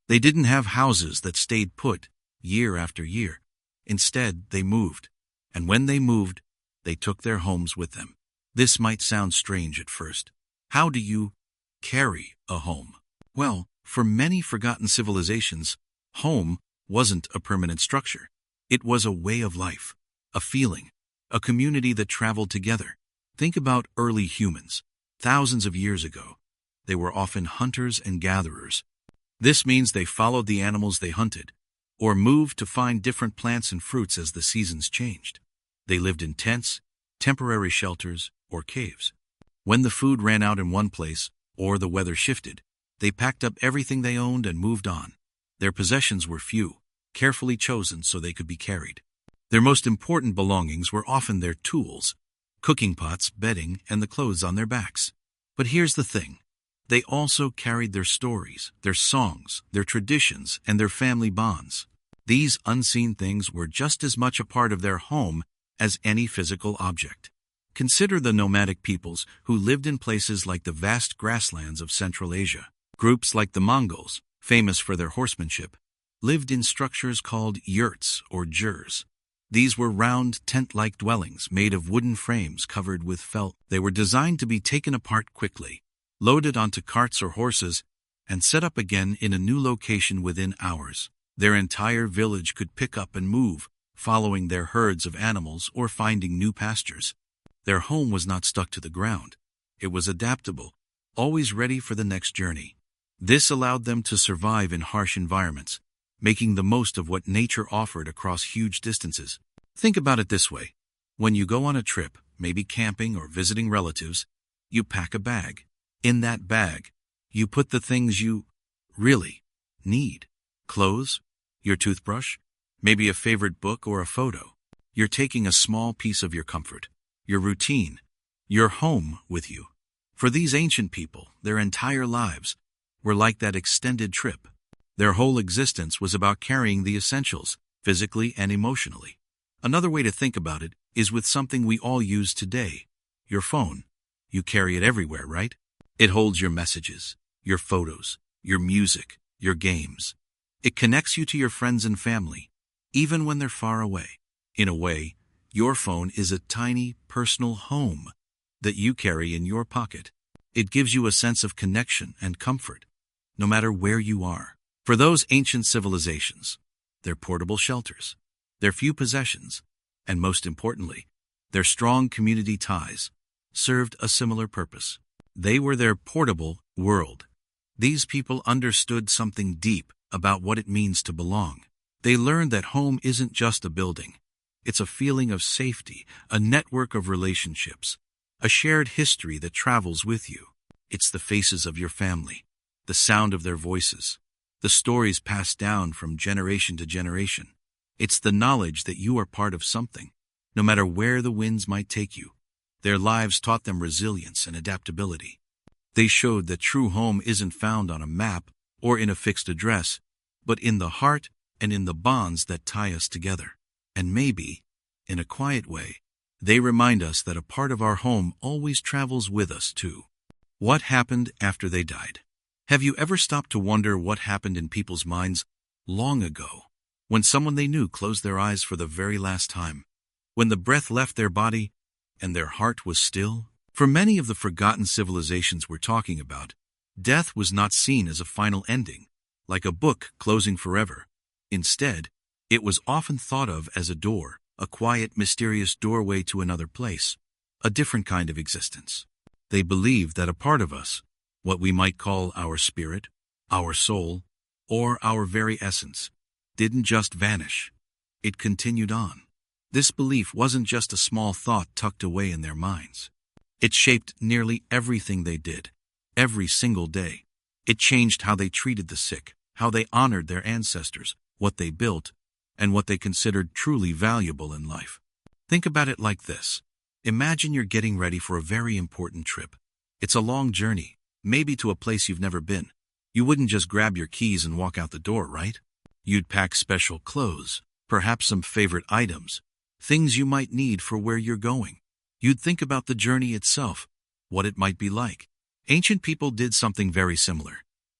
[SPEAKER 1] They didn't have houses that stayed put year after year. Instead, they moved. And when they moved, they took their homes with them. This might sound strange at first. How do you carry a home? Well, for many forgotten civilizations, home wasn't a permanent structure. It was a way of life, a feeling, a community that traveled together. Think about early humans. Thousands of years ago, they were often hunters and gatherers. This means they followed the animals they hunted, or moved to find different plants and fruits as the seasons changed. They lived in tents, temporary shelters, or caves. When the food ran out in one place, or the weather shifted, they packed up everything they owned and moved on. Their possessions were few, carefully chosen so they could be carried. Their most important belongings were often their tools, cooking pots, bedding, and the clothes on their backs. But here's the thing. They also carried their stories, their songs, their traditions, and their family bonds. These unseen things were just as much a part of their home as any physical object. Consider the nomadic peoples who lived in places like the vast grasslands of Central Asia. Groups like the Mongols, famous for their horsemanship, lived in structures called yurts or jurs. These were round, tent-like dwellings made of wooden frames covered with felt. They were designed to be taken apart quickly, loaded onto carts or horses, and set up again in a new location within hours. Their entire village could pick up and move, following their herds of animals or finding new pastures. Their home was not stuck to the ground. It was adaptable, always ready for the next journey. This allowed them to survive in harsh environments, making the most of what nature offered across huge distances. Think about it this way. When you go on a trip, maybe camping or visiting relatives, you pack a bag. In that bag, you put the things you really need. Clothes, your toothbrush, maybe a favorite book or a photo. You're taking a small piece of your comfort, your routine, your home with you. For these ancient people, their entire lives were like that extended trip. Their whole existence was about carrying the essentials, physically and emotionally. Another way to think about it is with something we all use today, your phone. You carry it everywhere, right? It holds your messages, your photos, your music, your games. It connects you to your friends and family, even when they're far away. In a way, your phone is a tiny, personal home that you carry in your pocket. It gives you a sense of connection and comfort, no matter where you are. For those ancient civilizations, their portable shelters, their few possessions, and most importantly, their strong community ties, served a similar purpose. They were their portable world. These people understood something deep about what it means to belong. They learned that home isn't just a building. It's a feeling of safety, a network of relationships, a shared history that travels with you. It's the faces of your family, the sound of their voices, the stories passed down from generation to generation. It's the knowledge that you are part of something, no matter where the winds might take you. Their lives taught them resilience and adaptability. They showed that true home isn't found on a map or in a fixed address, but in the heart and in the bonds that tie us together. And maybe, in a quiet way, they remind us that a part of our home always travels with us too. What happened after they died? Have you ever stopped to wonder what happened in people's minds long ago, when someone they knew closed their eyes for the very last time, when the breath left their body and their heart was still? For many of the forgotten civilizations we're talking about, death was not seen as a final ending, like a book closing forever. Instead, it was often thought of as a door, a quiet, mysterious doorway to another place, a different kind of existence. They believed that a part of us, what we might call our spirit, our soul, or our very essence, didn't just vanish. It continued on. This belief wasn't just a small thought tucked away in their minds. It shaped nearly everything they did, every single day. It changed how they treated the sick, how they honored their ancestors, what they built, and what they considered truly valuable in life. Think about it like this. Imagine you're getting ready for a very important trip. It's a long journey, maybe to a place you've never been. You wouldn't just grab your keys and walk out the door, right? You'd pack special clothes, perhaps some favorite items, things you might need for where you're going. You'd think about the journey itself, what it might be like. Ancient people did something very similar,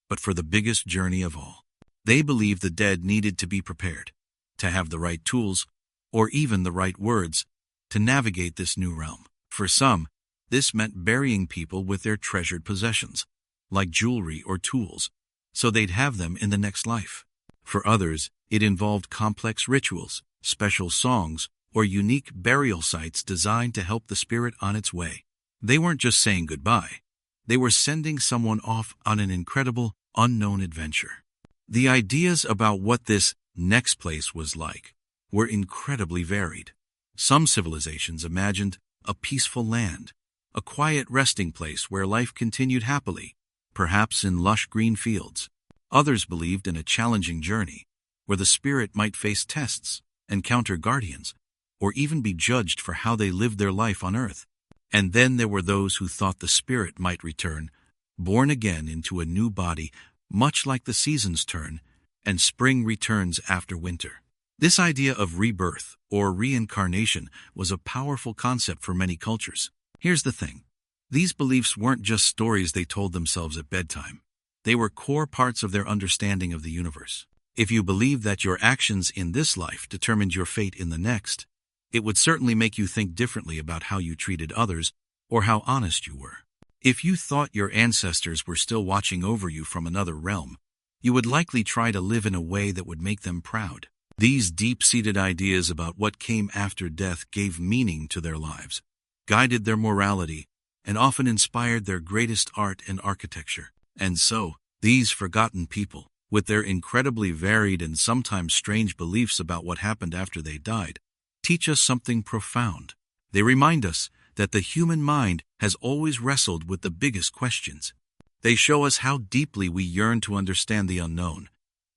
[SPEAKER 1] but for the biggest journey of all. They believed the dead needed to be prepared, to have the right tools, or even the right words, to navigate this new realm. For some, this meant burying people with their treasured possessions, like jewelry or tools, so they'd have them in the next life. For others, it involved complex rituals, special songs, or unique burial sites designed to help the spirit on its way. They weren't just saying goodbye. They were sending someone off on an incredible, unknown adventure. The ideas about what this next place was like were incredibly varied. Some civilizations imagined a peaceful land, a quiet resting place where life continued happily, perhaps in lush green fields. Others believed in a challenging journey, where the spirit might face tests, encounter guardians, or even be judged for how they lived their life on earth. And then there were those who thought the spirit might return, born again into a new body, much like the seasons turn, and spring returns after winter. This idea of rebirth, or reincarnation, was a powerful concept for many cultures. Here's the thing. These beliefs weren't just stories they told themselves at bedtime. They were core parts of their understanding of the universe. If you believed that your actions in this life determined your fate in the next, it would certainly make you think differently about how you treated others or how honest you were. If you thought your ancestors were still watching over you from another realm, you would likely try to live in a way that would make them proud. These deep-seated ideas about what came after death gave meaning to their lives, guided their morality, and often inspired their greatest art and architecture. And so, these forgotten people, with their incredibly varied and sometimes strange beliefs about what happened after they died, teach us something profound. They remind us that the human mind has always wrestled with the biggest questions. They show us how deeply we yearn to understand the unknown,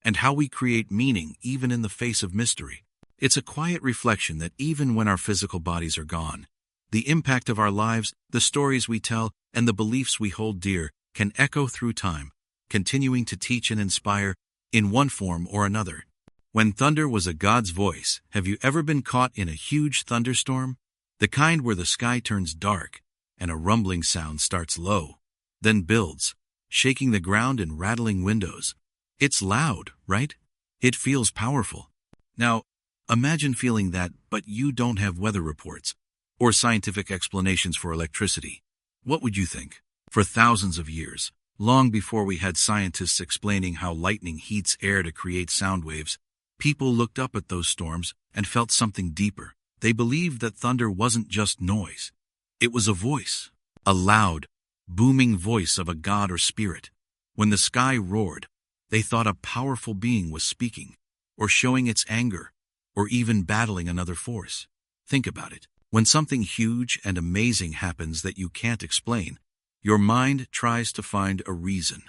[SPEAKER 1] and how we create meaning even in the face of mystery. It's a quiet reflection that even when our physical bodies are gone, the impact of our lives, the stories we tell, and the beliefs we hold dear can echo through time, continuing to teach and inspire in one form or another. When thunder was a god's voice, have you ever been caught in a huge thunderstorm? The kind where the sky turns dark and a rumbling sound starts low, then builds, shaking the ground and rattling windows. It's loud, right? It feels powerful. Now, imagine feeling that, but you don't have weather reports or scientific explanations for electricity. What would you think? For thousands of years, long before we had scientists explaining how lightning heats air to create sound waves, people looked up at those storms and felt something deeper. They believed that thunder wasn't just noise. It was a voice, a loud, booming voice of a god or spirit. When the sky roared, they thought a powerful being was speaking, or showing its anger, or even battling another force. Think about it. When something huge and amazing happens that you can't explain, your mind tries to find a reason.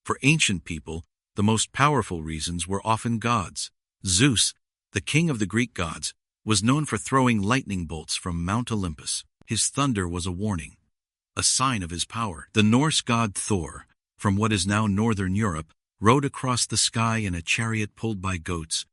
[SPEAKER 1] For ancient people, the most powerful reasons were often gods. Zeus, the king of the Greek gods, was known for throwing lightning bolts from Mount Olympus. His thunder was a warning, a sign of his power. The Norse god Thor, from what is now northern Europe, rode across the sky in a chariot pulled by goats,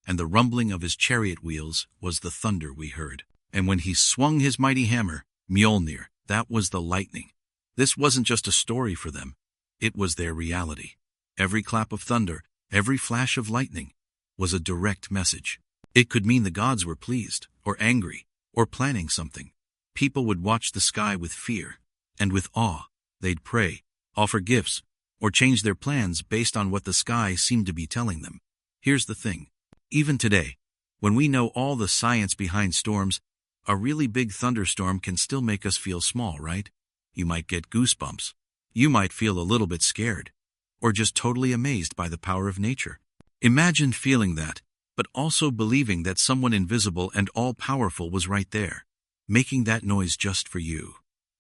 [SPEAKER 1] and the rumbling of his chariot wheels was the thunder we heard. And when he swung his mighty hammer, Mjolnir, that was the lightning. This wasn't just a story for them, it was their reality. Every clap of thunder, every flash of lightning, was a direct message. It could mean the gods were pleased, or angry, or planning something. People would watch the sky with fear, and with awe. They'd pray, offer gifts, or change their plans based on what the sky seemed to be telling them. Here's the thing. Even today, when we know all the science behind storms, a really big thunderstorm can still make us feel small, right? You might get goosebumps. You might feel a little bit scared, or just totally amazed by the power of nature. Imagine feeling that, but also believing that someone invisible and all-powerful was right there, making that noise just for you,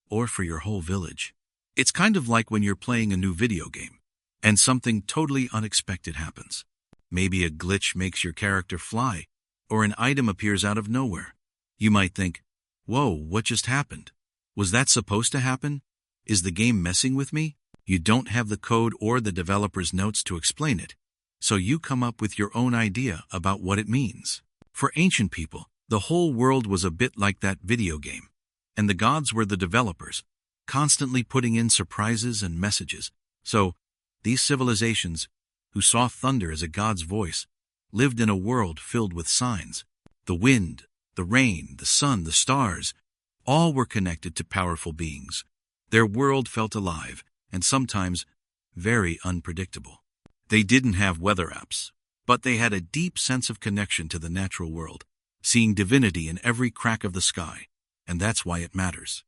[SPEAKER 1] or for your whole village. It's kind of like when you're playing a new video game, and something totally unexpected happens. Maybe a glitch makes your character fly, or an item appears out of nowhere. You might think, whoa, what just happened? Was that supposed to happen? Is the game messing with me? You don't have the code or the developer's notes to explain it, so you come up with your own idea about what it means. For ancient people, the whole world was a bit like that video game, and the gods were the developers, constantly putting in surprises and messages. So, these civilizations, who saw thunder as a god's voice, lived in a world filled with signs. The wind, the rain, the sun, the stars, all were connected to powerful beings. Their world felt alive, and sometimes very unpredictable. They didn't have weather apps, but they had a deep sense of connection to the natural world, seeing divinity in every crack of the sky, and that's why it matters.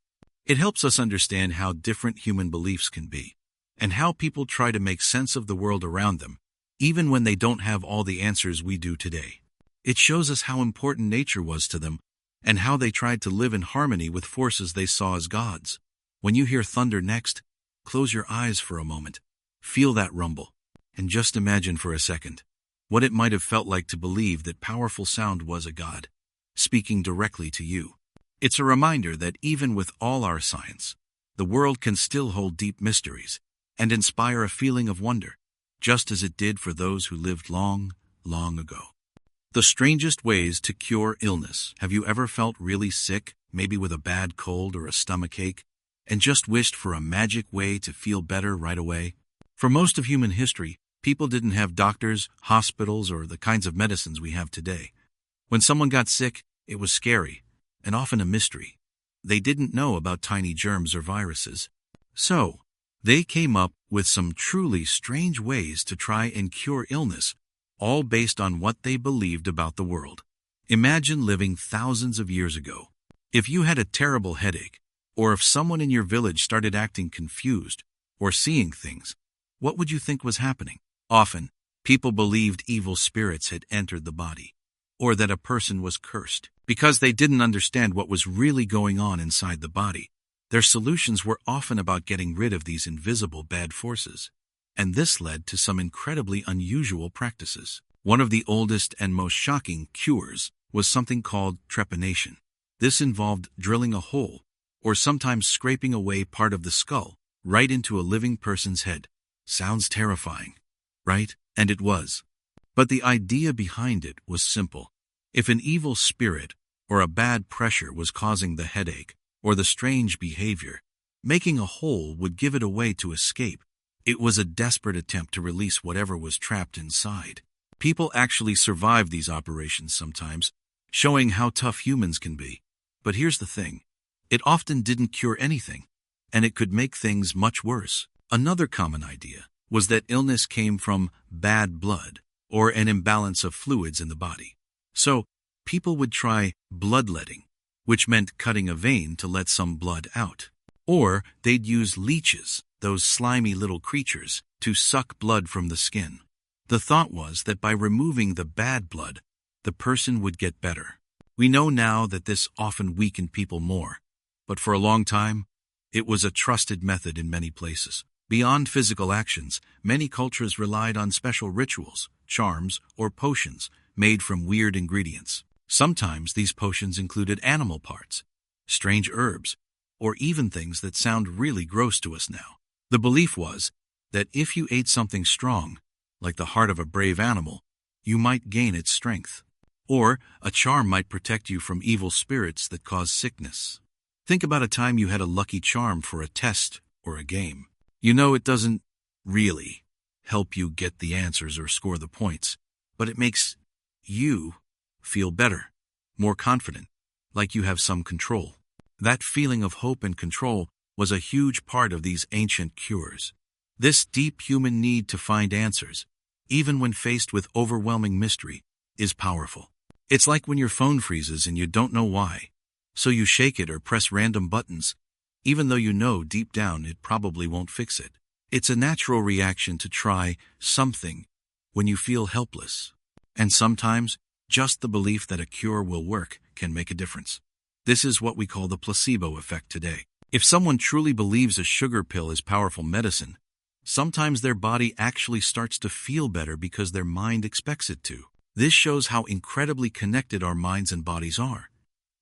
[SPEAKER 1] It helps us understand how different human beliefs can be, and how people try to make sense of the world around them, even when they don't have all the answers we do today. It shows us how important nature was to them, and how they tried to live in harmony with forces they saw as gods. When you hear thunder next, close your eyes for a moment, feel that rumble, and just imagine for a second what it might have felt like to believe that powerful sound was a god, speaking directly to you. It's a reminder that even with all our science, the world can still hold deep mysteries and inspire a feeling of wonder, just as it did for those who lived long, long ago. The strangest ways to cure illness. Have you ever felt really sick, maybe with a bad cold or a stomachache, and just wished for a magic way to feel better right away? For most of human history, people didn't have doctors, hospitals, or the kinds of medicines we have today. When someone got sick, it was scary, and often a mystery. They didn't know about tiny germs or viruses. So, they came up with some truly strange ways to try and cure illness, all based on what they believed about the world. Imagine living thousands of years ago. If you had a terrible headache, or if someone in your village started acting confused, or seeing things, what would you think was happening? Often, people believed evil spirits had entered the body, or that a person was cursed. Because they didn't understand what was really going on inside the body, their solutions were often about getting rid of these invisible bad forces. And this led to some incredibly unusual practices. One of the oldest and most shocking cures was something called trepanation. This involved drilling a hole, or sometimes scraping away part of the skull, right into a living person's head. Sounds terrifying, right? And it was. But the idea behind it was simple. If an evil spirit or a bad pressure was causing the headache or the strange behavior, making a hole would give it a way to escape. It was a desperate attempt to release whatever was trapped inside. People actually survived these operations sometimes, showing how tough humans can be. But here's the thing. It often didn't cure anything, and it could make things much worse. Another common idea was that illness came from bad blood or an imbalance of fluids in the body. So, people would try bloodletting, which meant cutting a vein to let some blood out. Or they'd use leeches, those slimy little creatures, to suck blood from the skin. The thought was that by removing the bad blood, the person would get better. We know now that this often weakened people more, but for a long time, it was a trusted method in many places. Beyond physical actions, many cultures relied on special rituals, charms, or potions made from weird ingredients. Sometimes these potions included animal parts, strange herbs, or even things that sound really gross to us now. The belief was that if you ate something strong, like the heart of a brave animal, you might gain its strength. Or a charm might protect you from evil spirits that cause sickness. Think about a time you had a lucky charm for a test or a game. You know it doesn't really help you get the answers or score the points, but it makes you feel better, more confident, like you have some control. That feeling of hope and control was a huge part of these ancient cures. This deep human need to find answers, even when faced with overwhelming mystery, is powerful. It's like when your phone freezes and you don't know why, so you shake it or press random buttons, even though you know deep down it probably won't fix it. It's a natural reaction to try something when you feel helpless. And sometimes, just the belief that a cure will work can make a difference. This is what we call the placebo effect today. If someone truly believes a sugar pill is powerful medicine, sometimes their body actually starts to feel better because their mind expects it to. This shows how incredibly connected our minds and bodies are,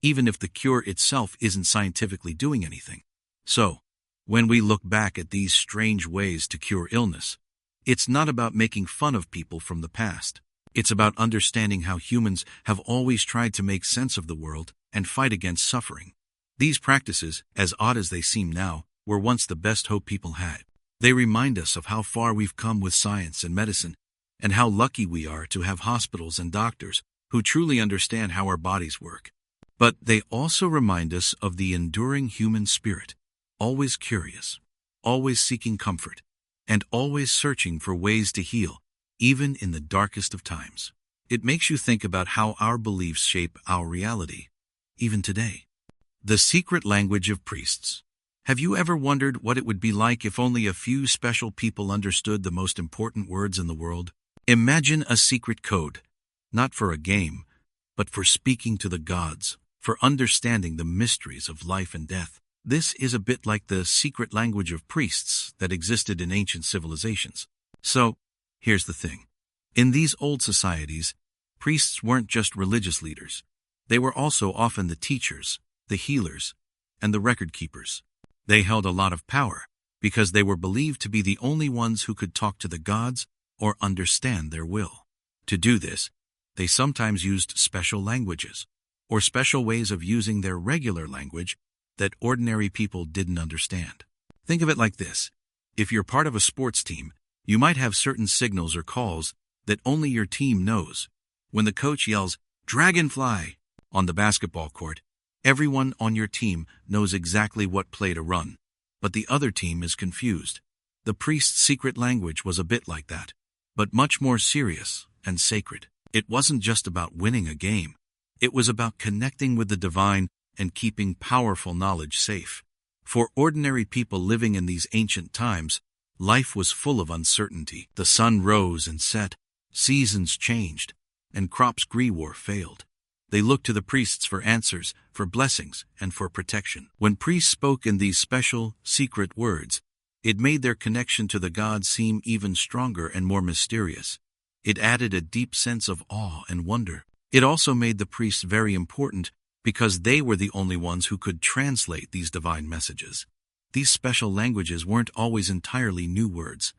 [SPEAKER 1] even if the cure itself isn't scientifically doing anything. So, when we look back at these strange ways to cure illness, it's not about making fun of people from the past. It's about understanding how humans have always tried to make sense of the world and fight against suffering. These practices, as odd as they seem now, were once the best hope people had. They remind us of how far we've come with science and medicine, and how lucky we are to have hospitals and doctors who truly understand how our bodies work. But they also remind us of the enduring human spirit, always curious, always seeking comfort, and always searching for ways to heal, even in the darkest of times. It makes you think about how our beliefs shape our reality, even today. The secret language of priests. Have you ever wondered what it would be like if only a few special people understood the most important words in the world? Imagine a secret code, not for a game, but for speaking to the gods, for understanding the mysteries of life and death. This is a bit like the secret language of priests that existed in ancient civilizations. So, here's the thing. In these old societies, priests weren't just religious leaders. They were also often the teachers, the healers, and the record keepers. They held a lot of power because they were believed to be the only ones who could talk to the gods or understand their will. To do this, they sometimes used special languages or special ways of using their regular language that ordinary people didn't understand. Think of it like this. If you're part of a sports team, you might have certain signals or calls that only your team knows. When the coach yells, "Dragonfly," on the basketball court, everyone on your team knows exactly what play to run, but the other team is confused. The priest's secret language was a bit like that, but much more serious and sacred. It wasn't just about winning a game. It was about connecting with the divine and keeping powerful knowledge safe. For ordinary people living in these ancient times, life was full of uncertainty. The sun rose and set, seasons changed, and crops grew or failed. They looked to the priests for answers, for blessings, and for protection. When priests spoke in these special, secret words, it made their connection to the gods seem even stronger and more mysterious. It added a deep sense of awe and wonder. It also made the priests very important because they were the only ones who could translate these divine messages. These special languages weren't always entirely new words.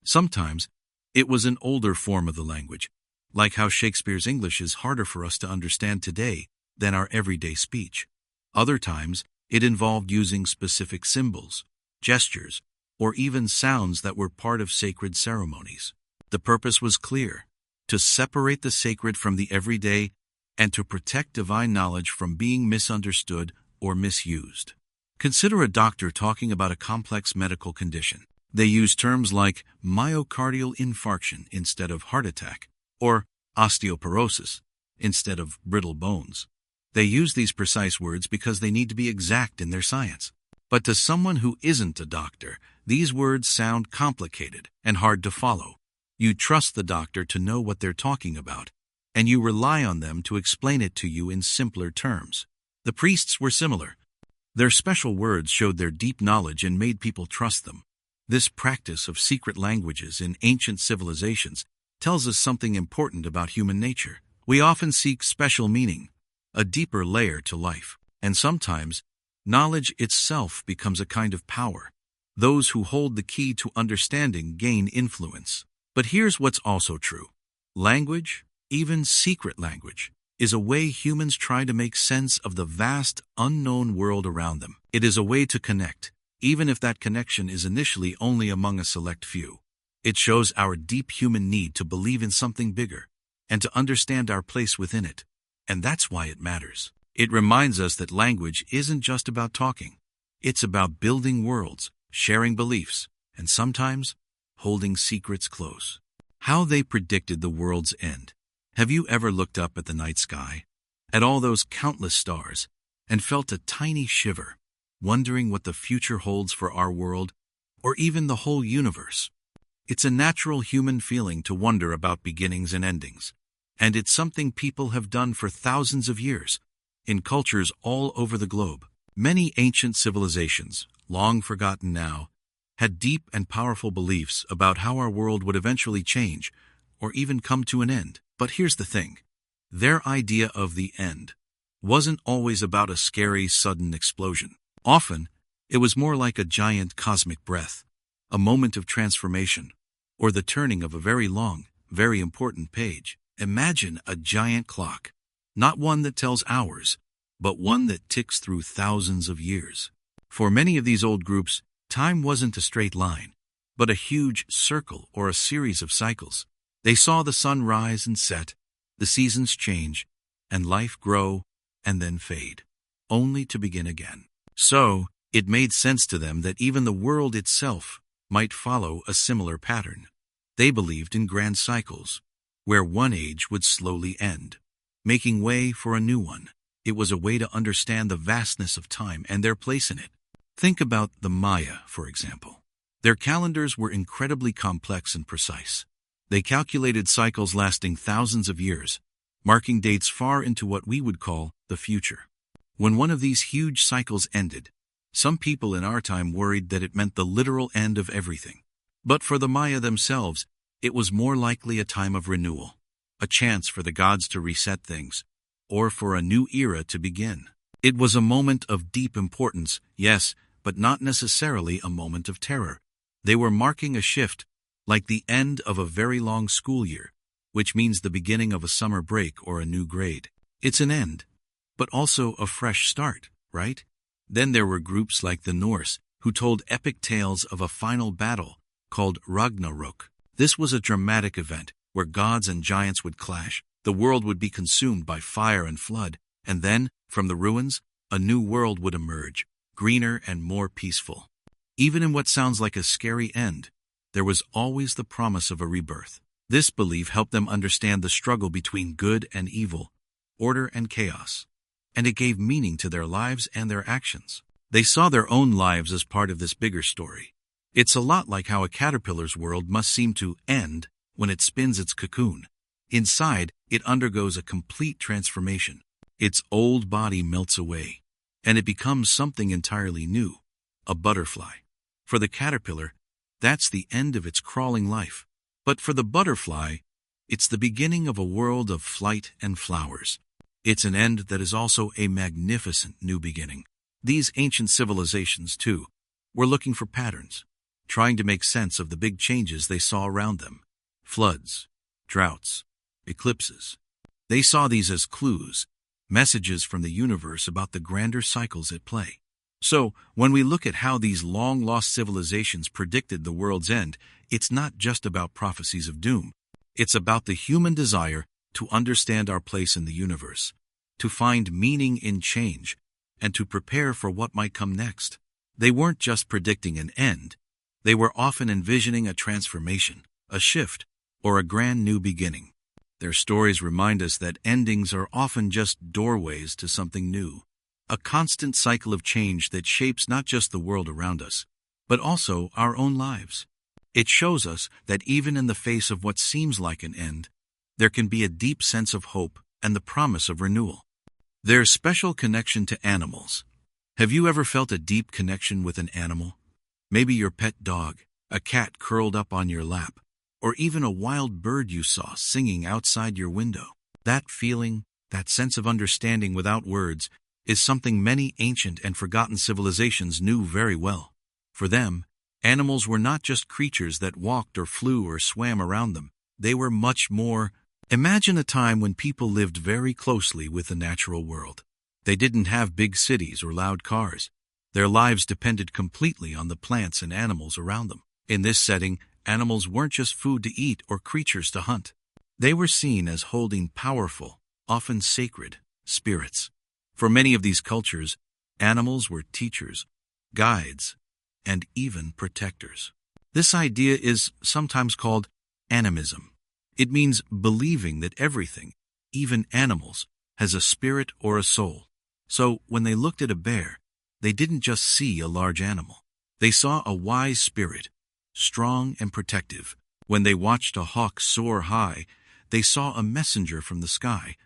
[SPEAKER 1] Sometimes, it was an older form of the language, like how Shakespeare's English is harder for us to understand today than our everyday speech. Other times, it involved using specific symbols, gestures, or even sounds that were part of sacred ceremonies. The purpose was clear: to separate the sacred from the everyday and to protect divine knowledge from being misunderstood or misused. Consider a doctor talking about a complex medical condition. They use terms like myocardial infarction instead of heart attack, or osteoporosis instead of brittle bones. They use these precise words because they need to be exact in their science. But to someone who isn't a doctor, these words sound complicated and hard to follow. You trust the doctor to know what they're talking about, and you rely on them to explain it to you in simpler terms. The priests were similar. Their special words showed their deep knowledge and made people trust them. This practice of secret languages in ancient civilizations tells us something important about human nature. We often seek special meaning, a deeper layer to life, and sometimes knowledge itself becomes a kind of power. Those who hold the key to understanding gain influence. But here's what's also true. Language, Even secret language is a way humans try to make sense of the vast, unknown world around them. It is a way to connect, even if that connection is initially only among a select few. It shows our deep human need to believe in something bigger and to understand our place within it. And that's why it matters. It reminds us that language isn't just about talking. It's about building worlds, sharing beliefs, and sometimes holding secrets close. How they predicted the world's end. Have you ever looked up at the night sky, at all those countless stars, and felt a tiny shiver, wondering what the future holds for our world, or even the whole universe? It's a natural human feeling to wonder about beginnings and endings, and it's something people have done for thousands of years, in cultures all over the globe. Many ancient civilizations, long forgotten now, had deep and powerful beliefs about how our world would eventually change, or even come to an end. But here's the thing. Their idea of the end wasn't always about a scary, sudden explosion. Often, it was more like a giant cosmic breath, a moment of transformation, or the turning of a very long, very important page. Imagine a giant clock, not one that tells hours, but one that ticks through thousands of years. For many of these old groups, time wasn't a straight line, but a huge circle or a series of cycles. They saw the sun rise and set, the seasons change, and life grow and then fade, only to begin again. So, it made sense to them that even the world itself might follow a similar pattern. They believed in grand cycles, where one age would slowly end, making way for a new one. It was a way to understand the vastness of time and their place in it. Think about the Maya, for example. Their calendars were incredibly complex and precise. They calculated cycles lasting thousands of years, marking dates far into what we would call the future. When one of these huge cycles ended, some people in our time worried that it meant the literal end of everything. But for the Maya themselves, it was more likely a time of renewal, a chance for the gods to reset things, or for a new era to begin. It was a moment of deep importance, yes, but not necessarily a moment of terror. They were marking a shift, like the end of a very long school year, which means the beginning of a summer break or a new grade. It's an end, but also a fresh start, right? Then there were groups like the Norse, who told epic tales of a final battle called Ragnarok. This was a dramatic event where gods and giants would clash, the world would be consumed by fire and flood, and then, from the ruins, a new world would emerge, greener and more peaceful. Even in what sounds like a scary end, there was always the promise of a rebirth. This belief helped them understand the struggle between good and evil, order and chaos, and it gave meaning to their lives and their actions. They saw their own lives as part of this bigger story. It's a lot like how a caterpillar's world must seem to end when it spins its cocoon. Inside, it undergoes a complete transformation. Its old body melts away, and it becomes something entirely new, a butterfly. For the caterpillar, that's the end of its crawling life. But for the butterfly, it's the beginning of a world of flight and flowers. It's an end that is also a magnificent new beginning. These ancient civilizations, too, were looking for patterns, trying to make sense of the big changes they saw around them. Floods, droughts, eclipses. They saw these as clues, messages from the universe about the grander cycles at play. So, when we look at how these long-lost civilizations predicted the world's end, it's not just about prophecies of doom. It's about the human desire to understand our place in the universe, to find meaning in change, and to prepare for what might come next. They weren't just predicting an end. They were often envisioning a transformation, a shift, or a grand new beginning. Their stories remind us that endings are often just doorways to something new. A constant cycle of change that shapes not just the world around us, but also our own lives. It shows us that even in the face of what seems like an end, there can be a deep sense of hope and the promise of renewal. Their special connection to animals. Have you ever felt a deep connection with an animal? Maybe your pet dog, a cat curled up on your lap, or even a wild bird you saw singing outside your window. That feeling, that sense of understanding without words, is something many ancient and forgotten civilizations knew very well. For them, animals were not just creatures that walked or flew or swam around them. They were much more Imagine a time when people lived very closely with the natural world. They didn't have big cities or loud cars. Their lives depended completely on the plants and animals around them. In this setting, animals weren't just food to eat or creatures to hunt. They were seen as holding powerful, often sacred, spirits. For many of these cultures, animals were teachers, guides, and even protectors. This idea is sometimes called animism. It means believing that everything, even animals, has a spirit or a soul. So when they looked at a bear, they didn't just see a large animal. They saw a wise spirit, strong and protective. When they watched a hawk soar high, they saw a messenger from the sky,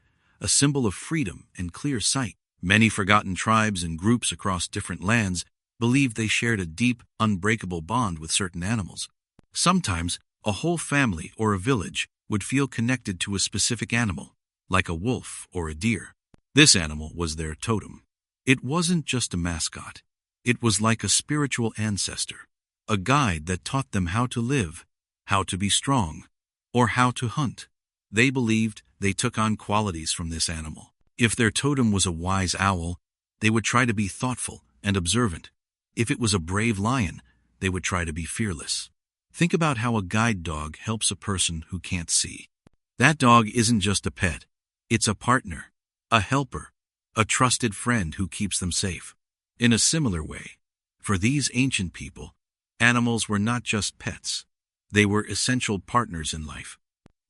[SPEAKER 1] a symbol of freedom and clear sight. Many forgotten tribes and groups across different lands believed they shared a deep, unbreakable bond with certain animals. Sometimes, a whole family or a village would feel connected to a specific animal, like a wolf or a deer. This animal was their totem. It wasn't just a mascot. It was like a spiritual ancestor, a guide that taught them how to live, how to be strong, or how to hunt. They believed they took on qualities from this animal. If their totem was a wise owl, they would try to be thoughtful and observant. If it was a brave lion, they would try to be fearless. Think about how a guide dog helps a person who can't see. That dog isn't just a pet. It's a partner, a helper, a trusted friend who keeps them safe. In a similar way, for these ancient people, animals were not just pets. They were essential partners in life.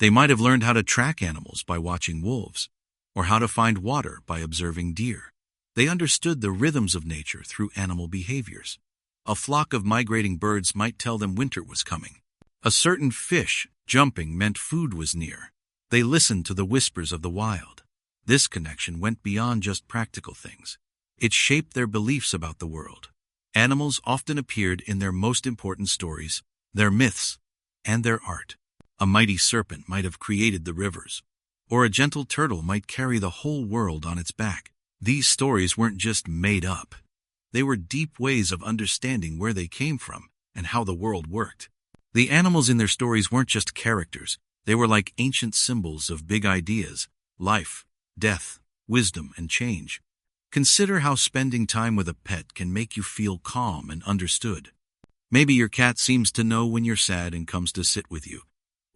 [SPEAKER 1] They might have learned how to track animals by watching wolves, or how to find water by observing deer. They understood the rhythms of nature through animal behaviors. A flock of migrating birds might tell them winter was coming. A certain fish jumping meant food was near. They listened to the whispers of the wild. This connection went beyond just practical things. It shaped their beliefs about the world. Animals often appeared in their most important stories, their myths, and their art. A mighty serpent might have created the rivers, or a gentle turtle might carry the whole world on its back. These stories weren't just made up. They were deep ways of understanding where they came from and how the world worked. The animals in their stories weren't just characters. They were like ancient symbols of big ideas, life, death, wisdom, and change. Consider how spending time with a pet can make you feel calm and understood. Maybe your cat seems to know when you're sad and comes to sit with you,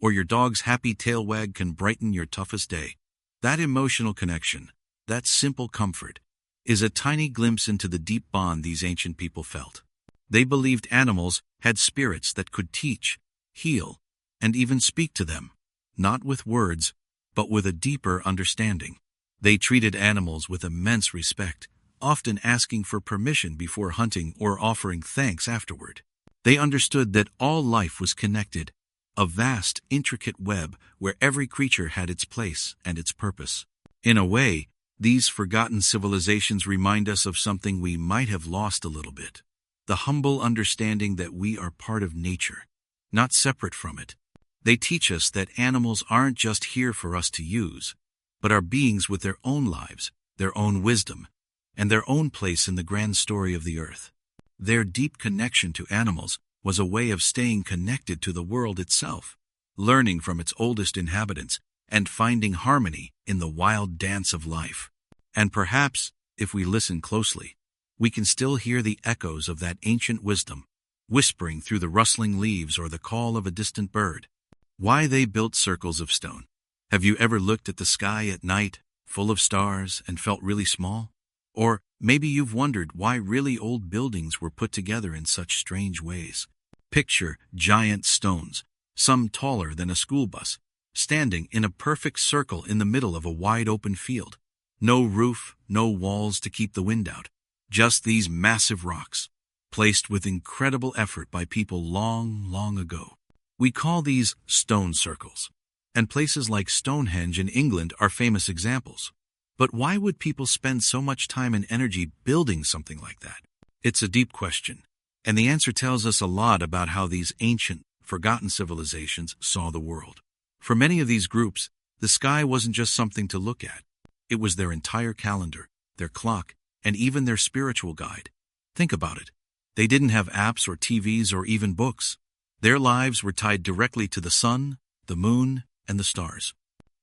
[SPEAKER 1] or your dog's happy tail wag can brighten your toughest day. That emotional connection, that simple comfort, is a tiny glimpse into the deep bond these ancient people felt. They believed animals had spirits that could teach, heal, and even speak to them, not with words, but with a deeper understanding. They treated animals with immense respect, often asking for permission before hunting or offering thanks afterward. They understood that all life was connected, a vast, intricate web where every creature had its place and its purpose. In a way, these forgotten civilizations remind us of something we might have lost a little bit: the humble understanding that we are part of nature, not separate from it. They teach us that animals aren't just here for us to use, but are beings with their own lives, their own wisdom, and their own place in the grand story of the earth. Their deep connection to animals was a way of staying connected to the world itself, learning from its oldest inhabitants, and finding harmony in the wild dance of life. And perhaps, if we listen closely, we can still hear the echoes of that ancient wisdom, whispering through the rustling leaves or the call of a distant bird. Why they built circles of stone. Have you ever looked at the sky at night, full of stars, and felt really small? Or maybe you've wondered why really old buildings were put together in such strange ways. Picture giant stones, some taller than a school bus, standing in a perfect circle in the middle of a wide-open field. No roof, no walls to keep the wind out. Just these massive rocks, placed with incredible effort by people long, long ago. We call these stone circles, and places like Stonehenge in England are famous examples. But why would people spend so much time and energy building something like that? It's a deep question, and the answer tells us a lot about how these ancient, forgotten civilizations saw the world. For many of these groups, the sky wasn't just something to look at. It was their entire calendar, their clock, and even their spiritual guide. Think about it. They didn't have apps or TVs or even books. Their lives were tied directly to the sun, the moon, and the stars.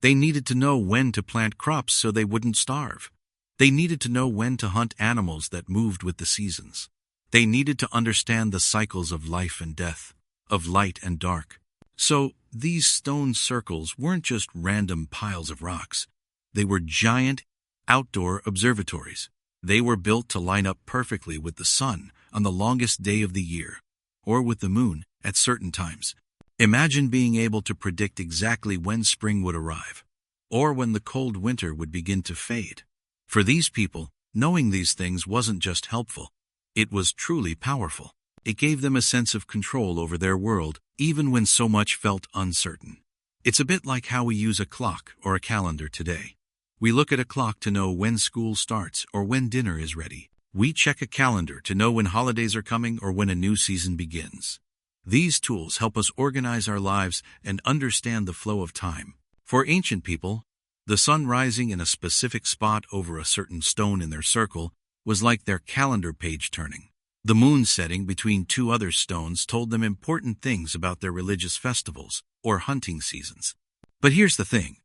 [SPEAKER 1] They needed to know when to plant crops so they wouldn't starve. They needed to know when to hunt animals that moved with the seasons. They needed to understand the cycles of life and death, of light and dark. So, these stone circles weren't just random piles of rocks. They were giant, outdoor observatories. They were built to line up perfectly with the sun on the longest day of the year, or with the moon at certain times. Imagine being able to predict exactly when spring would arrive, or when the cold winter would begin to fade. For these people, knowing these things wasn't just helpful, it was truly powerful. It gave them a sense of control over their world, even when so much felt uncertain. It's a bit like how we use a clock or a calendar today. We look at a clock to know when school starts or when dinner is ready. We check a calendar to know when holidays are coming or when a new season begins. These tools help us organize our lives and understand the flow of time. For ancient people, the sun rising in a specific spot over a certain stone in their circle was like their calendar page turning. The moon setting between two other stones told them important things about their religious festivals or hunting seasons. But here's the thing.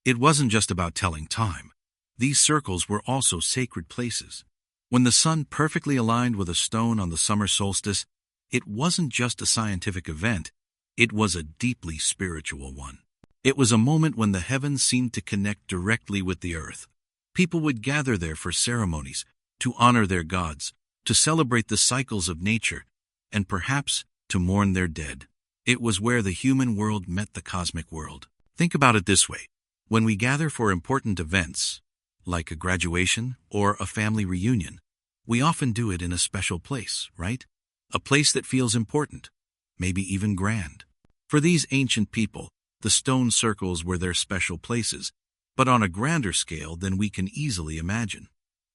[SPEAKER 1] It wasn't just about telling time. These circles were also sacred places. When the sun perfectly aligned with a stone on the summer solstice, it wasn't just a scientific event, it was a deeply spiritual one. It was a moment when the heavens seemed to connect directly with the earth. People would gather there for ceremonies, to honor their gods, to celebrate the cycles of nature, and perhaps to mourn their dead. It was where the human world met the cosmic world. Think about it this way. When we gather for important events, like a graduation or a family reunion, we often do it in a special place, right? A place that feels important, maybe even grand. For these ancient people, the stone circles were their special places, but on a grander scale than we can easily imagine.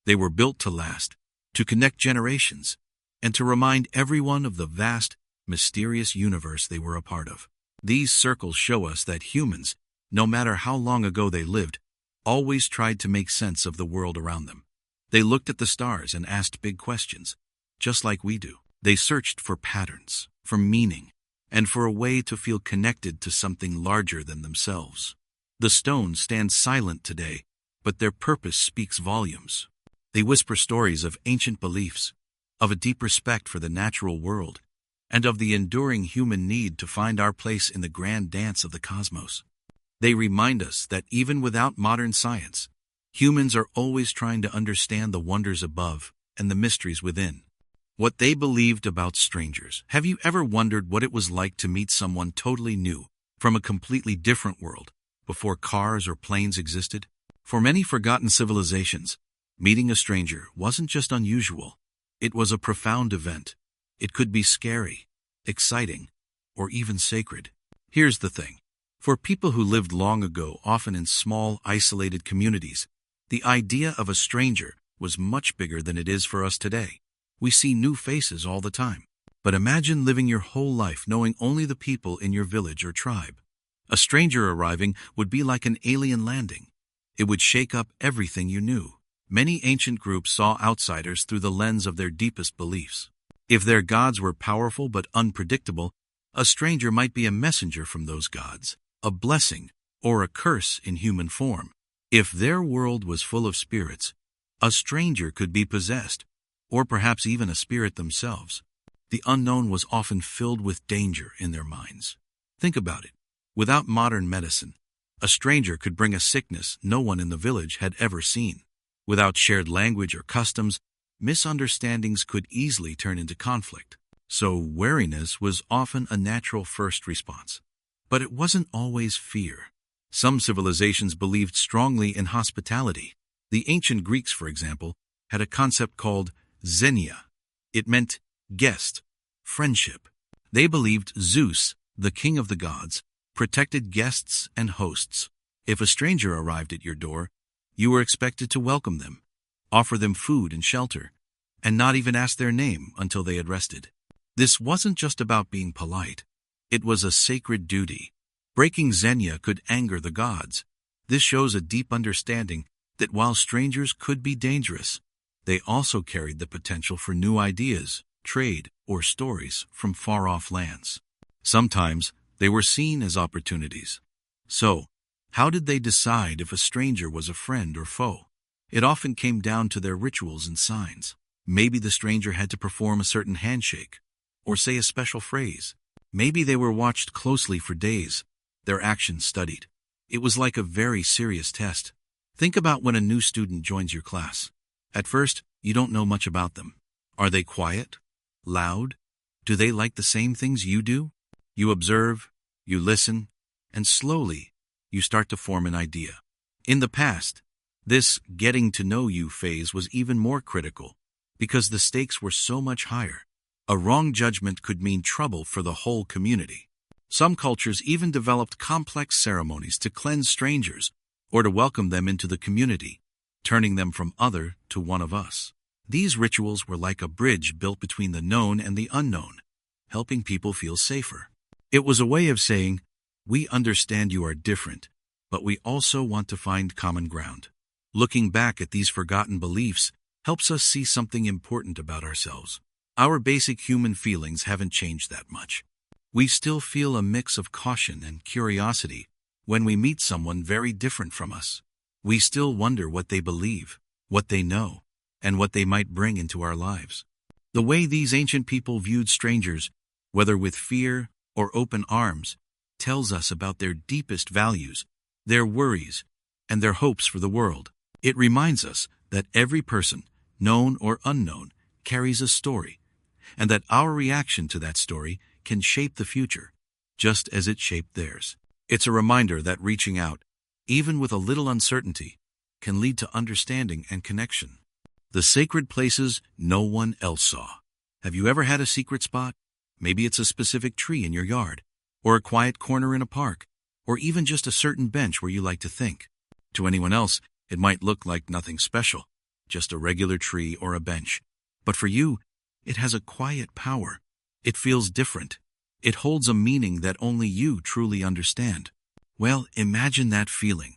[SPEAKER 1] They were built to last, to connect generations, and to remind everyone of the vast, mysterious universe they were a part of. These circles show us that humans, no matter how long ago they lived, always tried to make sense of the world around them. They looked at the stars and asked big questions, just like we do. They searched for patterns, for meaning, and for a way to feel connected to something larger than themselves. The stones stand silent today, but their purpose speaks volumes. They whisper stories of ancient beliefs, of a deep respect for the natural world, and of the enduring human need to find our place in the grand dance of the cosmos. They remind us that even without modern science, humans are always trying to understand the wonders above and the mysteries within. What they believed about strangers. Have you ever wondered what it was like to meet someone totally new, from a completely different world, before cars or planes existed? For many forgotten civilizations, meeting a stranger wasn't just unusual, it was a profound event. It could be scary, exciting, or even sacred. Here's the thing. For people who lived long ago, often in small, isolated communities, the idea of a stranger was much bigger than it is for us today. We see new faces all the time. But imagine living your whole life knowing only the people in your village or tribe. A stranger arriving would be like an alien landing. It would shake up everything you knew. Many ancient groups saw outsiders through the lens of their deepest beliefs. If their gods were powerful but unpredictable, a stranger might be a messenger from those gods, a blessing, or a curse in human form. If their world was full of spirits, a stranger could be possessed, or perhaps even a spirit themselves. The unknown was often filled with danger in their minds. Think about it. Without modern medicine, a stranger could bring a sickness no one in the village had ever seen. Without shared language or customs, misunderstandings could easily turn into conflict. So wariness was often a natural first response. But it wasn't always fear. Some civilizations believed strongly in hospitality. The ancient Greeks, for example, had a concept called xenia. It meant guest, friendship. They believed Zeus, the king of the gods, protected guests and hosts. If a stranger arrived at your door, you were expected to welcome them, offer them food and shelter, and not even ask their name until they had rested. This wasn't just about being polite. It was a sacred duty. Breaking xenia could anger the gods. This shows a deep understanding that while strangers could be dangerous, they also carried the potential for new ideas, trade, or stories from far-off lands. Sometimes they were seen as opportunities. So, How did they decide if a stranger was a friend or foe? It often came down to their rituals and signs. Maybe the stranger had to perform a certain handshake or say a special phrase. Maybe they were watched closely for days, their actions studied. It was like a very serious test. Think about when a new student joins your class. At first, you don't know much about them. Are they quiet? Loud? Do they like the same things you do? You observe, you listen, and slowly, you start to form an idea. In the past, this getting to know you phase was even more critical because the stakes were so much higher. A wrong judgment could mean trouble for the whole community. Some cultures even developed complex ceremonies to cleanse strangers or to welcome them into the community, turning them from other to one of us. These rituals were like a bridge built between the known and the unknown, helping people feel safer. It was a way of saying, we understand you are different, but we also want to find common ground. Looking back at these forgotten beliefs helps us see something important about ourselves. Our basic human feelings haven't changed that much. We still feel a mix of caution and curiosity when we meet someone very different from us. We still wonder what they believe, what they know, and what they might bring into our lives. The way these ancient people viewed strangers, whether with fear or open arms, tells us about their deepest values, their worries, and their hopes for the world. It reminds us that every person, known or unknown, carries a story, and that our reaction to that story can shape the future, just as it shaped theirs. It's a reminder that reaching out, even with a little uncertainty, can lead to understanding and connection. The sacred places no one else saw. Have you ever had a secret spot? Maybe it's a specific tree in your yard, or a quiet corner in a park, or even just a certain bench where you like to think. To anyone else, it might look like nothing special, just a regular tree or a bench. But for you, it has a quiet power. It feels different. It holds a meaning that only you truly understand. Well, imagine that feeling,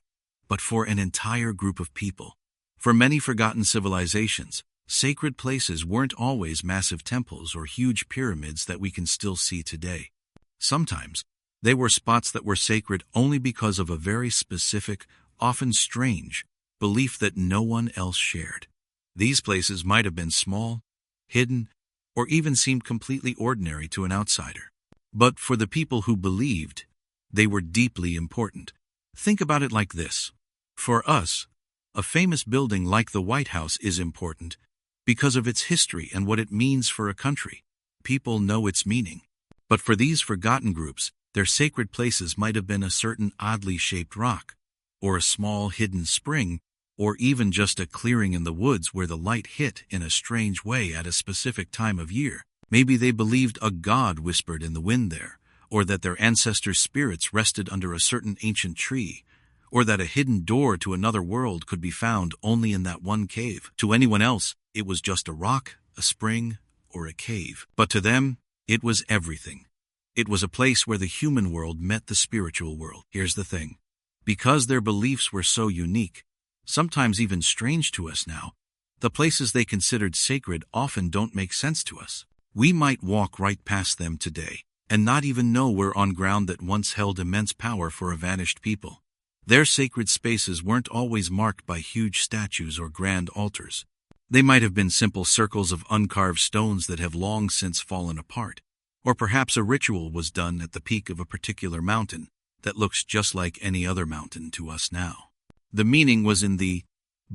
[SPEAKER 1] but for an entire group of people. For many forgotten civilizations, sacred places weren't always massive temples or huge pyramids that we can still see today. Sometimes, they were spots that were sacred only because of a very specific, often strange, belief that no one else shared. These places might have been small, hidden, or even seemed completely ordinary to an outsider. But for the people who believed, they were deeply important. Think about it like this. For us, a famous building like the White House is important because of its history and what it means for a country. People know its meaning. But for these forgotten groups, their sacred places might have been a certain oddly shaped rock, or a small hidden spring, or even just a clearing in the woods where the light hit in a strange way at a specific time of year. Maybe they believed a god whispered in the wind there, or that their ancestors' spirits rested under a certain ancient tree, or that a hidden door to another world could be found only in that one cave. To anyone else, it was just a rock, a spring, or a cave. But to them, it was everything. It was a place where the human world met the spiritual world. Here's the thing. Because their beliefs were so unique, sometimes even strange to us now, the places they considered sacred often don't make sense to us. We might walk right past them today and not even know we're on ground that once held immense power for a vanished people. Their sacred spaces weren't always marked by huge statues or grand altars. They might have been simple circles of uncarved stones that have long since fallen apart. Or perhaps a ritual was done at the peak of a particular mountain that looks just like any other mountain to us now. The meaning was in the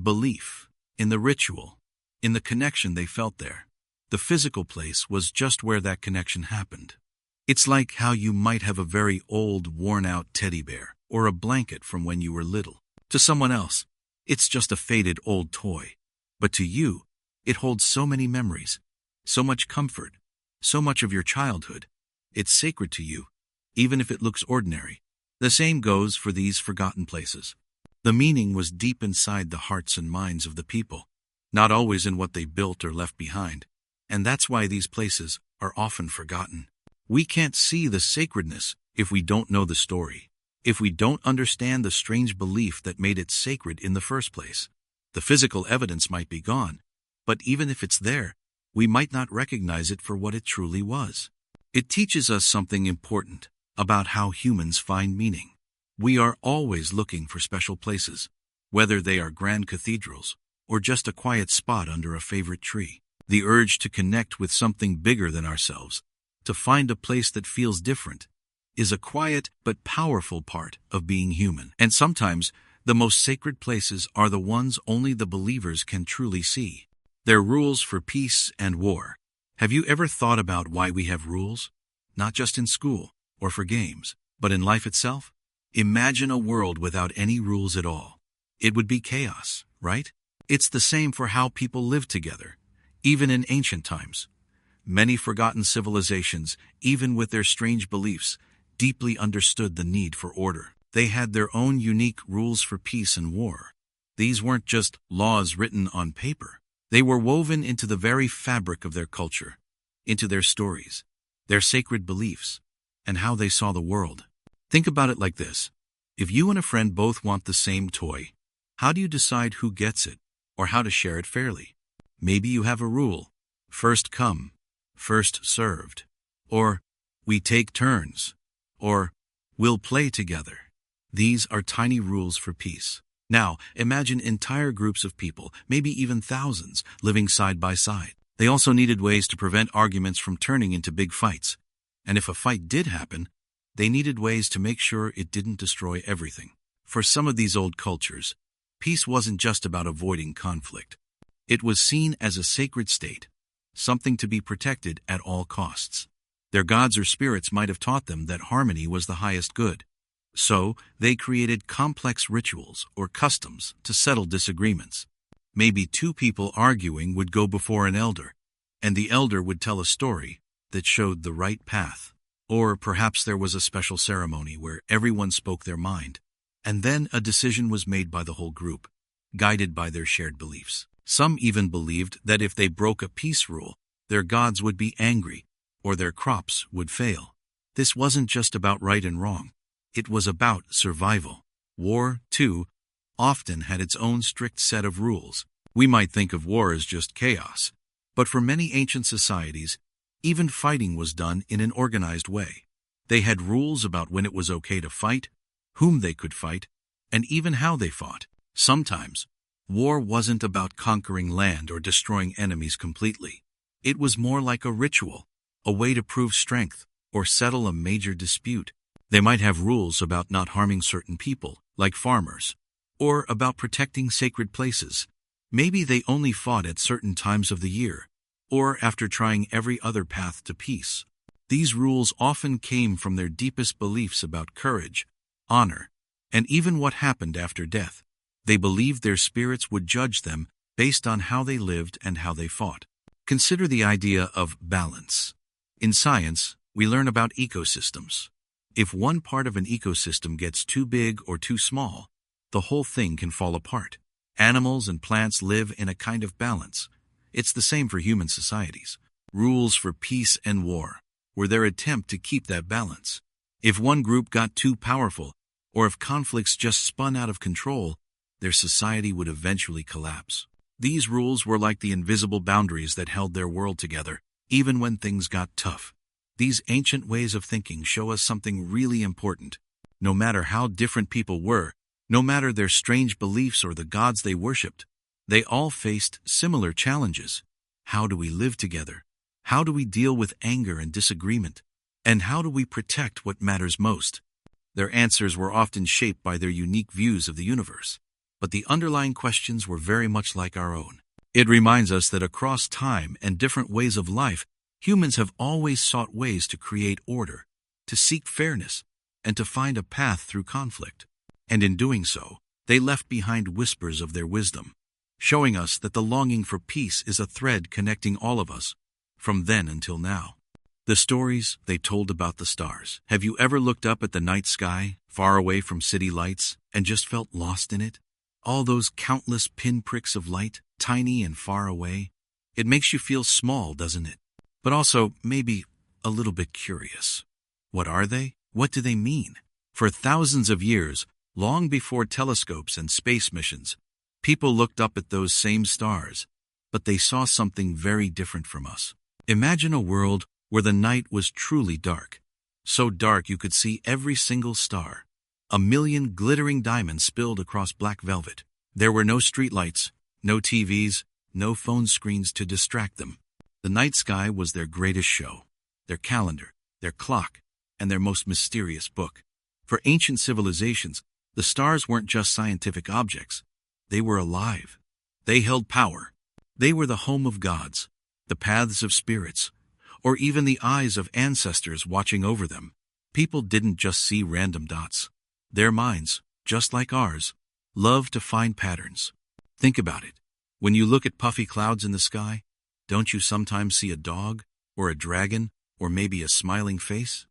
[SPEAKER 1] belief, in the ritual, in the connection they felt there. The physical place was just where that connection happened. It's like how you might have a very old, worn-out teddy bear or a blanket from when you were little. To someone else, it's just a faded old toy. But to you, it holds so many memories, so much comfort, so much of your childhood. It's sacred to you, even if it looks ordinary. The same goes for these forgotten places. The meaning was deep inside the hearts and minds of the people, not always in what they built or left behind. And that's why these places are often forgotten. We can't see the sacredness if we don't know the story, if we don't understand the strange belief that made it sacred in the first place. The physical evidence might be gone, but even if it's there, we might not recognize it for what it truly was. It teaches us something important about how humans find meaning. We are always looking for special places, whether they are grand cathedrals or just a quiet spot under a favorite tree. The urge to connect with something bigger than ourselves, to find a place that feels different, is a quiet but powerful part of being human. And sometimes, the most sacred places are the ones only the believers can truly see. They're rules for peace and war. Have you ever thought about why we have rules? Not just in school or for games, but in life itself? Imagine a world without any rules at all. It would be chaos, right? It's the same for how people live together, even in ancient times. Many forgotten civilizations, even with their strange beliefs, deeply understood the need for order. They had their own unique rules for peace and war. These weren't just laws written on paper. They were woven into the very fabric of their culture, into their stories, their sacred beliefs, and how they saw the world. Think about it like this. If you and a friend both want the same toy, how do you decide who gets it, or how to share it fairly? Maybe you have a rule: first come, first served, or we take turns, or we'll play together. These are tiny rules for peace. Now, imagine entire groups of people, maybe even thousands, living side by side. They also needed ways to prevent arguments from turning into big fights. And if a fight did happen, they needed ways to make sure it didn't destroy everything. For some of these old cultures, peace wasn't just about avoiding conflict. It was seen as a sacred state, something to be protected at all costs. Their gods or spirits might have taught them that harmony was the highest good. So, they created complex rituals or customs to settle disagreements. Maybe two people arguing would go before an elder, and the elder would tell a story that showed the right path. Or perhaps there was a special ceremony where everyone spoke their mind, and then a decision was made by the whole group, guided by their shared beliefs. Some even believed that if they broke a peace rule, their gods would be angry, or their crops would fail. This wasn't just about right and wrong. It was about survival. War, too, often had its own strict set of rules. We might think of war as just chaos, but for many ancient societies, even fighting was done in an organized way. They had rules about when it was okay to fight, whom they could fight, and even how they fought. Sometimes, war wasn't about conquering land or destroying enemies completely. It was more like a ritual, a way to prove strength or settle a major dispute. They might have rules about not harming certain people, like farmers, or about protecting sacred places. Maybe they only fought at certain times of the year, or after trying every other path to peace. These rules often came from their deepest beliefs about courage, honor, and even what happened after death. They believed their spirits would judge them based on how they lived and how they fought. Consider the idea of balance. In science, we learn about ecosystems. If one part of an ecosystem gets too big or too small, the whole thing can fall apart. Animals and plants live in a kind of balance. It's the same for human societies. Rules for peace and war were their attempt to keep that balance. If one group got too powerful, or if conflicts just spun out of control, their society would eventually collapse. These rules were like the invisible boundaries that held their world together, even when things got tough. These ancient ways of thinking show us something really important. No matter how different people were, no matter their strange beliefs or the gods they worshipped, they all faced similar challenges. How do we live together? How do we deal with anger and disagreement? And how do we protect what matters most? Their answers were often shaped by their unique views of the universe, but the underlying questions were very much like our own. It reminds us that across time and different ways of life, humans have always sought ways to create order, to seek fairness, and to find a path through conflict. And in doing so, they left behind whispers of their wisdom, showing us that the longing for peace is a thread connecting all of us, from then until now. The stories they told about the stars. Have you ever looked up at the night sky, far away from city lights, and just felt lost in it? All those countless pinpricks of light, tiny and far away. It makes you feel small, doesn't it? But also, maybe, a little bit curious. What are they? What do they mean? For thousands of years, long before telescopes and space missions, people looked up at those same stars, but they saw something very different from us. Imagine a world where the night was truly dark, so dark you could see every single star, A million glittering diamonds spilled across black velvet. There were no streetlights, no TVs, no phone screens to distract them. The night sky was their greatest show, their calendar, their clock, and their most mysterious book. For ancient civilizations, the stars weren't just scientific objects. They were alive. They held power. They were the home of gods, the paths of spirits, or even the eyes of ancestors watching over them. People didn't just see random dots. Their minds, just like ours, love to find patterns. Think about it. When you look at puffy clouds in the sky, don't you sometimes see a dog, or a dragon, or maybe a smiling face?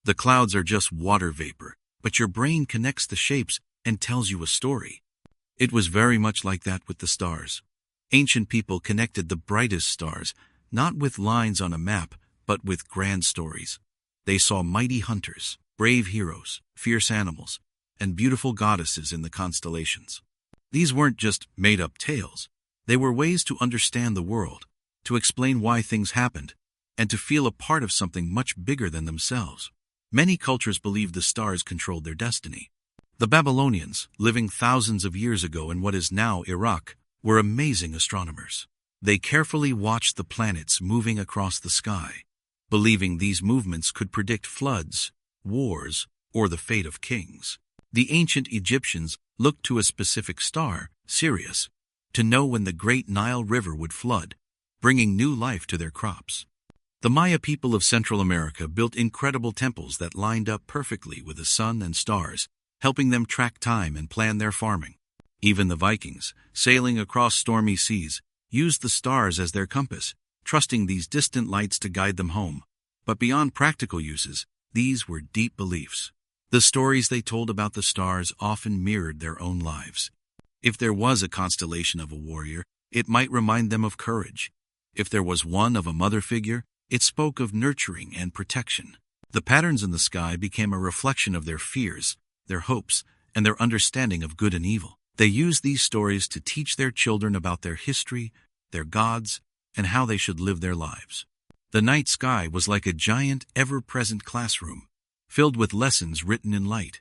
[SPEAKER 1] The clouds are just water vapor, but your brain connects the shapes and tells you a story. It was very much like that with the stars. Ancient people connected the brightest stars, not with lines on a map, but with grand stories. They saw mighty hunters, brave heroes, fierce animals, and beautiful goddesses in the constellations. These weren't just made-up tales. They were ways to understand the world, to explain why things happened, and to feel a part of something much bigger than themselves. Many cultures believed the stars controlled their destiny. The Babylonians, living thousands of years ago in what is now Iraq, were amazing astronomers. They carefully watched the planets moving across the sky, believing these movements could predict floods, wars, or the fate of kings. The ancient Egyptians looked to a specific star, Sirius, to know when the great Nile River would flood, bringing new life to their crops. The Maya people of Central America built incredible temples that lined up perfectly with the sun and stars, helping them track time and plan their farming. Even the Vikings, sailing across stormy seas, used the stars as their compass, trusting these distant lights to guide them home. But beyond practical uses, these were deep beliefs. The stories they told about the stars often mirrored their own lives. If there was a constellation of a warrior, it might remind them of courage. If there was one of a mother figure, it spoke of nurturing and protection. The patterns in the sky became a reflection of their fears, their hopes, and their understanding of good and evil. They used these stories to teach their children about their history, their gods, and how they should live their lives. The night sky was like a giant, ever-present classroom, filled with lessons written in light.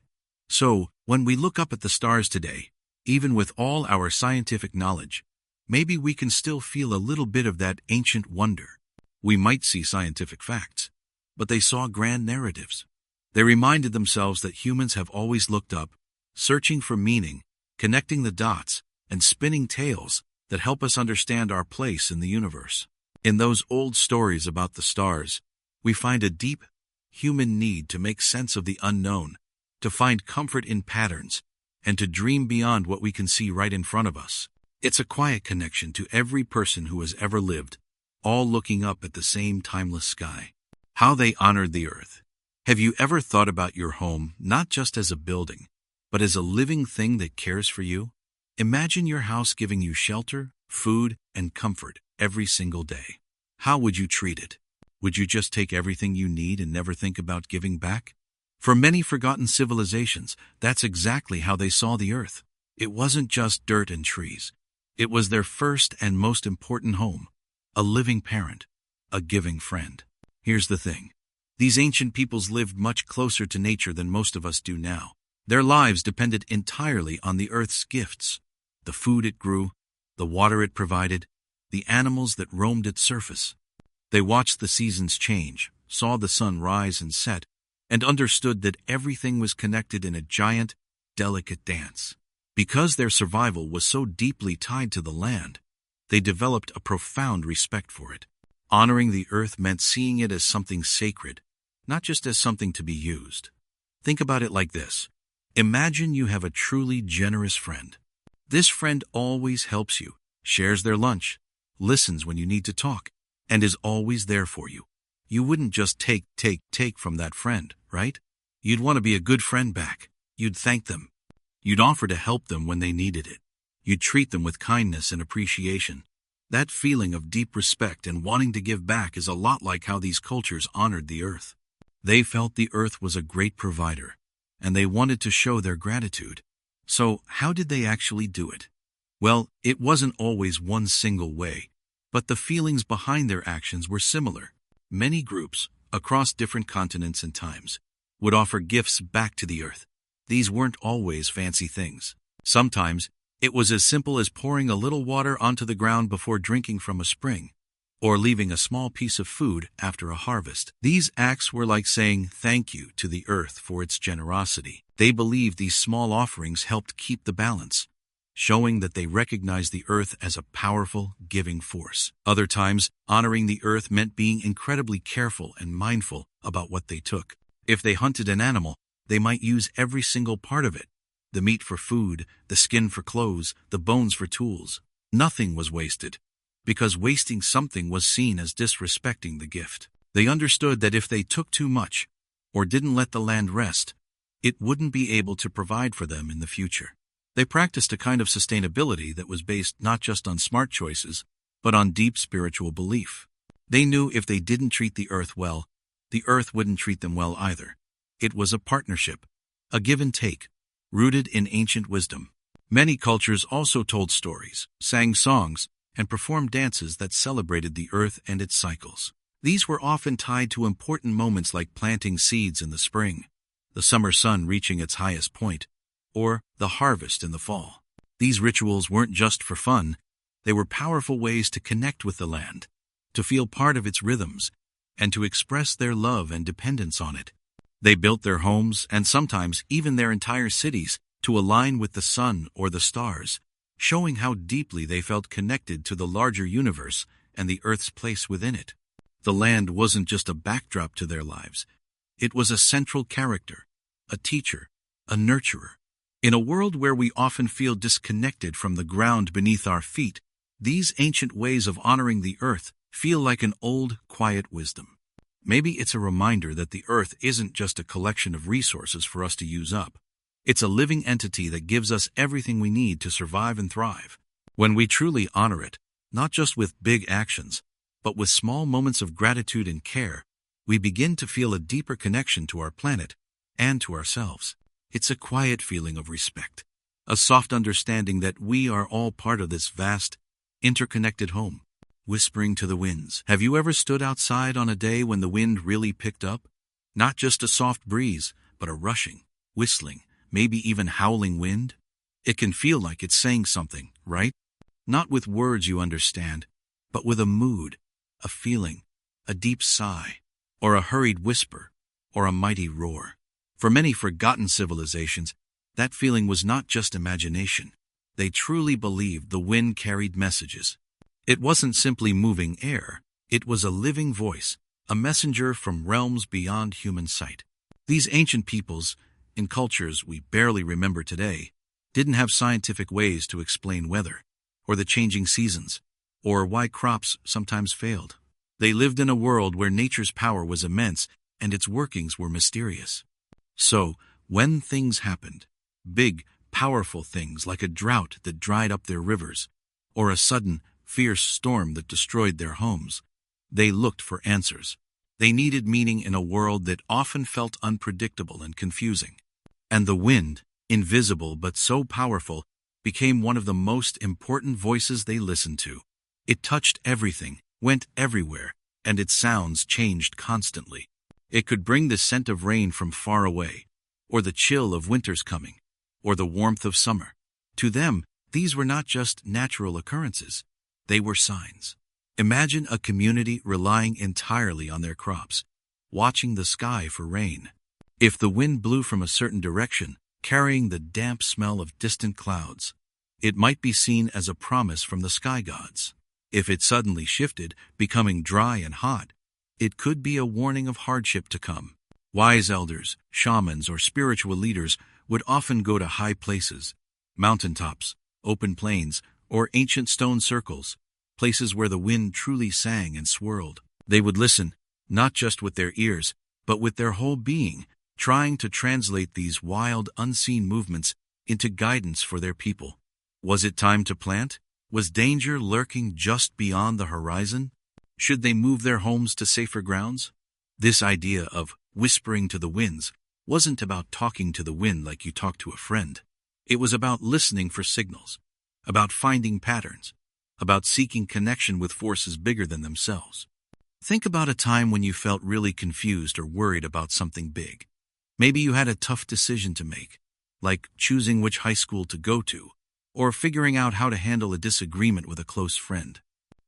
[SPEAKER 1] So, when we look up at the stars today, even with all our scientific knowledge, maybe we can still feel a little bit of that ancient wonder. We might see scientific facts, but they saw grand narratives. They reminded themselves that humans have always looked up, searching for meaning, connecting the dots, and spinning tales that help us understand our place in the universe. In those old stories about the stars, we find a deep, human need to make sense of the unknown, to find comfort in patterns, and to dream beyond what we can see right in front of us. It's a quiet connection to every person who has ever lived, all looking up at the same timeless sky. How they honored the earth. Have you ever thought about your home not just as a building, but as a living thing that cares for you? Imagine your house giving you shelter, food, and comfort every single day. How would you treat it? Would you just take everything you need and never think about giving back? For many forgotten civilizations, that's exactly how they saw the earth. It wasn't just dirt and trees. It was their first and most important home, a living parent, a giving friend. Here's the thing. These ancient peoples lived much closer to nature than most of us do now. Their lives depended entirely on the earth's gifts, the food it grew, the water it provided, the animals that roamed its surface. They watched the seasons change, saw the sun rise and set, and understood that everything was connected in a giant, delicate dance. Because their survival was so deeply tied to the land, they developed a profound respect for it. Honoring the earth meant seeing it as something sacred, not just as something to be used. Think about it like this. Imagine you have a truly generous friend. This friend always helps you, shares their lunch, listens when you need to talk, and is always there for you. You wouldn't just take from that friend, right? You'd want to be a good friend back. You'd thank them. You'd offer to help them when they needed it. You'd treat them with kindness and appreciation. That feeling of deep respect and wanting to give back is a lot like how these cultures honored the earth. They felt the earth was a great provider, and they wanted to show their gratitude. So, how did they actually do it? Well, it wasn't always one single way, but the feelings behind their actions were similar. Many groups, across different continents and times, would offer gifts back to the earth. These weren't always fancy things. Sometimes, it was as simple as pouring a little water onto the ground before drinking from a spring, or leaving a small piece of food after a harvest. These acts were like saying thank you to the earth for its generosity. They believed these small offerings helped keep the balance, showing that they recognized the earth as a powerful, giving force. Other times, honoring the earth meant being incredibly careful and mindful about what they took. If they hunted an animal, they might use every single part of it: the meat for food, the skin for clothes, the bones for tools. Nothing was wasted, because wasting something was seen as disrespecting the gift. They understood that if they took too much, or didn't let the land rest, it wouldn't be able to provide for them in the future. They practiced a kind of sustainability that was based not just on smart choices, but on deep spiritual belief. They knew if they didn't treat the earth well, the earth wouldn't treat them well either. It was a partnership, a give and take, rooted in ancient wisdom. Many cultures also told stories, sang songs, and performed dances that celebrated the earth and its cycles. These were often tied to important moments like planting seeds in the spring, the summer sun reaching its highest point, or the harvest in the fall. These rituals weren't just for fun, they were powerful ways to connect with the land, to feel part of its rhythms, and to express their love and dependence on it. They built their homes, and sometimes even their entire cities, to align with the sun or the stars, showing how deeply they felt connected to the larger universe and the earth's place within it. The land wasn't just a backdrop to their lives. It was a central character, a teacher, a nurturer. In a world where we often feel disconnected from the ground beneath our feet, these ancient ways of honoring the earth feel like an old, quiet wisdom. Maybe it's a reminder that the earth isn't just a collection of resources for us to use up. It's a living entity that gives us everything we need to survive and thrive. When we truly honor it, not just with big actions, but with small moments of gratitude and care, we begin to feel a deeper connection to our planet and to ourselves. It's a quiet feeling of respect, a soft understanding that we are all part of this vast, interconnected home. Whispering to the winds. Have you ever stood outside on a day when the wind really picked up? Not just a soft breeze, but a rushing, whistling, maybe even howling wind? It can feel like it's saying something, right? Not with words you understand, but with a mood, a feeling, a deep sigh, or a hurried whisper, or a mighty roar. For many forgotten civilizations, that feeling was not just imagination. They truly believed the wind carried messages. It wasn't simply moving air, it was a living voice, a messenger from realms beyond human sight. These ancient peoples, in cultures we barely remember today, didn't have scientific ways to explain weather, or the changing seasons, or why crops sometimes failed. They lived in a world where nature's power was immense and its workings were mysterious. So, when things happened, big, powerful things like a drought that dried up their rivers, or a sudden, fierce storm that destroyed their homes, they looked for answers. They needed meaning in a world that often felt unpredictable and confusing. And the wind, invisible but so powerful, became one of the most important voices they listened to. It touched everything, went everywhere, and its sounds changed constantly. It could bring the scent of rain from far away, or the chill of winter's coming, or the warmth of summer. To them, these were not just natural occurrences. They were signs. Imagine a community relying entirely on their crops, watching the sky for rain. If the wind blew from a certain direction, carrying the damp smell of distant clouds, it might be seen as a promise from the sky gods. If it suddenly shifted, becoming dry and hot, it could be a warning of hardship to come. Wise elders, shamans, or spiritual leaders would often go to high places, mountaintops, open plains, or ancient stone circles, places where the wind truly sang and swirled. They would listen, not just with their ears, but with their whole being, trying to translate these wild, unseen movements into guidance for their people. Was it time to plant? Was danger lurking just beyond the horizon? Should they move their homes to safer grounds? This idea of whispering to the winds wasn't about talking to the wind like you talk to a friend. It was about listening for signals, about finding patterns, about seeking connection with forces bigger than themselves. Think about a time when you felt really confused or worried about something big. Maybe you had a tough decision to make, like choosing which high school to go to, or figuring out how to handle a disagreement with a close friend.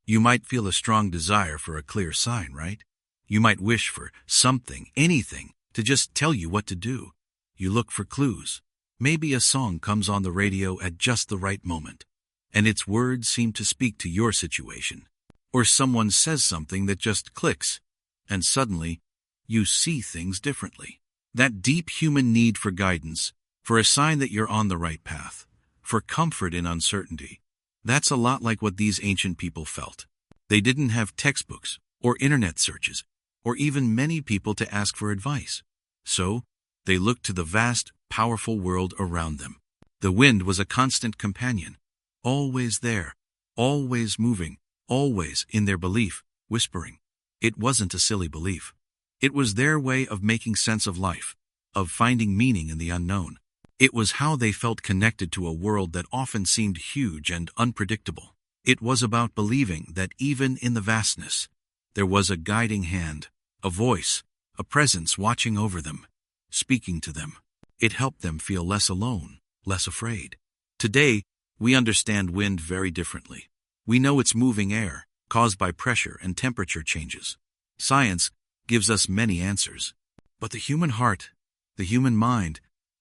[SPEAKER 1] You might feel a strong desire for a clear sign, right? You might wish for something, anything, to just tell you what to do. You look for clues. Maybe a song comes on the radio at just the right moment, and its words seem to speak to your situation. Or someone says something that just clicks, and suddenly, you see things differently. That deep human need for guidance, for a sign that you're on the right path, for comfort in uncertainty. That's a lot like what these ancient people felt. They didn't have textbooks, or internet searches, or even many people to ask for advice. So, they looked to the vast, powerful world around them. The wind was a constant companion, always there, always moving, always, in their belief, whispering. It wasn't a silly belief. It was their way of making sense of life, of finding meaning in the unknown. It was how they felt connected to a world that often seemed huge and unpredictable. It was about believing that even in the vastness, there was a guiding hand, a voice, a presence watching over them, speaking to them. It helped them feel less alone, less afraid. Today, we understand wind very differently. We know it's moving air, caused by pressure and temperature changes. Science gives us many answers. But the human heart, the human mind,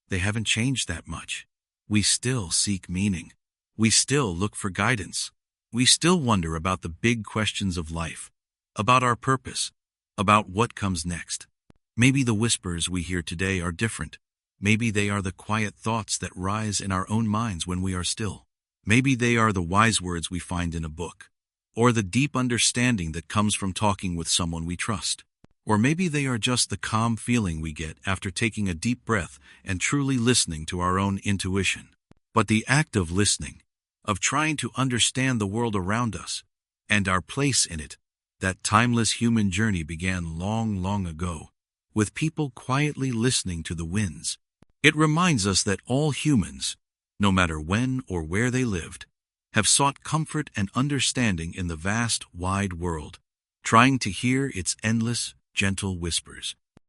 [SPEAKER 1] they haven't changed that much. We still seek meaning. We still look for guidance. We still wonder about the big questions of life, about our purpose, about what comes next. Maybe the whispers we hear today are different. Maybe they are the quiet thoughts that rise in our own minds when we are still. Maybe they are the wise words we find in a book, or the deep understanding that comes from talking with someone we trust. Or maybe they are just the calm feeling we get after taking a deep breath and truly listening to our own intuition. But the act of listening, of trying to understand the world around us and our place in it, that timeless human journey began long, long ago, with people quietly listening to the winds. It reminds us that all humans, no matter when or where they lived, have sought comfort and understanding in the vast, wide world, trying to hear its endless, gentle whispers.